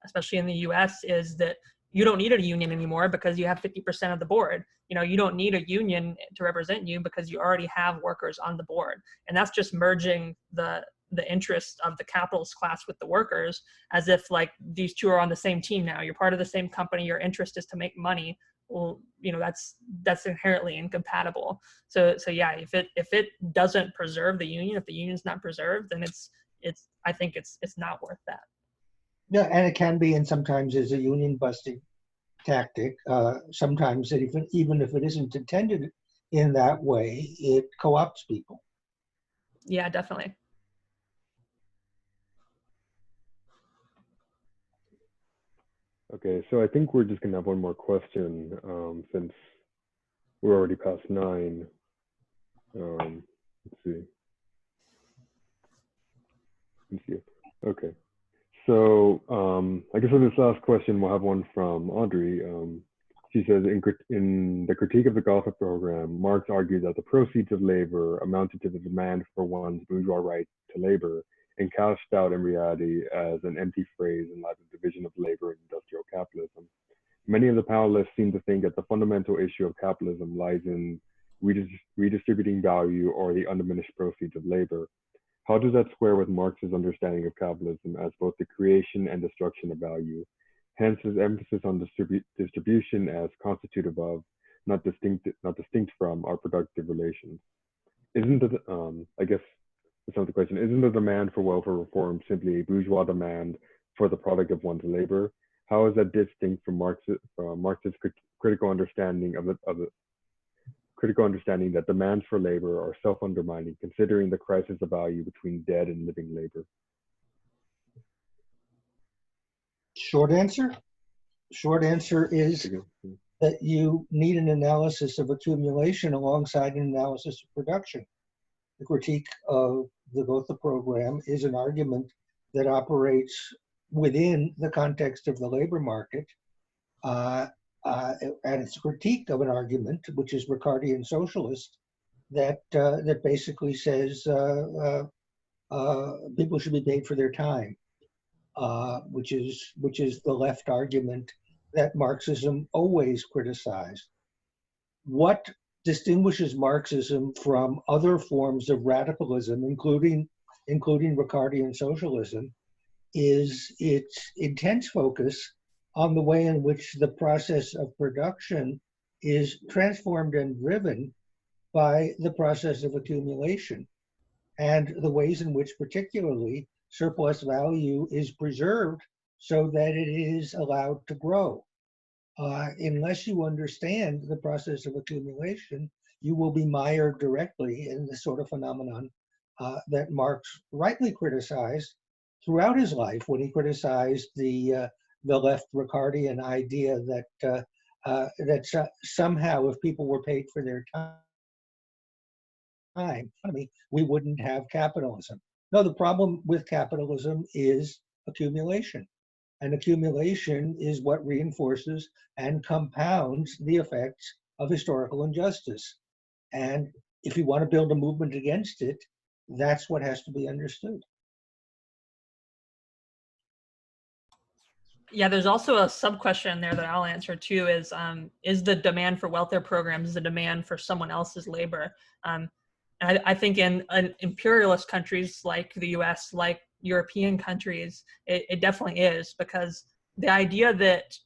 [SPEAKER 3] especially in the US, is that you don't need a union anymore because you have 50% of the board. You know, you don't need a union to represent you because you already have workers on the board. And that's just merging the interests of the capitalist class with the workers, as if like these two are on the same team now. You're part of the same company. Your interest is to make money. Well, you know, that's inherently incompatible. So yeah, if it doesn't preserve the union, if the union's not preserved, then I think it's not worth that.
[SPEAKER 6] Yeah, and it can be, and sometimes is a union busting tactic. Sometimes even if it isn't intended in that way, it co-opts people.
[SPEAKER 3] Yeah, definitely.
[SPEAKER 1] Okay, so I think we're just gonna have one more question since we're already past 9. Let's see. Okay. So I guess for this last question, we'll have one from Audrey. She says, in the critique of the Gotha program, Marx argued that the proceeds of labor amounted to the demand for one's bourgeois right to labor, and cashed out in reality as an empty phrase in light of division of labor in industrial capitalism. Many of the panelists seem to think that the fundamental issue of capitalism lies in redistributing value or the undiminished proceeds of labor. How does that square with Marx's understanding of capitalism as both the creation and destruction of value? Hence his emphasis on distribution as constitutive of, not distinct from, our productive relations. Isn't it, I guess that's not the question, isn't the demand for welfare reform simply a bourgeois demand for the product of one's labor? How is that distinct from Marx's critical understanding that demands for labor are self-undermining, considering the crisis of value between dead and living labor?
[SPEAKER 6] Short answer is that you need an analysis of accumulation alongside an analysis of production. The critique of the Gotha program is an argument that operates within the context of the labor market, and it's a critique of an argument, which is Ricardian socialist, that basically says people should be paid for their time, which is the left argument that Marxism always criticized. What distinguishes Marxism from other forms of radicalism, including Ricardian socialism, is its intense focus on the way in which the process of production is transformed and driven by the process of accumulation, and the ways in which particularly surplus value is preserved so that it is allowed to grow. Unless you understand the process of accumulation, you will be mired directly in the sort of phenomenon that Marx rightly criticized throughout his life when he criticized the left Ricardian idea that somehow if people were paid for their time, we wouldn't have capitalism. No, the problem with capitalism is accumulation. And accumulation is what reinforces and compounds the effects of historical injustice. And if you want to build a movement against it, that's what has to be understood.
[SPEAKER 3] Yeah, there's also a sub-question there that I'll answer too, is the demand for welfare programs the demand for someone else's labor? And I think in imperialist countries like the US, like European countries, it definitely is, because the idea that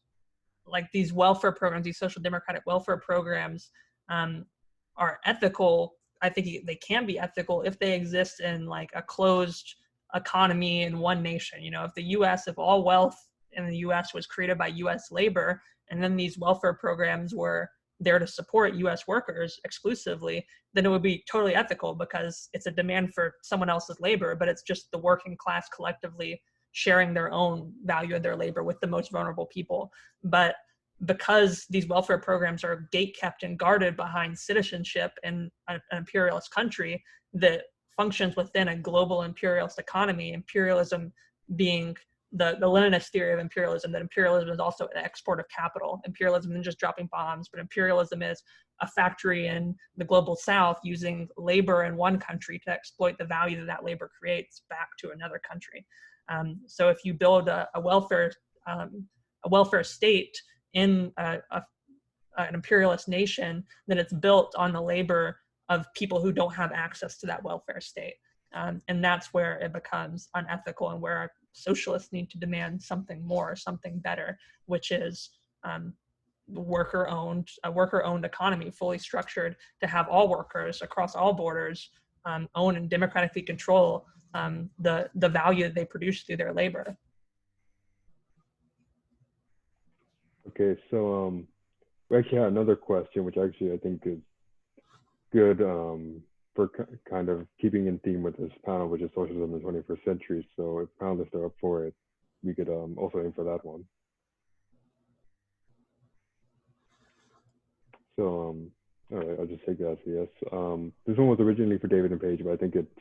[SPEAKER 3] like these welfare programs, these social democratic welfare programs are ethical, I think they can be ethical if they exist in like a closed economy in one nation. You know, if all wealth in the US was created by US labor, and then these welfare programs were there to support US workers exclusively, then it would be totally ethical because it's a demand for someone else's labor, but it's just the working class collectively sharing their own value of their labor with the most vulnerable people. But because these welfare programs are gatekept and guarded behind citizenship in an imperialist country that functions within a global imperialist economy, imperialism being the Leninist theory of imperialism, that imperialism is also an export of capital. Imperialism isn't just dropping bombs, but imperialism is a factory in the global south using labor in one country to exploit the value that that labor creates back to another country. So if you build a welfare state in an imperialist nation, then it's built on the labor of people who don't have access to that welfare state. And that's where it becomes unethical, and where socialists need to demand something more, something better, which is a worker-owned economy, fully structured to have all workers across all borders own and democratically control the value that they produce through their labor.
[SPEAKER 1] Okay, so we actually had another question, which actually I think is good for kind of keeping in theme with this panel, which is socialism in the 21st century. So if panelists are up for it, we could also aim for that one. So, all right, I'll just take that as a yes. This one was originally for David and Paige, but I think it's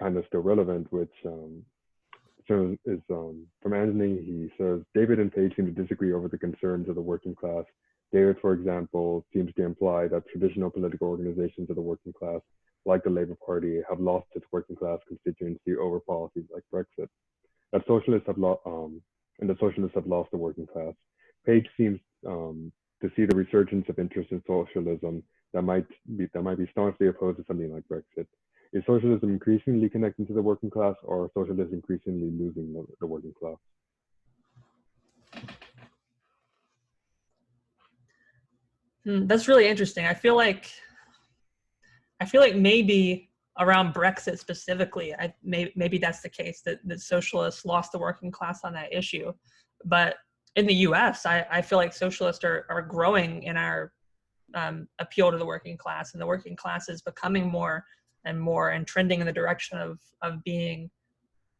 [SPEAKER 1] kind of still relevant, which is from Anthony. He says, David and Paige seem to disagree over the concerns of the working class. David, for example, seems to imply that traditional political organizations of the working class, like the Labour Party, have lost its working class constituency over policies like Brexit. That socialists have lost the working class. Paige seems to see the resurgence of interest in socialism that might be staunchly opposed to something like Brexit. Is socialism increasingly connecting to the working class, or are socialists increasingly losing the working class?
[SPEAKER 3] That's really interesting. I feel like maybe around Brexit specifically, maybe that's the case, that socialists lost the working class on that issue. But in the US, I feel like socialists are growing in our appeal to the working class, and the working class is becoming more and more and trending in the direction of being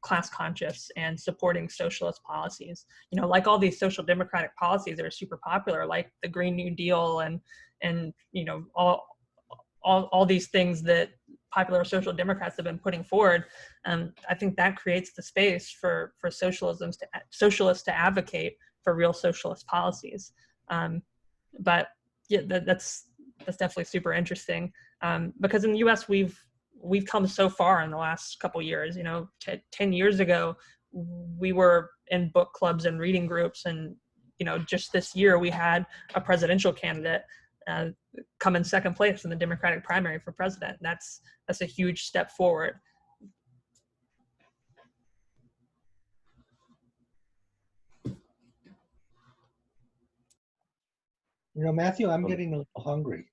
[SPEAKER 3] class conscious and supporting socialist policies. You know, like all these social democratic policies that are super popular, like the Green New Deal and you know, all these things that popular social democrats have been putting forward. I think that creates the space for socialists to advocate for real socialist policies. But yeah, that's definitely super interesting, because in the US we've come so far in the last couple years. You know, 10 years ago, we were in book clubs and reading groups, and you know, just this year we had a presidential candidate come in second place in the Democratic primary for president. That's a huge step forward.
[SPEAKER 6] You know, Matthew, I'm getting a little hungry.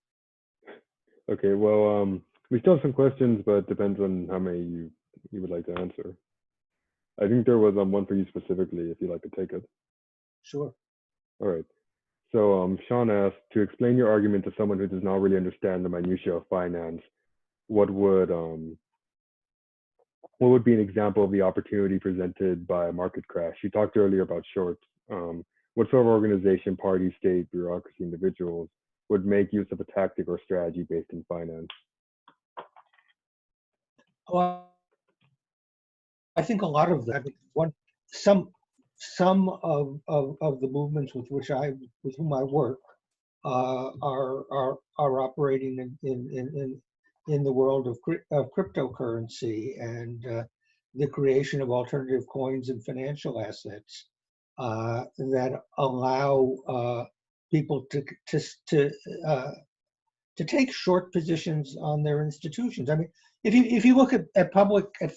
[SPEAKER 1] Okay, well, we still have some questions, but it depends on how many you would like to answer. I think there was one for you specifically, if you'd like to take it.
[SPEAKER 6] Sure.
[SPEAKER 1] All right. So Sean asked, to explain your argument to someone who does not really understand the minutiae of finance, what would be an example of the opportunity presented by a market crash? You talked earlier about shorts. What sort of organization, party, state, bureaucracy, individuals would make use of a tactic or strategy based in finance?
[SPEAKER 6] Well, I think a lot of that, some of the movements with whom I work are operating in the world of cryptocurrency and the creation of alternative coins and financial assets that allow people to take short positions on their institutions. I mean, if you look at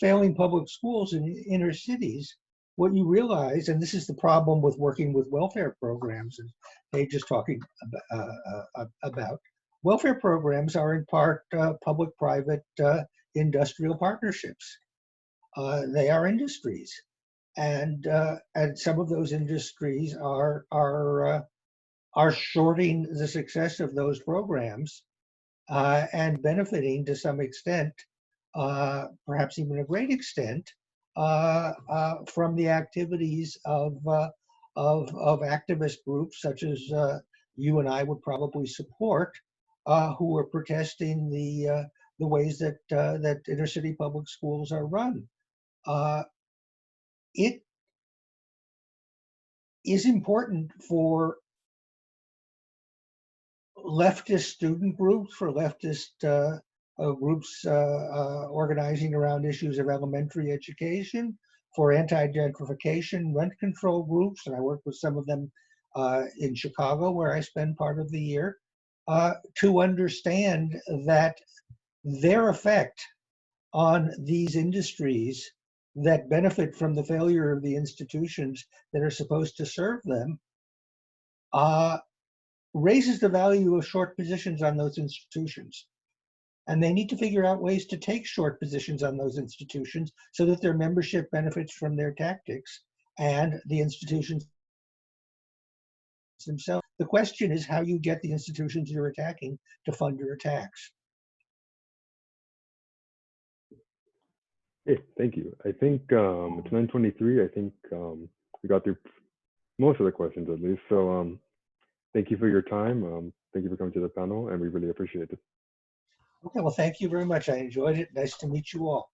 [SPEAKER 6] failing public schools in inner cities, what you realize, and this is the problem with working with welfare programs, and Paige is talking about, welfare programs are in part public-private industrial partnerships. They are industries, and some of those industries are shorting the success of those programs and benefiting to some extent, perhaps even a great extent, from the activities of activist groups such as you and I would probably support, who are protesting the ways that inner city public schools are run. It is important for leftist student groups, for leftist groups organizing around issues of elementary education, for anti-gentrification, rent control groups, and I work with some of them in Chicago, where I spend part of the year, to understand that their effect on these industries that benefit from the failure of the institutions that are supposed to serve them raises the value of short positions on those institutions. And they need to figure out ways to take short positions on those institutions so that their membership benefits from their tactics and the institutions themselves. The question is how you get the institutions you're attacking to fund your attacks.
[SPEAKER 1] Hey, thank you. I think it's 9:23. I think we got through most of the questions at least. So thank you for your time. Thank you for coming to the panel, and we really appreciate it.
[SPEAKER 6] Okay, well, thank you very much. I enjoyed it. Nice to meet you all.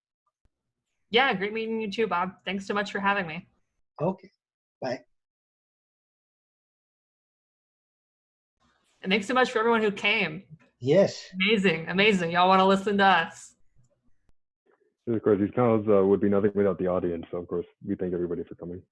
[SPEAKER 3] Yeah, great meeting you too, Bob. Thanks so much for having me.
[SPEAKER 6] Okay, bye.
[SPEAKER 3] And thanks so much for everyone who came.
[SPEAKER 6] Yes.
[SPEAKER 3] Amazing, amazing. Y'all want to listen to us.
[SPEAKER 1] Of course, these panels would be nothing without the audience. So, of course, we thank everybody for coming.